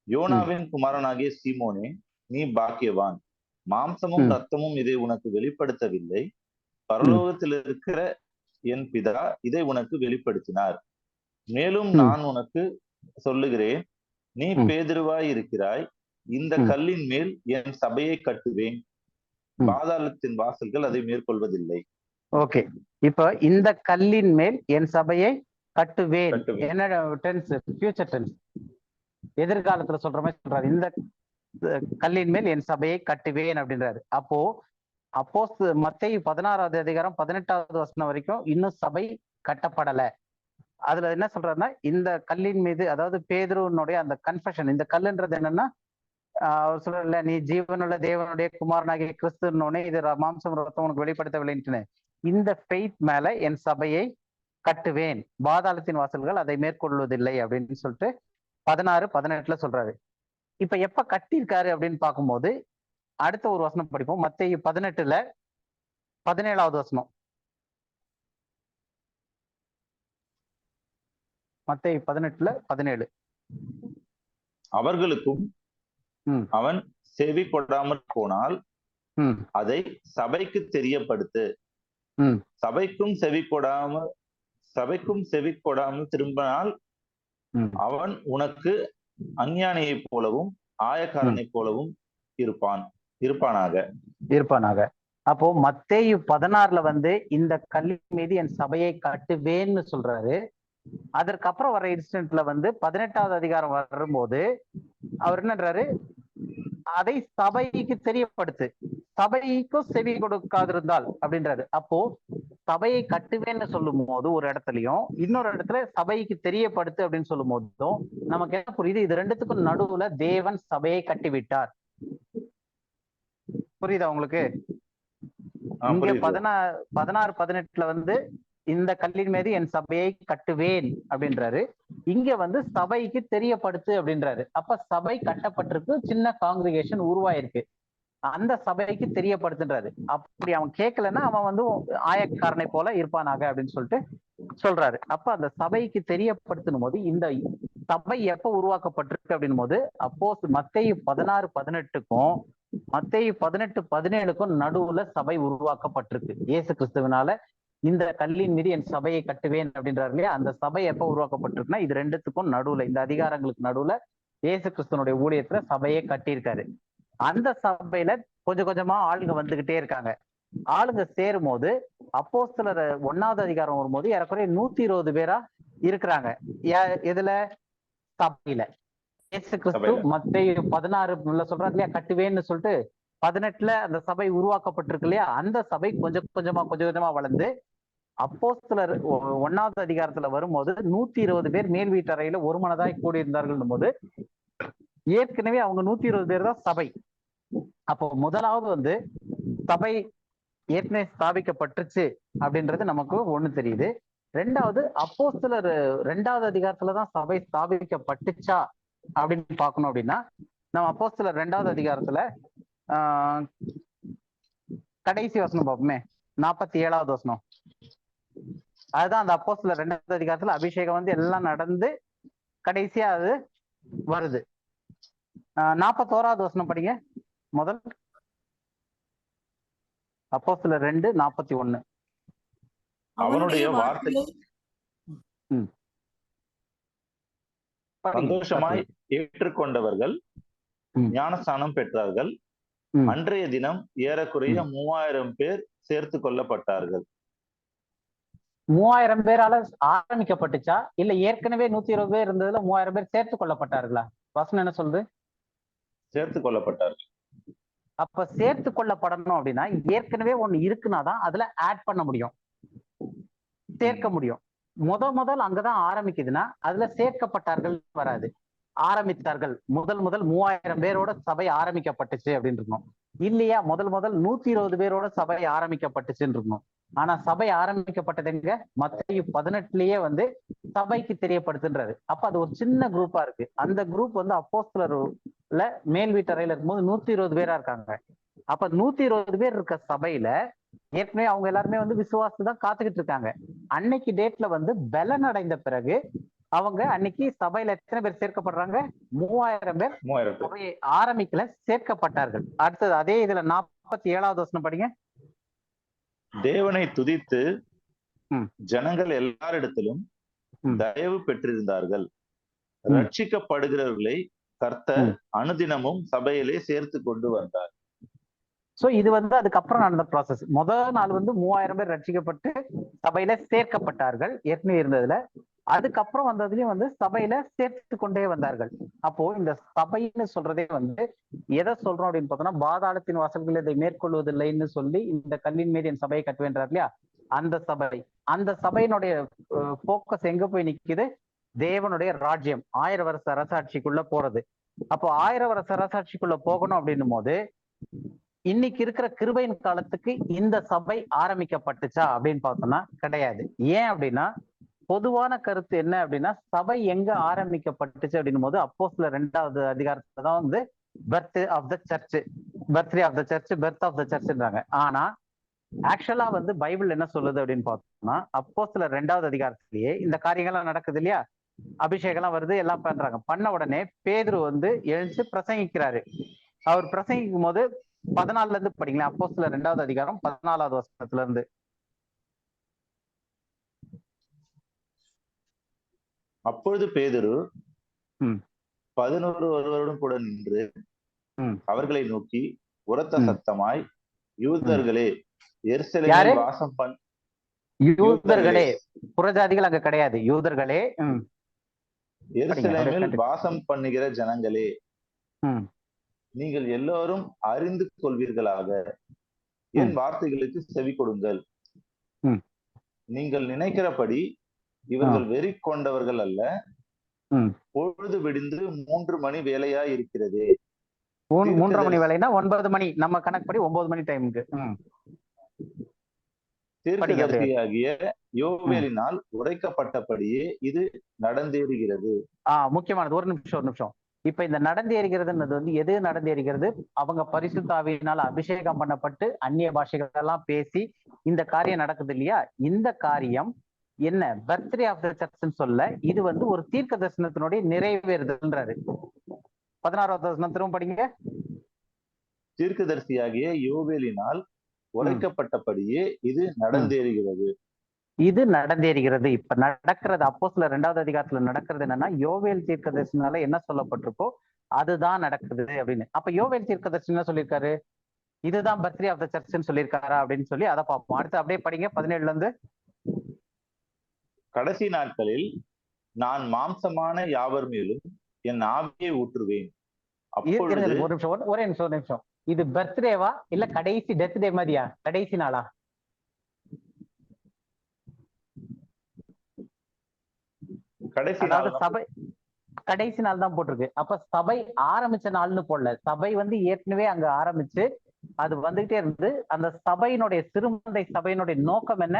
E: யோனாவின் குமாரனாகிய சீமோனே, நீ பாக்கியவான். மாம்சமும் ரத்தமும் இதை உனக்கு வெளிப்படுத்தவில்லை, பரலோகத்தில் இருக்கிற என் பிதா இதை உனக்கு வெளிப்படுத்தினார். மேலும் நான் உனக்கு சொல்லுகிறேன், நீ பேதுருவாய் இருக்கிறாய், இந்த கல்லின் மேல் என் சபையை கட்டுவேன், பாதாளத்தின் வாசல்கள் அதை மேற்கொள்வதில்லை.
A: ஓகே, இப்ப இந்த கல்லின் மேல் என் சபையை கட்டுவேன். என்ன டென்ஸ்? ஃபியூச்சர் டென்ஸ், எதிர்காலத்துல சொல்ற மாதிரி சொல்றாரு. இந்த கல்லின் மேல் என் சபையை கட்டுவேன் அப்படின்றாரு. அப்போ மத்தேயு 16வது அதிகாரம் 18வது வசனம் வரைக்கும் இன்னும் சபை கட்டப்படல. அதுல என்ன சொல்றாருன்னா, இந்த கல்லின் மீது, அதாவது பேதுருனுடைய அந்த கன்ஃபெஷன், இந்த கல்லுன்றது என்னன்னா, அவர் சொல்றல, நீ ஜீவனுள்ள தேவனுடைய குமாரனாகிய கிறிஸ்துன்னு, இது மாம்சம் ரத்தம் உனக்கு வெளிப்படுத்தவில்லைன்னு, இந்த ஃபெய்த் மேல என் சபையை கட்டுவேன், பாதாளத்தின் வாசல்கள் அதை மேற்கொள்வதில்லை அப்படின்னு சொல்லிட்டு 16-18ல சொல்றாரு. இப்ப எப்ப கட்டியிருக்காரு அப்படின்னு பார்க்கும்போது அடுத்த ஒரு வசனம் படிப்போம். மத்தேயு 18ல 17வது வசனம். மத்தேயு 18:17.
E: அவர்களுக்கும் அவன் செவி கொடாமல் போனால் அதை சபைக்கு தெரியப்படுத்து, சபைக்கும் செவி கொடாமல் திரும்பினால் அவன் உனக்கு அஞ்ஞானியை போலவும் ஆயக்காரனை போலவும் இருப்பானாக.
A: அப்போ மத்தேயு 16ல வந்து இந்த கல்லின் மீது என் சபையை கட்டுவேன்னு சொல்றாரு. அதற்கப்புறம் வர இன்சிடென்ட்ல வந்து 18வது அதிகாரம் வரும்போது அவர் என்னன்றாரு, அதை சபைக்கு தெரியப்படுத்து, சபைக்கும் செவி கொடுக்காதிருந்தால் அப்படின்றாரு. அப்போ சபையை கட்டுவேன்னு சொல்லும் போது ஒரு இடத்துலயும், இன்னொரு இடத்துல சபைக்கு தெரியப்படுத்து அப்படின்னு சொல்லும் போதும் நமக்கு என்ன புரியுது? இது ரெண்டுத்துக்கும் நடுவுல தேவன் சபையை கட்டிவிட்டார். புரியுதா உங்களுக்கு? இங்க 16-18ல வந்து இந்த கல்லின் மீது என் சபையை கட்டுவேன் அப்படின்றாரு. இங்க வந்து சபைக்கு தெரியப்படுத்து அப்படின்றாரு. அப்ப சபை கட்டப்பட்டிருக்கு, சின்ன காங்கிரிகேஷன் உருவாயிருக்கு, அந்த சபைக்கு தெரியப்படுத்துன்றாரு. அப்படி அவன் கேட்கலன்னா அவன் வந்து ஆயக்காரனை போல இருப்பானாக அப்படின்னு சொல்லிட்டு சொல்றாரு. அப்ப அந்த சபைக்கு தெரியப்படுத்தும் போது இந்த சபை எப்ப உருவாக்கப்பட்டிருக்கு அப்படின் போது, அப்போ மத்தேயு 16-18க்கும் மத்தேயு 18-17க்கும் நடுவுல சபை உருவாக்கப்பட்டிருக்கு. இயேசு கிறிஸ்துவினால இந்த கல்லின் மீது என் சபையை கட்டுவேன் அப்படின்றாரு இல்லையா? அந்த சபை எப்ப உருவாக்கப்பட்டிருக்குன்னா இது ரெண்டுத்துக்கும் நடுவுல, இந்த அதிகாரங்களுக்கு நடுவுல இயேசு கிறிஸ்துவனுடைய ஊழியத்துல சபையை கட்டியிருக்காரு. அந்த சபையில கொஞ்சம் கொஞ்சமா ஆளுங்க வந்துகிட்டே இருக்காங்க. ஆளுங்க சேரும் போது அப்போஸ்தலர் 1வது அதிகாரம் வரும்போது ஏறக்குறைய 120 பேரா இருக்கிறாங்க. எதுல? சபையில. இயேசு கிறிஸ்து மத்தேயு 16 சொல்றாரு இல்லையா, கட்டுவேன்னு சொல்லிட்டு 18ல அந்த சபை உருவாக்கப்பட்டிருக்கு இல்லையா? அந்த சபை கொஞ்சம் கொஞ்சமா வளர்ந்து அப்போஸ்தலர் 1வது அதிகாரத்துல வரும்போது 120 பேர் மேல் வீட்டறையில ஒரு மனதாய் கூடியிருந்தார்கள் போது ஏற்கனவே அவங்க 120 பேர் தான் சபை. அப்போ முதலாவது வந்து சபை ஏற்கனவே ஸ்தாபிக்கப்பட்டுச்சு அப்படின்றது நமக்கு ஒண்ணு தெரியுது. ரெண்டாவது, அப்போஸ்தலர் 2வது அதிகாரத்துலதான் சபை ஸ்தாபிக்கப்பட்டுச்சா அப்படின்னு பார்க்கணும். அப்படின்னா நம்ம அப்போஸ்தலர் 2வது அதிகாரத்துல கடைசி வசனம் பார்ப்போமே, 47வது வசனம். அதுதான் அந்த அப்போஸ்தலர் 2வது அதிகாரத்துல அபிஷேகம் வந்து எல்லாம் நடந்து கடைசியா அது வருது. 41வது வசனம் படிங்க முதல். அப்போஸ்தலர் 2:41.
E: அவனுடைய வார்த்தை
A: ம். படிங்க,
E: சந்தோஷமாய்
A: பார்க்கலாம்.
E: ஏற்றுக்கொண்டவர்கள்
A: ம்.
E: ஞானஸ்நானம் பெற்றார்கள்.
A: ம்.
E: அன்றைய தினம் ஏறக்குறைய
A: ம்.
E: 3000 பேர் சேர்த்து கொள்ளப்பட்டார்கள்.
A: 3000 பேரால ஆரம்பிக்கப்பட்டுச்சா இல்ல ஏற்கனவே 120 பேர் இருந்ததுல 3000 பேர் சேர்த்து கொள்ளப்பட்டார்களா? வசனம் என்ன சொல்லுது?
E: சேர்த்து கொள்ளப்பட்டார்கள்.
A: அப்ப சேர்த்து கொள்ளப்படணும் அப்படின்னா ஏற்கனவே ஒண்ணு இருக்குனாதான் அதுல ஆட் பண்ண முடியும், சேர்க்க முடியும். முதல் அங்கதான் ஆரம்பிக்குதுன்னா அதுல சேர்க்கப்பட்டார்கள் வராது, ஆரம்பித்தார்கள். முதல் 3000 பேரோட சபை ஆரம்பிக்கப்பட்டுச்சு அப்படின்னு இருக்கணும். இல்லையா முதல் 120 பேரோட சபை ஆரம்பிக்கப்பட்டுச்சுன்னு இருக்கணும். ஆனா சபை ஆரம்பிக்கப்பட்டது எங்க? மத்தேயு 18லயே வந்து சபைக்கு தெரியப்படுத்துன்றாரு. அப்ப அது ஒரு சின்ன குரூப்பா இருக்கு. அந்த குரூப் வந்து அப்போஸ்தலர்ல மேல் வீட்டறையில இருக்கும்போது 120 பேரா இருக்காங்க. அப்ப 120 பேர் இருக்க சபையில ஏற்கனவே அவங்க எல்லாருமே வந்து விசுவாசம் தான் காத்துக்கிட்டு இருக்காங்க. அன்னைக்கு டேட்ல வந்து பலன் அடைந்த பிறகு அவங்க அன்னைக்கு சபையில எத்தனை பேர் சேர்க்கப்படுறாங்க? 3000 பேர்
E: 3000 பேர்.
A: சபையை ஆரம்பிக்கல, சேர்க்கப்பட்டார்கள். அடுத்தது அதே இதுல 47வது வசனம் படிங்க.
E: தேவனை துதித்து
A: ம்.
E: ஜனங்கள் எல்லாரிடத்திலும்
A: ம்.
E: தயவு பெற்றிருந்தார்கள்.
A: ம்.
E: ரட்சிக்கப்படுகிறவர்களை கர்த்தர் அனுதினமும் சபையிலே சேர்த்து கொண்டு வந்தார்.
A: சோ இது வந்து அதுக்கப்புறம் நடந்த ப்ராசஸ். முதல் நாள் வந்து 3000 பேர் ரட்சிக்கப்பட்டு சபையில சேர்க்கப்பட்டார்கள் ஏற்கனவே இருந்ததுல. அதுக்கப்புறம் வந்ததுலயும் வந்து சபையில சேர்த்து கொண்டே வந்தார்கள். அப்போ இந்த சபைன்னு சொல்றதே வந்து எதை சொல்றோம் அப்படின்னு பார்த்தோம்னா, பாதாளத்தின் வாசல்கள் இதை மேற்கொள்வதில்லைன்னு சொல்லி இந்த கல்லின் மீது என் சபையை கட்டுவேன்றார் இல்லையா, அந்த சபை. அந்த சபையினுடைய போக்கஸ் எங்க போய் நிக்குது? தேவனுடைய ராஜ்யம், 1000 வருஷ அரசாட்சிக்குள்ள போறது. அப்போ 1000 வருஷ அரசாட்சிக்குள்ள போகணும் அப்படின்னும் போது இன்னைக்கு இருக்கிற கிருபையின் காலத்துக்கு இந்த சபை ஆரம்பிக்கப்பட்டுச்சா அப்படின்னு பார்த்தோம்னா கிடையாது. ஏன் அப்படின்னா பொதுவான கருத்து என்ன அப்படின்னா, சபை எங்க ஆரம்பிக்கப்பட்டுச்சு அப்படின்னும் போது அப்போஸ்தலர் 2வது அதிகாரத்துல தான் வந்து birth of the church, birthday of the church, birth of the சர்ச்ன்றாங்க. ஆனா ஆக்சுவலா வந்து பைபிள் என்ன சொல்லுது அப்படின்னு பார்த்தோம்னா, அப்போஸ்தலர் 2வது அதிகாரத்திலேயே இந்த காரியங்கள்லாம் நடக்குது இல்லையா, அபிஷேகம்லாம் வருது, எல்லாம் பண்றாங்க. பண்ண உடனே பேதுரு வந்து எழுந்து பிரசங்கிக்கிறாரு. அவர் பிரசங்கிக்கும் போது 14ல இருந்து படிங்களேன். அப்போஸ்தலர் 2வது அதிகாரம் 14வது வசனத்துல இருந்து.
E: அப்பொழுது பேதுரு
A: ம்.
E: 11 ஒருவருடன் கூட நின்று
A: ம்.
E: அவர்களை நோக்கி உரத்த
A: ம்.
E: சத்தமாய், யூதர்களே,
A: யாரு?
E: எருசலேமில் வாசம்
A: யூதர்களே, புறஜாதிகள் அங்க கிடையாது, யூதர்களே.
E: எருசலேமில் வாசம் பண்ணுகிற ஜனங்களே, நீங்கள் எல்லோரும் அறிந்து கொள்வீர்களாக, என் வார்த்தைகளுக்கு செவி கொடுங்கள். நீங்கள் நினைக்கிறபடி இவர்கள் வெறி கொண்டவர்கள் அல்ல. பொழுது விடிந்து 3 மணி வேலையா இருக்கிறது.
A: 3 மணி வேலைன்னா 9 மணி, நம்ம கணக்குப்படி 9 மணி டைமுக்கு.
E: தீர்க்கதரிசியாகிய யோவேலினால் உரைக்கப்பட்டபடியே இது நடந்தேறுகிறது.
A: முக்கியமானது. ஒரு நிமிஷம். இப்ப இந்த நடந்தேறுகிறதுன்றது வந்து எது நடந்தேறுகிறது? அவங்க பரிசுத்த ஆவியினால அபிஷேகம் பண்ணப்பட்டு அந்நிய பாஷைகள் எல்லாம் பேசி இந்த காரியம் நடக்குது இல்லையா. இந்த காரியம் என்ன? பர்த்டே ஆஃப் த சர்ச்னு சொல்ல, இது வந்து ஒரு தீர்க்க தரிசனத்தினுடைய நிறைவேறுதல்ன்றாரு. 16வது வசனம் திரும்ப படிங்க.
E: தீர்க்கதரிசியாகிய யோவேலினால் உரைக்கப்பட்டபடியே இது நடந்தேறுகிறது.
A: இது நடந்தேறுகிறது. இப்ப நடக்கிறது அப்போஸ்தலர் 2வது அதிகாரத்துல நடக்கிறது என்னன்னா, யோவேல் தீர்க்கதரிசனால என்ன சொல்லப்பட்டிருக்கோ அதுதான் நடக்குது அப்படின்னு. அப்ப யோவேல் தீர்க்கதரிசி என்ன சொல்லியிருக்காரு? இதுதான் பர்த்டே ஆஃப் த சர்ச்னு சொல்லியிருக்காரா அப்படின்னு சொல்லி அதை பார்ப்போம். அடுத்து அப்படியே படிங்க 17ல இருந்து.
E: கடைசி நாட்களில் நான் மாம்சமான யாவர் மேலும் என் ஆவியை ஊற்றுவேன்.
A: ஒரே நிமிஷம். இது பர்த்டேவா இல்ல கடைசி டெத் டே மாதிரியா? கடைசி நாளா? அதாவது சபை கடைசி நாள் தான் போட்டிருக்கு. அப்ப சபை ஆரம்பிச்ச நாள்னு போடல. சபை வந்து ஏற்கனவே அங்க ஆரம்பிச்சு அது வந்துகிட்டே இருந்து, அந்த சபையினுடைய சிறுமந்தை சபையினுடைய நோக்கம் என்ன?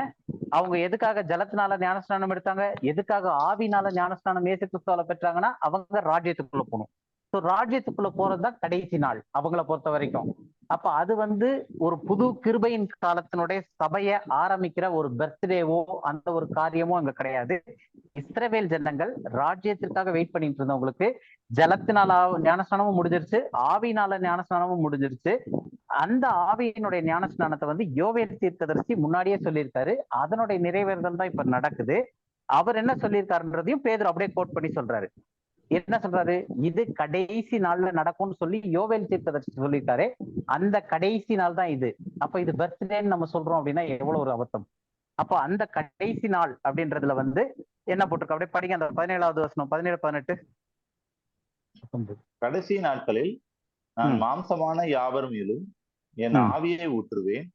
A: அவங்க எதுக்காக ஜலத்தினால ஞானஸ்நானம் எடுத்தாங்க? எதுக்காக ஆவினால ஞானஸ்நானம் இயேசு கிறிஸ்துவால பெற்றாங்கன்னா, அவங்க ராஜ்யத்துக்குள்ள போகணும். ஸோ ராஜ்யத்துக்குள்ள போறதுதான் கடைசி நாள் அவங்கள பொறுத்த வரைக்கும். அப்ப அது வந்து ஒரு புது கிருபையின் காலத்தினுடைய சபையை ஆரம்பிக்கிற ஒரு பர்த்டேவோ அந்த ஒரு காரியமோ அங்க கிடையாது. இஸ்ரவேல் ஜனங்கள் ராஜ்யத்திற்காக வெயிட் பண்ணிட்டு இருந்தவங்களுக்கு ஜலத்தினால ஞானஸ்நானமும் முடிஞ்சிருச்சு, ஆவியினால ஞானஸ்நானமும் முடிஞ்சிருச்சு. அந்த ஆவியினுடைய ஞானஸ்நானத்தை வந்து யோவேல் தீர்க்கதரிசி முன்னாடியே சொல்லியிருக்காரு. அதனுடைய நிறைவேறுதல் தான் இப்ப நடக்குது. அவர் என்ன சொல்லியிருக்காருன்றதையும் பேதுரு அப்படியே கோட் பண்ணி சொல்றாரு. என்ன சொல்றாரு? இது கடைசி நாள்ல நடக்கும்னு சொல்லி யோவேல் தீர்க்கதரிசி சொல்லியிருக்காரு. அந்த கடைசி நாள் தான் இது. அப்ப இது பர்த்டேன்னு நம்ம சொல்றோம் அப்படின்னா எவ்வளவு ஒரு அபத்தம். அப்போ அந்த கடைசி நாள் அப்படின்றதுல வந்து என்ன போட்டிருக்கு? அப்படியே படிங்க அந்த 17வது வசனம், 17, 18.
E: கடைசி நாட்களில் நான் மாம்சமான யாவர் மேலும் என் ஆவியை ஊற்றுவேன்.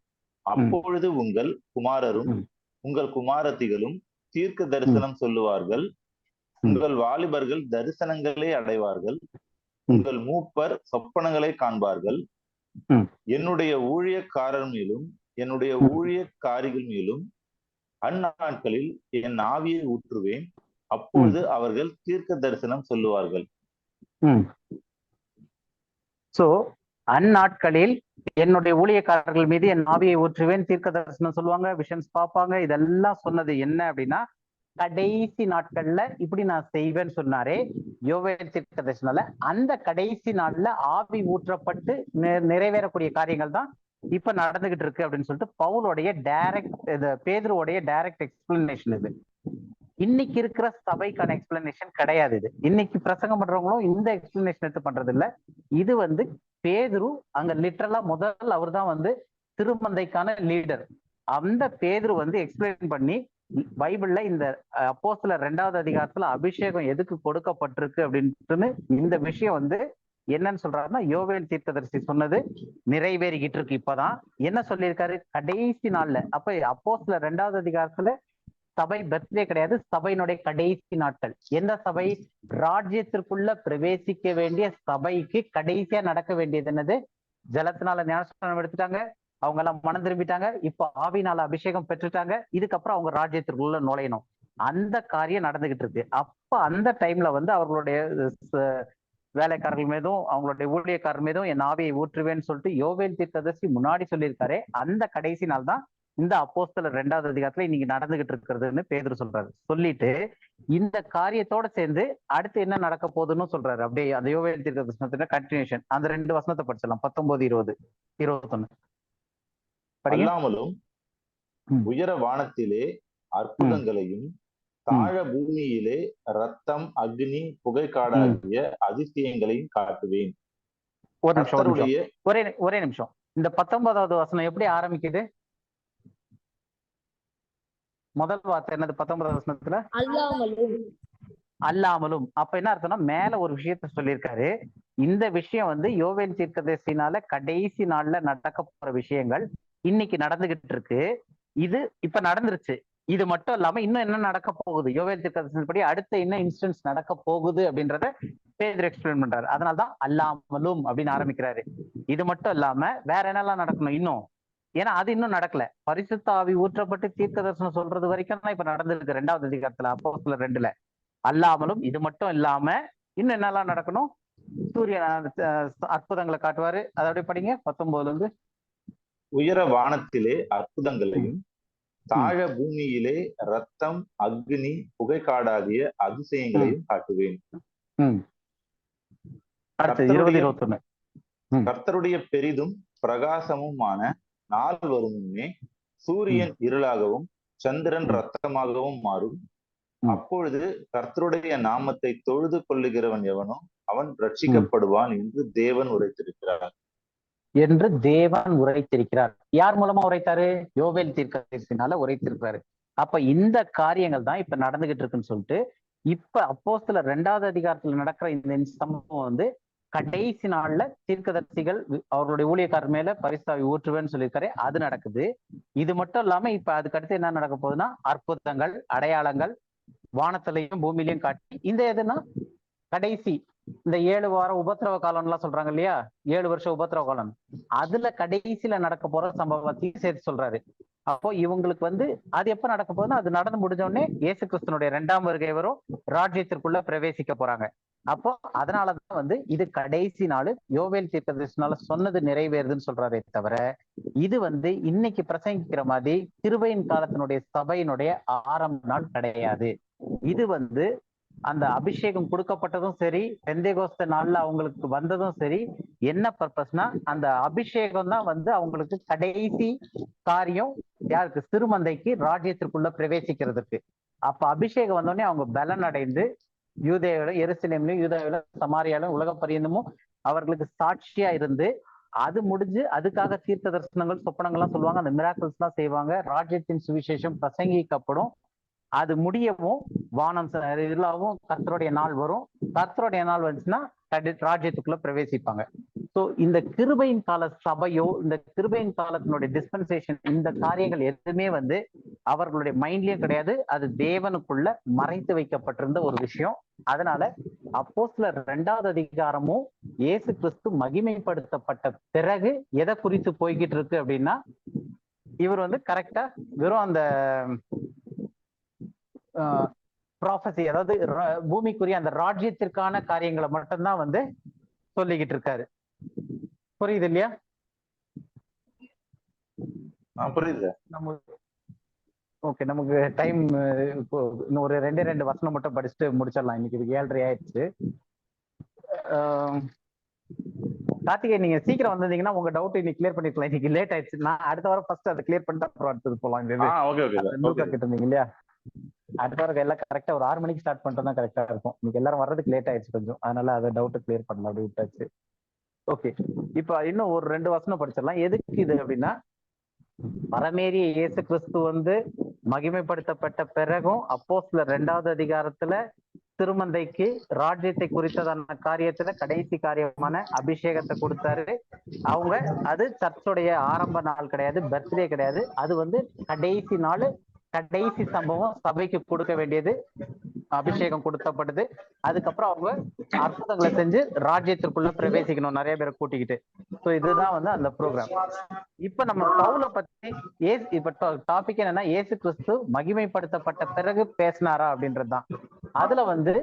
E: அப்பொழுது உங்கள் குமாரரும் உங்கள் குமாரத்திகளும் தீர்க்க தரிசனம் சொல்லுவார்கள். உங்கள் வாலிபர்கள் தரிசனங்களை அடைவார்கள். உங்கள் மூப்பர் சொப்பனங்களை காண்பார்கள். என்னுடைய ஊழியக்காரர் மேலும் என்னுடைய ஊழியக்காரிகள் மேலும் அந்நாட்களில் என் ஆவியை ஊற்றுவேன். அப்பொழுது அவர்கள் தீர்க்க தரிசனம் சொல்லுவார்கள்.
A: சோ அந்நாட்களில் என்னுடைய ஊழியக்காரர்கள் மீது என் ஆவியை ஊற்றுவேன், தீர்க்க தரிசனம் சொல்லுவாங்க, விஷன்ஸ் பார்ப்பாங்க. இதெல்லாம் சொன்னது என்ன அப்படின்னா கடைசி நாட்கள்ல இப்படி நான் செய்வேன்னு சொன்னாரே யோவேல் தீர்க்க தரிசனால, அந்த கடைசி நாள்ல ஆவி ஊற்றப்பட்டு நிறைவேறக்கூடிய காரியங்கள் தான் இப்ப நடந்துகிட்டு இருக்கு அப்படின்னு சொல்லிட்டு பவுலுடைய பேதுருவோடைய டைரக்ட் எக்ஸ்பிளனேஷன் இது. இன்னைக்கு இருக்கிற சபைக்கான எக்ஸ்பிளனேஷன் கிடையாது இது. இன்னைக்கு பிரசங்கம் பண்றவங்களும் இந்த எக்ஸ்பிளனேஷன் எடுத்து பண்றது இல்ல. இது வந்து பேதுரு அங்க லிட்டரலா முதல் அவர் தான் வந்து திருமந்தைக்கான லீடர். அந்த பேதுரு வந்து எக்ஸ்பிளைன் பண்ணி பைபிள்ல இந்த அப்போஸ்தலர் 2வது அதிகாரத்துல அபிஷேகம் எதுக்கு கொடுக்கப்பட்டிருக்கு அப்படின்ட்டு இந்த விஷயம் வந்து என்னன்னு சொல்றாருன்னா யோவேல் தீர்க்கதரிசி சொன்னது நிறைவேறிக்கிட்டு இருக்கு. இப்பதான் என்ன சொல்லியிருக்காரு? கடைசி நாள்ல. அப்ப அப்போஸ்தலர் 2வது அதிகாரத்துல சபை பர்த்டே கிடையாது, சபையினுடைய கடைசி நாட்கள். எந்த சபை? ராஜ்யத்திற்குள்ள பிரவேசிக்க வேண்டிய சபைக்கு கடைசியா நடக்க வேண்டியது என்னது? ஜலத்தினால ஞானஸ்நானம் எடுத்துட்டாங்க, அவங்க எல்லாம் மனம் திரும்பிட்டாங்க, இப்ப ஆவினால அபிஷேகம் பெற்றுட்டாங்க, இதுக்கப்புறம் அவங்க ராஜ்யத்திற்குள்ள நுழையணும். அந்த காரியம் நடந்துகிட்டு இருக்கு. அப்ப அந்த டைம்ல வந்து அவர்களுடைய வேலைக்காரர்கள் மீதும் அவங்களுடைய ஊழியக்காரர் மீதும் என் ஆவியை ஊற்றுவேன்னு சொல்லிட்டு யோவேல் தீர்க்கதரிசி முன்னாடி சொல்லியிருக்காரு. அந்த கடைசி நாள் தான் இந்த அப்போஸ்தலர் 2வது அதிகாரத்துல இன்னைக்கு நடந்துகிட்டு இருக்கிறதுன்னு பேதுரு சொல்றாரு. சொல்லிட்டு இந்த காரியத்தோட சேர்ந்து அடுத்து என்ன நடக்க போகுதுன்னு சொல்றாரு. அப்படியே அந்த யோவேல் தீர்க்கதரிசனத்துல கண்டினியூஷன் அந்த 2 வசனத்தை படிச்சிடலாம். 19, 20, 21.
E: அல்லாமலும் உயர வானத்திலே அற்புதங்களையும் தாழ பூமியிலே ரத்தம், அக்னி, புகைக்காடாகிய அதிசயங்களையும் காட்டுவேன்.
A: ஒரே நிமிஷம். இந்த 19வது வசனம் எப்படி ஆரம்பிக்குது? முதல் வார்த்தை என்னது 19வது வசனத்துல? அல்லாமலும். அப்ப என்ன அர்த்தம்னா மேல ஒரு விஷயத்த சொல்லியிருக்காரு. இந்த விஷயம் வந்து யோவேல் தீர்க்கதரிசினால கடைசி நாள்ல நடக்க போற விஷயங்கள் இன்னைக்கு நடந்துகிட்டு இருக்கு. இது இப்ப நடந்துருச்சு. இது மட்டும் இல்லாம இன்னும் என்ன நடக்க போகுது, யோவேல் தீர்க்கதரிசனம் படி அடுத்த என்ன இன்ஸ்டன்ஸ் நடக்க போகுது அப்படின்றத பேதுரு எக்ஸ்பிளைன் பண்றாரு. அதனாலதான் அல்லாமலும் அப்படின்னு ஆரம்பிக்கிறாரு. இது மட்டும் இல்லாம வேற என்னெல்லாம் நடக்கணும் இன்னும்? ஏன்னா அது இன்னும் நடக்கல. பரிசுத்த ஆவி ஊற்றப்பட்டு தீர்க்க தரிசனம் சொல்றது வரைக்கும் தான் இப்ப நடந்திருக்கு 2வது அதிகாரத்துல அப்போஸ்தலர் 2ல. அல்லாமலும் இது மட்டும் இல்லாம இன்னும் என்னெல்லாம் நடக்கணும்? சூரியன் அற்புதங்களை காட்டுவாரு. அதோட படிங்க 19ல இருந்து.
E: உயர வானத்திலே அற்புதங்களையும் தாழ பூமியிலே ரத்தம், அக்னி, புகைக்காடாகிய அதிசயங்களையும் காட்டுவேன். கர்த்தருடைய பெரிதும் பிரகாசமுமான நாள் வரும் முன்னே சூரியன் இருளாகவும் சந்திரன் ரத்தமாகவும் மாறும். அப்பொழுது கர்த்தருடைய நாமத்தை தொழுது கொள்ளுகிறவன் எவனோ அவன் ரட்சிக்கப்படுவான் என்று தேவன் உரைத்திருக்கிறார்.
A: யார் மூலமா உரைத்தாரு? யோவேல் தீர்க்கதரிசினால உரைத்திருக்கிறாரு. அப்ப இந்த காரியங்கள் தான் இப்ப நடந்துகிட்டு இருக்குன்னு சொல்லிட்டு இப்ப அப்போஸ்தலர் 2வது அதிகாரத்துல நடக்கிற இந்த சம்பவம் வந்து கடைசி நாள்ல தீர்க்கதரிசிகள் அவர்களுடைய ஊழியக்காரர் மேல பரிசுத்த ஊற்றுவேன்னு சொல்லியிருக்காரு. அது நடக்குது. இது மட்டும் இல்லாம இப்ப அதுக்கு அடுத்து என்ன நடக்க போகுதுன்னா அற்புதங்கள், அடையாளங்கள் வானத்திலையும் பூமியிலையும் காட்டி இந்த எதுனா கடைசி இந்த 7 வாரம் உபத்திரவ காலம் எல்லாம் சொல்றாங்க இல்லையா, 7 வருஷம் உபத்திரவ காலம், அதுல கடைசியில நடக்க போற சம்பவத்தையும் சேர்த்து சொல்றாரு. அப்போ இவங்களுக்கு வந்து அது எப்ப நடக்க போகுதுன்னா அது நடந்து முடிஞ்ச உடனே இயேசு கிறிஸ்துனுடைய 2ஆம் வருகை வரும், ராஜ்யத்திற்குள்ள பிரவேசிக்க போறாங்க. அப்போ அதனாலதான் வந்து இது கடைசி நாள் யோவேல் தீர்க்கதரிசனால சொன்னது நிறைவேறுதுன்னு சொல்றாரே தவிர இது வந்து இன்னைக்கு பிரசங்கிக்கிற மாதிரி கிருபையின் காலத்தினுடைய சபையினுடைய ஆரம்ப நாள் கிடையாது. இது வந்து அந்த அபிஷேகம் கொடுக்கப்பட்டதும் சரி, பெந்தேகோஸ்தே நாள்ல அவங்களுக்கு வந்ததும் சரி, என்ன பர்பஸ்னா அந்த அபிஷேகம் தான் வந்து அவங்களுக்கு கடைசி காரியம். யாருக்கு? சிறுமந்தைக்கு ராஜ்யத்திற்குள்ள பிரவேசிக்கிறதுக்கு. அப்ப அபிஷேகம் வந்தோடனே அவங்க பலன் அடைந்து யூதேவிலும் எருசலேம்லயும் யூதேவிலும் சமாரியாலும் உலக பரியந்தமும் அவர்களுக்கு சாட்சியா இருந்து, அது முடிஞ்சு அதுக்காக தீர்க்க தரிசனங்கள் சொப்பனங்கள்லாம் சொல்லுவாங்க, அந்த மிராக்கிள்ஸ் எல்லாம் செய்வாங்க, ராஜ்யத்தின் சுவிசேஷம் பிரசங்கிக்கப்படும். அது முடியவும் வானம் இதெல்லாம் கர்த்தருடைய நாள் வரும். கர்த்தருடைய நாள் வந்துச்சுன்னா ராஜ்யத்துக்குள்ள பிரவேசிப்பாங்க. ஸோ இந்த கிருபையின் கால சபையோ இந்த கிருபையின் காலத்தினுடைய டிஸ்பென்சேஷன் இந்த காரியங்கள் எதுவுமே வந்து அவர்களுடைய மைண்ட்லயும் கிடையாது. அது தேவனுக்குள்ள மறைத்து வைக்கப்பட்டிருந்த ஒரு விஷயம். அதனால அப்போஸ்தலர் 2வது அதிகாரமும் இயேசு கிறிஸ்து மகிமைப்படுத்தப்பட்ட பிறகு எதை குறித்து போய்கிட்டு இருக்கு அப்படின்னா, இவர் வந்து கரெக்டா வெறும் அந்த ப்ராஃபஸி, அதாவது பூமிக்குரிய அந்த ராஜ்யத்திற்கான காரியங்களை மட்டும்தான் வந்து சொல்லிக்கிட்டு இருக்காரு. புரியுது இல்லையா?
E: புரியுது.
A: ஓகே, நமக்கு டைம் இன்னும் ஒரு 2 வசனம் மட்டும் படிச்சுட்டு முடிச்சிடலாம். இன்னைக்கு இது 7:30 ஆயிடுச்சு. கார்த்திகை, நீங்க சீக்கிரம் வந்திருந்தீங்கன்னா உங்க டவுட் இன்னைக்கு கிளியர் பண்ணிக்கலாம். இன்னைக்கு லேட் ஆயிடுச்சு. நான் அடுத்த வாரம் ஃபர்ஸ்ட் அதை கிளியர் பண்ணிட்டு அப்புறம் அடுத்தது போலாம். கிட்ட இருந்தீங்க இல்லையா? அடுத்த வாரம் எல்லாம் கரெக்டா ஒரு 6 மணிக்கு ஸ்டார்ட் பண்ணிட்டு தான் கரெக்டா இருக்கும். இன்னைக்கு எல்லாரும் வர்றதுக்கு லேட் ஆயிடுச்சு கொஞ்சம், அதனால அதை டவுட் கிளியர் பண்ணலாம், அப்படி விட்டாச்சு. ஓகே, இப்ப இன்னும் ஒரு 2 வசனம் படிச்சிடலாம். எதுக்கு இது அப்படின்னா, பரமேறிய இயேசு கிறிஸ்து வந்து மகிமைப்படுத்தப்பட்ட பிறகும் அப்போஸ்தலர் 2வது அதிகாரத்துல திருமந்தைக்கு ராஜ்யத்தை குறித்ததான காரியத்துல கடைசி காரியமான அபிஷேகத்தை கொடுத்தாரு. அவங்க அது சர்ச்சுடைய ஆரம்ப நாள் கிடையாது, பர்த்டே கிடையாது, அது வந்து கடைசி நாள், கடைசி சம்பவம் சபைக்கு கொடுக்க வேண்டியது. அபிஷேகம் கொடுத்தப்படுது. அதுக்கப்புறம் அவங்க அற்புதங்களை செஞ்சு ராஜ்யத்திற்குள்ள பிரவேசிக்கணும் நிறைய பேரை கூட்டிக்கிட்டு. ஸோ இதுதான் வந்து அந்த ப்ரோக்ராம். இப்ப நம்ம பவுலை பத்தி இப்ப டாபிக் என்னன்னா, இயேசு கிறிஸ்து மகிமைப்படுத்தப்பட்ட பிறகு பேசினாரா அப்படின்றதுதான். அதுல வந்து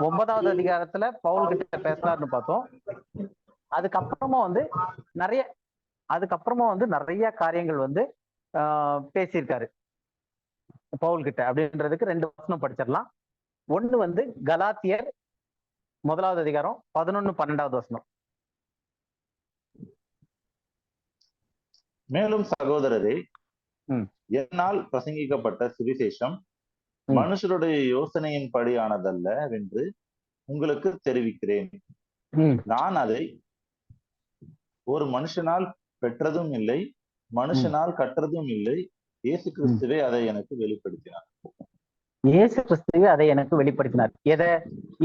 A: 9வது அதிகாரத்துல பவுல் கிட்ட பேசினார்னு பார்த்தோம். அதுக்கப்புறமா வந்து நிறைய காரியங்கள் வந்து பேசியிருக்காரு பவுல் கிட்ட. அப்படின்றதுக்கு 2 வசனம் படிச்சிடலாம். ஒண்ணு வந்து கலாத்தியர் 1வது அதிகாரம் 11, 12வது வசனம்.
E: மேலும் சகோதரரே, என்னால் பிரசங்கிக்கப்பட்ட சுவிசேஷம் மனுஷருடைய யோசனையின் படியானதல்ல என்று உங்களுக்கு தெரிவிக்கிறேன். நான் அதை ஒரு மனுஷனால் பெற்றதும் இல்லை, மனுஷனால் கற்றதும் இல்லை, இயேசு கிறிஸ்துவே அதை எனக்கு வெளிப்படுத்தினார்.
A: இயேசு கிறிஸ்துவே அதை எனக்கு வெளிப்படுத்தினார். எதை?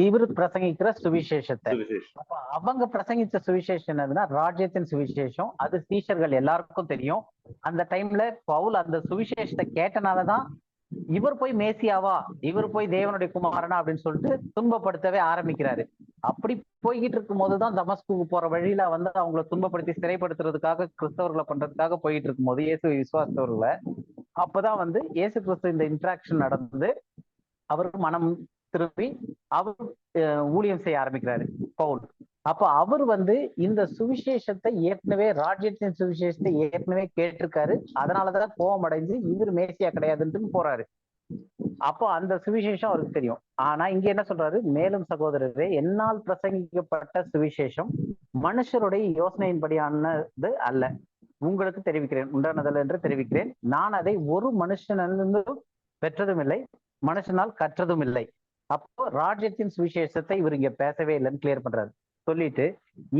A: இவர் பிரசங்கிக்கிற சுவிசேஷத்தை. அவங்க பிரசங்கிச்ச சுவிசேஷம் என்னதுன்னா ராஜ்யத்தின் சுவிசேஷம். அது சீஷர்கள் எல்லாருக்கும் தெரியும். அந்த டைம்ல பவுல் அந்த சுவிசேஷத்தை கேட்டனாலதான் இவர் போய் மேசியாவா, இவர் போய் தேவனுடைய குமாரனா அப்படின்னு சொல்லிட்டு துன்பப்படுத்தவே ஆரம்பிக்கிறாரு. அப்படி போய்கிட்டு இருக்கும் போதுதான் தமஸ்குக்கு போற வழியில வந்து அவங்களை துன்பப்படுத்தி சிறைப்படுத்துறதுக்காக, கிறிஸ்தவர்களை பண்றதுக்காக போயிட்டு இருக்கும் போது இயேசு விசுவாசத்தவர்களை, அப்பதான் வந்து இயேசு கிறிஸ்து இந்த இன்டராக்ஷன் நடந்து அவருக்கு மனம் திரும்பி அவர் ஊழியம் செய்ய ஆரம்பிக்கிறாரு பவுல். அப்ப அவர் வந்து இந்த சுவிசேஷத்தை ஏற்கனவே, ராஜ்யத்தின் சுவிசேஷத்தை ஏற்கனவே கேட்டிருக்காரு. அதனாலதான் கோபம் அடைஞ்சு இவர் மேசியா கிடையாதுன்னு போறாரு. அப்போ அந்த சுவிசேஷம் அவருக்கு தெரியும். ஆனா இங்க என்ன சொல்றாரு? மேலும் சகோதரரே, என்னால் பிரசங்கிக்கப்பட்ட சுவிசேஷம் மனுஷருடைய யோசனையின்படியானது அல்ல, உங்களுக்கு தெரிவிக்கிறேன், உண்டானதல்ல என்று தெரிவிக்கிறேன். நான் அதை ஒரு மனுஷனிலிருந்து பெற்றதும் இல்லை, மனுஷனால் கற்றதும் இல்லை. அப்போ ராஜ்யத்தின் சுவிசேஷத்தை இவர் இங்க பேசவே இல்லைன்னு கிளியர் பண்றாரு. சொல்லிட்டு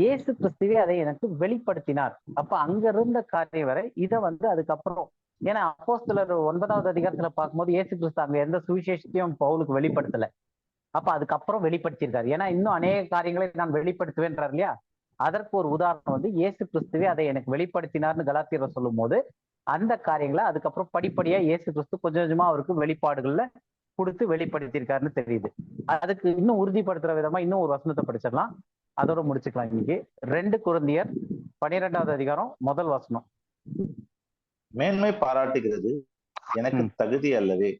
A: இயேசு கிறிஸ்துவே அதை எனக்கு வெளிப்படுத்தினார். அப்ப அங்க இருந்த காரியம் வரை இதை வந்து அதுக்கப்புறம், ஏன்னா அப்போஸ்தலர் 9வது அதிகாரத்துல பார்க்கும்போது இயேசு கிறிஸ்து அங்க எந்த சுவிசேஷத்தையும் பவுலுக்கு வெளிப்படுத்தல. அப்ப அதுக்கப்புறம் வெளிப்படுத்தியிருக்காரு. ஏன்னா இன்னும் அநேக காரியங்களை நான் வெளிப்படுத்துவேன்றார் இல்லையா? அதற்கு ஒரு உதாரணம் வந்து இயேசு கிறிஸ்துவே அதை எனக்கு வெளிப்படுத்தினார்னு கலாத்தியர் சொல்லும் போது அந்த காரியங்களை அதுக்கப்புறம் படிப்படியா இயேசு கிறிஸ்து கொஞ்சம் கொஞ்சமா அவருக்கு வெளிப்பாடுகள்ல கொடுத்து வெளிப்படுத்தியிருக்காருன்னு தெரியுது. அதுக்கு இன்னும் உறுதிப்படுத்துற விதமா இன்னும் ஒரு வசனத்தை படிச்சிடலாம், அதோட முடிச்சுக்கலாம் இன்னைக்கு. 2 கொரிந்தியர் 12வது அதிகாரம் 1 வசனம்.
E: மேன்மை பாராட்டுகிறது எனக்கு தகுதி அல்லவே,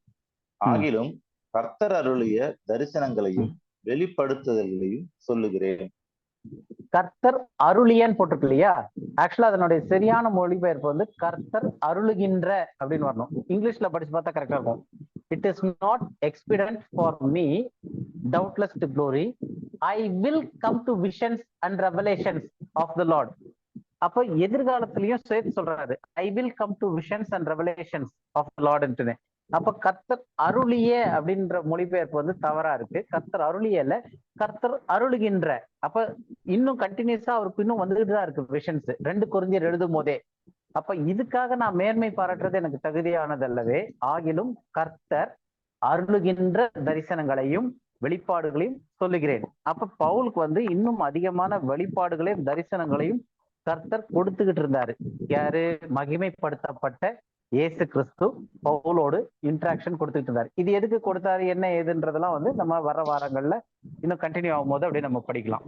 E: ஆகிலும் கர்த்தர் அருளிய தரிசனங்களையும் வெளிப்படுத்துதல்களையும் சொல்லுகிறேன்.
A: கர்த்தர் அருளியன்னு போட்டிருக்கு இல்லையா? ஆக்சுவலா அதனுடைய சரியான மொழிபெயர்ப்பு வந்து கர்த்தர் அருளுகின்ற அப்படின்னு வரணும். இங்கிலீஷ்ல படிச்சு பார்த்தா கரெக்டா இருக்கும். It is not expedient for me doubtless to glory, I will come to visions and revelations of the Lord. அப்போ எதிர்காலத்திலையும் சேர்த்து சொல்றாரு, I will come to visions and revelations of the லார்ட்ன்ட்டு. அப்ப கர்த்தர் அருளிய அப்படின்ற மொழிபெயர்ப்பு வந்து தவறா இருக்கு. கர்த்தர் அருளியல, கர்த்தர் அருளுகின்ற. அப்ப இன்னும் கண்டினியூஸா அவருக்கு இன்னும் வந்துகிட்டு தான் இருக்கு விஷன்ஸ் 2 கொரிந்தியர் எழுதும் போதே. அப்ப இதுக்காக நான் மேன்மை பாராட்டுறது எனக்கு தகுதியானது அல்லவே. ஆகிலும் கர்த்தர் அருளுகின்ற தரிசனங்களையும் வெளிப்பாடுகளையும் சொல்லுகிறேன். அப்ப பவுலுக்கு வந்து இன்னும் அதிகமான வெளிப்பாடுகளையும் தரிசனங்களையும் கர்த்தர் கொடுத்துக்கிட்டு இருந்தாரு. யாரு? மகிமைப்படுத்தப்பட்ட இயேசு கிறிஸ்து பவுலோடு இன்டராக்ஷன் கொடுத்துட்டு இருந்தாரு. இது எதுக்கு கொடுத்தாரு, என்ன ஏதுன்றதெல்லாம் வந்து நம்ம வர வாரங்கள்ல இன்னும் கண்டினியூ ஆகும் போது அப்படியே நம்ம படிக்கலாம்.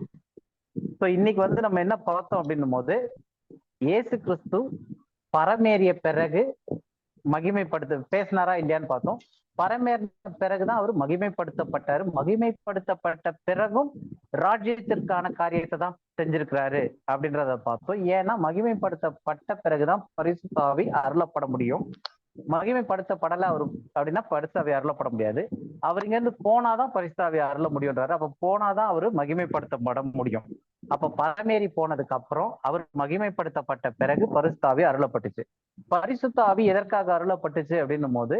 A: ஸோ இன்னைக்கு வந்து நம்ம என்ன பார்த்தோம் அப்படின்னும் போது, இயேசு கிறிஸ்து பரமேறிய பிறகு பேசினாரா இல்லையான்னு பார்த்தோம். பரமேறின பிறகுதான் அவர் மகிமைப்படுத்தப்பட்டாரு. மகிமைப்படுத்தப்பட்ட பிறகும் ராஜ்யத்திற்கான காரியத்தை தான் செஞ்சிருக்கிறாரு அப்படின்றத பார்த்தோம். ஏன்னா மகிமைப்படுத்தப்பட்ட பிறகுதான் பரிசுத்த ஆவி அருளப்பட முடியும். மகிமைப்படுத்தப்படலை அவரு அப்படின்னா பரிசுத்த ஆவி அருளப்பட முடியாது. அவர் இங்க இருந்து போனாதான் பரிசுத்த ஆவி அருள முடியும்ன்றாரு. அப்ப போனாதான் அவரு மகிமைப்படுத்தப்பட முடியும். அப்ப பரமேறி போனதுக்கு அப்புறம் அவர் மகிமைப்படுத்தப்பட்ட பிறகு பரிசுத்த ஆவி அருளப்பட்டுச்சு. பரிசுத்த ஆவி எதற்காக அருளப்பட்டுச்சு அப்படின்னும் போது,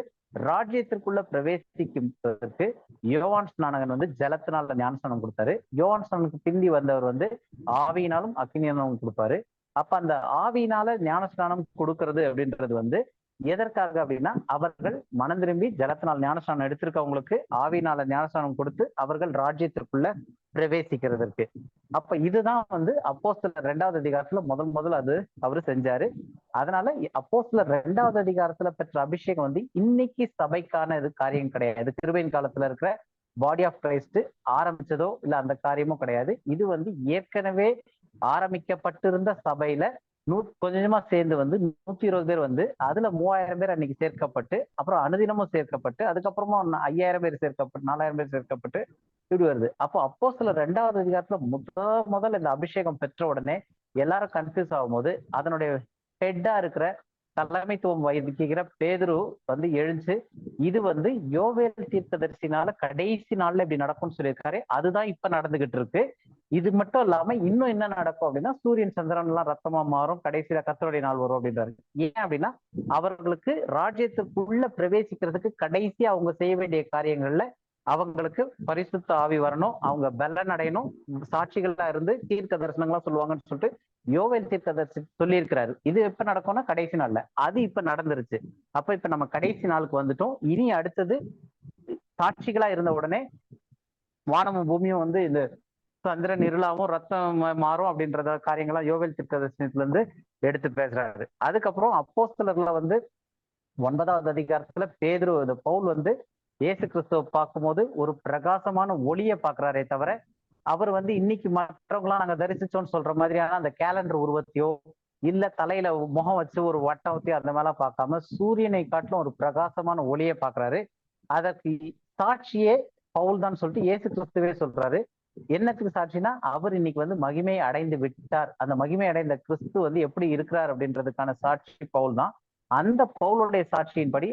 A: ராஜ்யத்திற்குள்ள பிரவேசிக்கும்பதற்கு யோவான் ஸ்நானகன் வந்து ஜலத்தினால ஞானஸ்நானம் கொடுத்தாரு. யோவான் ஸ்நானனுக்கு பிந்தி வந்தவர் வந்து ஆவியினாலும் அக்கினியாலும் கொடுப்பாரு. அப்ப அந்த ஆவியினால ஞானஸ்நானம் கொடுக்கறது அப்படின்றது வந்து எதற்காக அப்படின்னா, அவர்கள் மனம் திரும்பி ஜலத்தினால் ஞானஸ்நானம் எடுத்திருக்கவங்களுக்கு ஆவியினால ஞானஸ்நானம் கொடுத்து அவர்கள் ராஜ்யத்திற்குள்ள பிரவேசிக்கிறதற்கு. அப்ப இதுதான் வந்து அப்போஸ்தலர் 2வது அதிகாரத்துல முதல் அது அவரு செஞ்சாரு. அதனால அப்போஸ்தலர் 2வது அதிகாரத்துல பெற்ற அபிஷேகம் வந்து இன்னைக்கு சபைக்கான இது காரியம் கிடையாது. கிருபையின் காலத்துல இருக்கிற பாடி ஆஃப் கிரைஸ்ட் ஆரம்பிச்சதோ இல்ல அந்த காரியமோ கிடையாது. இது வந்து ஏற்கனவே ஆரம்பிக்கப்பட்டிருந்த சபையில கொஞ்சமா சேர்ந்து வந்து 120 பேர் வந்து அதுல 3000 பேர் அன்னைக்கு சேர்க்கப்பட்டு, அப்புறம் அனுதினமும் சேர்க்கப்பட்டு, அதுக்கப்புறமா 5000 பேர் சேர்க்கப்பட்டு, 4000 பேர் சேர்க்கப்பட்டு இப்படி வருது. அப்போ அப்போஸ்தலர் 2வது அதிகாரத்துல முதல் இந்த அபிஷேகம் பெற்ற உடனே எல்லாரும் கன்ஃபியூஸ் ஆகும் போது, அதனுடைய ஹெட்டா இருக்கிற தலைமைத்துவம் வகிக்கிற பேதுரு வந்து எழுந்து, இது வந்து யோவேல் தீர்க்கதரிசினால கடைசி நாள்ல இப்படி நடக்கும்னு சொல்லியிருக்காரு. அதுதான் இப்ப நடந்துகிட்டு இருக்கு. இது மட்டும் இல்லாம இன்னும் என்ன நடக்கும் அப்படின்னா, சூரியன் சந்திரன் எல்லாம் ரத்தமா மாறும், கடைசியில கர்த்தருடைய நாள் வரும் அப்படின்றாரு. ஏன் அப்படின்னா, அவர்களுக்கு ராஜ்யத்துக்குள்ள பிரவேசிக்கிறதுக்கு கடைசியா அவங்க செய்ய வேண்டிய காரியங்கள்ல அவங்களுக்கு பரிசுத்த ஆவி வரணும், அவங்க பலன் அடையணும், சாட்சிகளா இருந்து தீர்க்க தரிசனங்களா சொல்லுவாங்கன்னு சொல்லிட்டு யோவேல் தீர்க்கதரிசி சொல்லியிருக்கிறாரு. இது எப்ப நடக்கும்னா கடைசி நாள்ல. அது இப்ப நடந்துருச்சு. அப்ப இப்ப நம்ம கடைசி நாளுக்கு வந்துட்டோம். இனி அடுத்தது சாட்சிகளா இருந்த உடனே வானமும் பூமியும் வந்து இந்த சந்திரன் இருளாவும் ரத்தம் மாறும் அப்படின்றத காரியங்கள்லாம் யோவேல் தீர்க்கதரிசனத்துல இருந்து எடுத்து பேசுறாரு. அதுக்கப்புறம் அப்போஸ்தலர்ல வந்து 9வது அதிகாரத்துல பேதுரு பவுல் வந்து இயேசு கிறிஸ்துவ பார்க்கும்போது ஒரு பிரகாசமான ஒளியை பாக்குறாரே தவிர, அவர் வந்து இன்னைக்கு மற்றவங்களாம் நாங்க தரிசிச்சோம்னு சொல்ற மாதிரியான அந்த கேலண்டர் உருவத்தையோ இல்ல தலையில முகம் வச்சு ஒரு வட்டத்தையோ அந்த மாதிரிலாம் பார்க்காம சூரியனை காட்டிலும் ஒரு பிரகாசமான ஒளியை பாக்குறாரு. அதற்கு சாட்சியே பவுல் தான் சொல்லிட்டு இயேசு கிறிஸ்துவே சொல்றாரு. என்னத்துக்கு சாட்சினா, அவர் இன்னைக்கு வந்து மகிமை அடைந்து விட்டார். அந்த மகிமை அடைந்த கிறிஸ்து வந்து எப்படி இருக்கிறார் அப்படின்றதுக்கான சாட்சி பவுல் தான். அந்த பவுலுடைய சாட்சியின்படி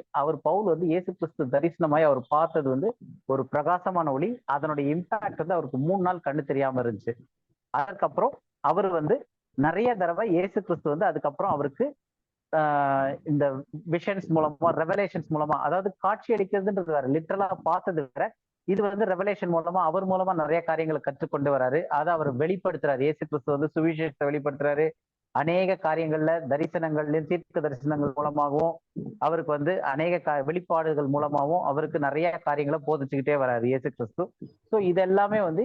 A: பவுல் வந்து இயேசு கிறிஸ்து தரிசனமாய் அவர் பார்த்தது வந்து ஒரு பிரகாசமான ஒளி. அதனுடைய இம்பாக்ட் வந்து அவருக்கு 3 நாள் கண்ணு தெரியாம இருந்துச்சு. அதுக்கப்புறம் அவர் வந்து நிறைய தடவை இயேசு கிறிஸ்து வந்து அதுக்கப்புறம் அவருக்கு இந்த விஷன்ஸ் மூலமா, ரெவலேஷன்ஸ் மூலமா, அதாவது காட்சி அளிக்கிறதுன்றது வேற, லிட்டரலா பார்த்தது வேற. இது வந்து ரெவலேஷன் மூலமா அவர் மூலமா நிறைய காரியங்களை கற்றுக்கொண்டு வராரு. அதை அவர் வெளிப்படுத்துறாரு. இயேசு கிறிஸ்து வந்து சுவிசேஷத்தை வெளிப்படுத்துறாரு. அநேக காரியங்கள்ல தரிசனங்கள்லயும் தீர்க்க தரிசனங்கள் மூலமாகவும் அவருக்கு வந்து அநேக வெளிப்பாடுகள் மூலமாகவும் அவருக்கு நிறைய காரியங்களை போதிச்சுக்கிட்டே வராரு இயேசு கிறிஸ்து. ஸோ இதெல்லாமே வந்து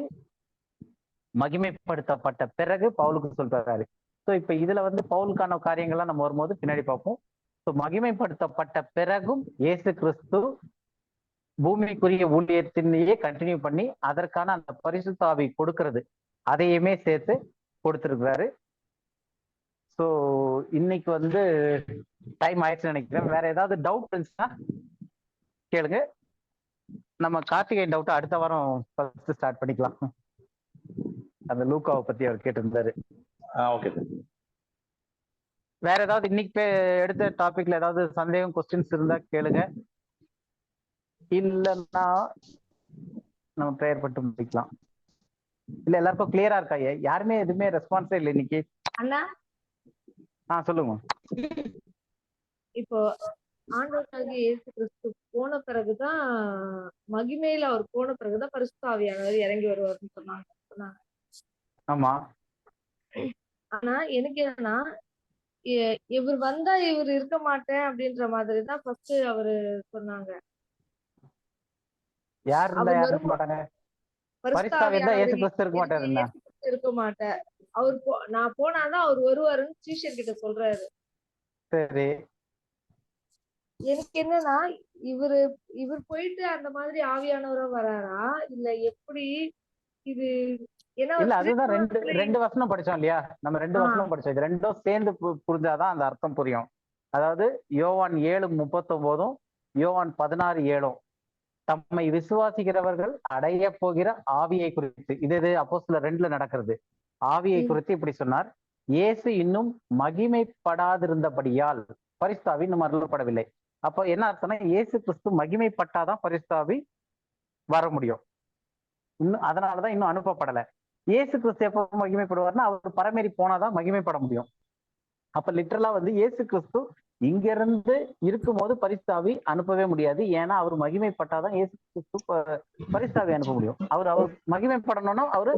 A: மகிமைப்படுத்தப்பட்ட பிறகு பவுலுக்கு சொல்றாரு. ஸோ இப்ப இதுல வந்து பவுலுக்கான காரியங்கள்லாம் நம்ம வரும்போது பின்னாடி பார்ப்போம். ஸோ மகிமைப்படுத்தப்பட்ட பிறகும் இயேசு கிறிஸ்து பூமிக்குரிய ஊழியத்திலேயே கண்டினியூ பண்ணி அதற்கான அந்த பரிசுத்த ஆவி கொடுக்கறது அதையுமே சேர்த்து கொடுத்திருக்கிறாரு. ஸோ இன்னைக்கு வந்து டைம் ஆயிடுச்சுன்னு நினைக்கிறேன். வேற ஏதாவது டவுட் இருந்துச்சுன்னா கேளுங்க. நம்ம கார்த்திகேயன் டவுட் அடுத்த வாரம் ஃபர்ஸ்ட் ஸ்டார்ட் பண்ணிக்கலாம். அந்த லூக்காவை பத்தி அவர் கேட்டிருந்தாரு.
E: ஓகே.
A: வேற ஏதாவது இன்னைக்கு எடுத்த டாபிக்ல ஏதாவது சந்தேகம் கொஸ்டின்ஸ் இருந்தா கேளுங்க. இல்லைன்னா நம்ம ப்ரேயர் பண்ணிட்டு முடிக்கலாம். இல்ல எல்லாருக்கும் கிளியரா இருக்கா? யாருமே எதுவுமே ரெஸ்பான்ஸே இல்லை இன்னைக்கு.
G: அண்ணா
A: சொல்லுங்க.
G: இப்போ ஆண்டவராகிய இயேசு கிறிஸ்து போன பிறகுதான், மகிமையில அவர் போன பிறகுதான் பரிசுத்த ஆவியானவர் இறங்கி வருவாருன்னு சொன்னாங்க.
A: ஆமா.
G: ஆனா எனக்கு என்னன்னா, இவர் வந்தா இவர் இருக்க மாட்டேன் அப்படின்ற மாதிரிதான் ஃபர்ஸ்ட் அவரு சொன்னாங்க.
A: யார் இருந்தா
G: அவர்
A: யார் இருக்க
G: வரும்போது
A: மாட்டாங்க?
G: பரிசுத்த
A: பரிசுத்த ஆவி இருந்தா இயேசு
G: ஆவியானவர்
A: கிறிஸ்து இருக்க மாட்டாரு என்ன?
G: இயேசு கிறிஸ்து இருக்க மாட்டார். நான் போனாதான் அவர் வருவாருன்னு சீஷர் கிட்ட சொல்றாரு.
A: சரி.
G: எனக்கு என்னன்னா, இவர் போயிட்டு அந்த மாதிரி ஆவியானவரா வராரா இல்ல எப்படி இது? ஏன்னா
A: இல்ல அதுதான் ரெண்டு வசனம் படிச்சோம் இல்லையா? நம்ம 2
G: ஆ.
A: வசனம் படிச்சோம். இது ரெண்டும் சேர்ந்து புரிஞ்சாதான் அந்த அர்த்தம் புரியும். அதாவது யோவான் 7:39 யோவான் 16:7 தம்மை விசுவாசிக்கிறவர்கள் அடைய போகிற ஆவியை குறித்து, இது அப்போஸ்தலர் 2ல நடக்கிறது. ஆவியை குறித்து இப்படி சொன்னார், இயேசு இன்னும் மகிமைப்படாதிருந்தபடியால் பரிசுத்த ஆவி இன்னும் அருளப்படவில்லை. அப்போ என்ன அர்த்தம்னா, இயேசு கிறிஸ்து மகிமைப்பட்டாதான் பரிசுத்த ஆவி வர முடியும். இன்னும் அதனாலதான் இன்னும் அனுப்பப்படலை. இயேசு கிறிஸ்து எப்ப மகிமைப்படுவார்னா, அவர் பரமேறி போனாதான் மகிமைப்பட முடியும். அப்ப லிட்டரலா வந்து இயேசு கிறிஸ்து இங்க இருந்து இருக்கும்போது பரிசுத்த ஆவி அனுப்பவே முடியாது. ஏன்னா அவர் மகிமைப்பட்டாதான் இயேசு கிறிஸ்து பரிசுத்த ஆவி அனுப்ப முடியும். அவர் மகிமைப்படணும்னா அவரு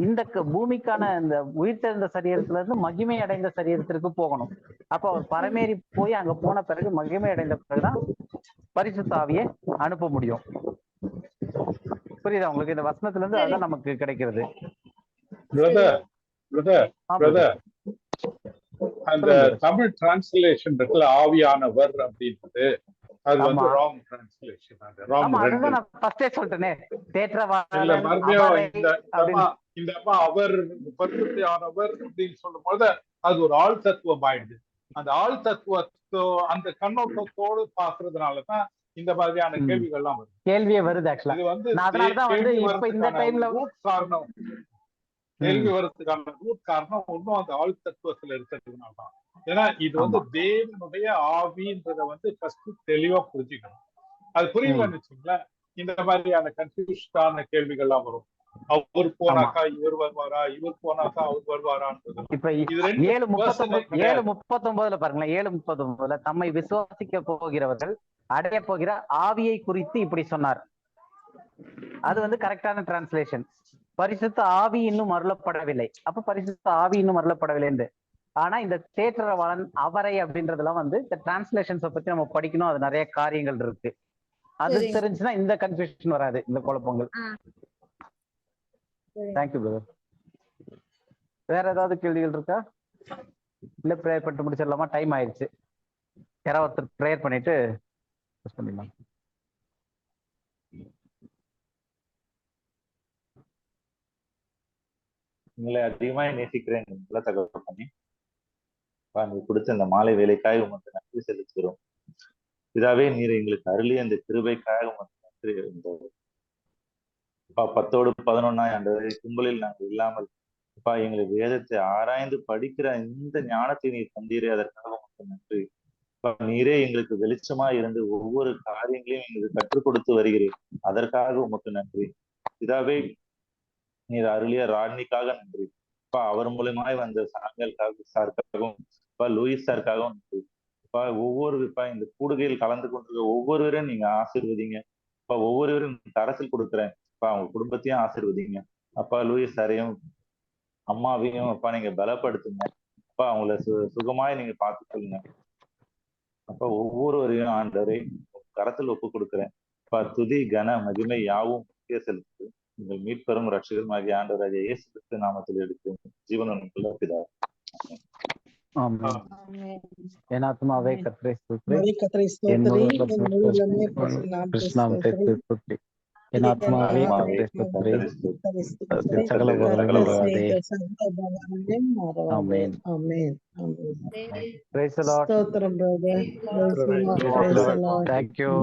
A: இந்த பூமிக்கான இந்த உயிர்த்தெழுந்த சரீரத்துல இருந்து மகிமை அடைந்த சரீரத்திற்கு போகணும். அப்ப அவர் பரமேறி போய் அங்க போன பிறகு மகிமை அடைந்த பிறகுதான் பரிசுத்த ஆவியை அனுப்ப முடியும். புரியுதா உங்களுக்கு? இந்த வசனத்துல இருந்து அதான் நமக்கு கிடைக்கிறது.
H: அந்த தமிழ் டிரான்ஸ்லேஷன் இருக்குல்ல, ஆவியானவர் அப்படின்றது, அது வந்து ராங் டிரான்ஸ்லேஷன். அது ராங்.
A: அதுதான் நான் ஃபர்ஸ்டே சொல்லிட்டேனே,
H: தேற்றவாளன் மறுபடியும் இந்த அம்மா அவர் பரிசுத்தமானவர் அப்படின்னு சொல்லும் போது அது ஒரு ஆள் தத்துவம் ஆயிடுது. அந்த ஆள் தத்துவத்தோ அந்த கண்ணோட்டத்தோடு பாக்குறதுனாலதான் இந்த மாதிரியான கேள்விகள்லாம் வருது.
A: கேள்வியே வருது. ஆக்சுவலா
H: இது வந்து
A: அதனாலதான் வந்து இப்ப இந்த டைம்ல
H: காரணம், கேள்வி வர்றதுக்கான ரூட் காரணம் ஒன்னும் அந்த ஆள் தத்துவத்துல இருக்கிறதுனாலதான். ஏன்னா இது வந்து தேவனுடைய ஆவின்றத வந்து ஃபர்ஸ்ட் தெளிவா புரிஞ்சுக்கணும். அது புரியலன்னு வச்சுங்களேன், இந்த மாதிரியான கன்ஃபியூஸ்டான கேள்விகள்லாம் வரும். அவர் போனாக்கா இவர் வருவாரா, இவர் போனாக்கா அவர் வருவாரான்றது.
A: இப்ப 7:39 பாருங்களேன். 7:39 தம்மை விசுவாசிக்க போகிறவர்கள் அடைய போகிற ஆவியை குறித்து இப்படி சொன்னார். அது வந்து கரெக்டான டிரான்ஸ்லேஷன். பரிசுத்த ஆவி இன்னும் அருளப்படவில்லை. அப்ப பரிசுத்த ஆவி இன்னும் அருளப்படவில்லை. ஆனா இந்த தேற்றவாளன் அவரை அப்படின்றதெல்லாம் வந்து இந்த டிரான்ஸ்லேஷன்ஸை பத்தி நம்ம படிக்கணும். அது நிறைய காரியங்கள் இருக்கு. அது தெரிஞ்சுன்னா இந்த கன்ஃபியூஷன் வராது, இந்த குழப்பங்கள். Thank you brother. வேற ஏதாவது கேள்விகள் இருக்கா? இல்ல ப்ரேயர் பண்ணிட்டு முடிச்சிடலாமா? டைம் ஆயிடுச்சு. யாராவது ஒருத்தர் ப்ரேயர் பண்ணிட்டு பண்ணிடலாம்.
E: உங்களை அதிகமா நேசிக்கிறேன் தகவல் பண்ணி நீ கொடுத்த இந்த மாலை வேலைக்காக உமக்கு நன்றி செலுத்துகிறோம். இதாவே நீர் எங்களுக்கு அருளிய அந்த கிருபைக்காக உமக்கு நன்றி. இந்த 10ஓடு 11 அந்த கும்பலில் நாங்கள் இல்லாமல் எங்களை வேதத்தை ஆராய்ந்து படிக்கிற இந்த ஞானத்தை நீர் தந்தீரே, அதற்காக உமக்கு நன்றி. நீரே எங்களுக்கு வெளிச்சமா இருந்து ஒவ்வொரு காரியங்களையும் எங்களுக்கு கற்றுக் கொடுத்து வருகிறேன், அதற்காக உமக்கு நன்றி. இதாவே நீர் அருளிய ராட்னிக்காக நன்றி. அவர் மூலமாய் வந்த சாருக்காகவும் லூயிஸ் சாருக்காகவும் நன்றி. ஒவ்வொரு இந்த கூடுகையில் கலந்து கொண்டிருக்க ஒவ்வொருவரையும் நீங்க ஆசீர்வதிங்க. ஒவ்வொருவரும் அரசியல் கொடுக்குறேன், அவங்க குடும்பத்தையும் ஆசீர்வதிங்க. லூயிஸ் சாரையும் அம்மாவையும் நீங்க பலப்படுத்துங்க. அவங்கள சுகமாய் நீங்க பார்த்துக்கொள்ளுங்க. ஒவ்வொருவரையும் ஆண்டவரை கரத்தில் ஒப்பு கொடுக்குறேன். துதி கன மகிமை யாவும் செலுத்து உங்கள் மீட்பெரும் ரட்சகருமாகிய ஆண்டவராகிய இயேசு கிறிஸ்து நாமத்தில் எடுத்து ஜீவனுள்ள பிதாவே.
A: என் ஆத்மாவே கர்த்தரை ஸ்தோத்திரி,
C: என் ஆத்மாவே கர்த்தரை ஸ்தோத்திரி, சகல வல்லமையுள்ளவரே. ஆமென். ஆமென்.
A: Praise the Lord.
C: ஸ்தோத்திரம் brother. Praise the Lord.
A: Thank you.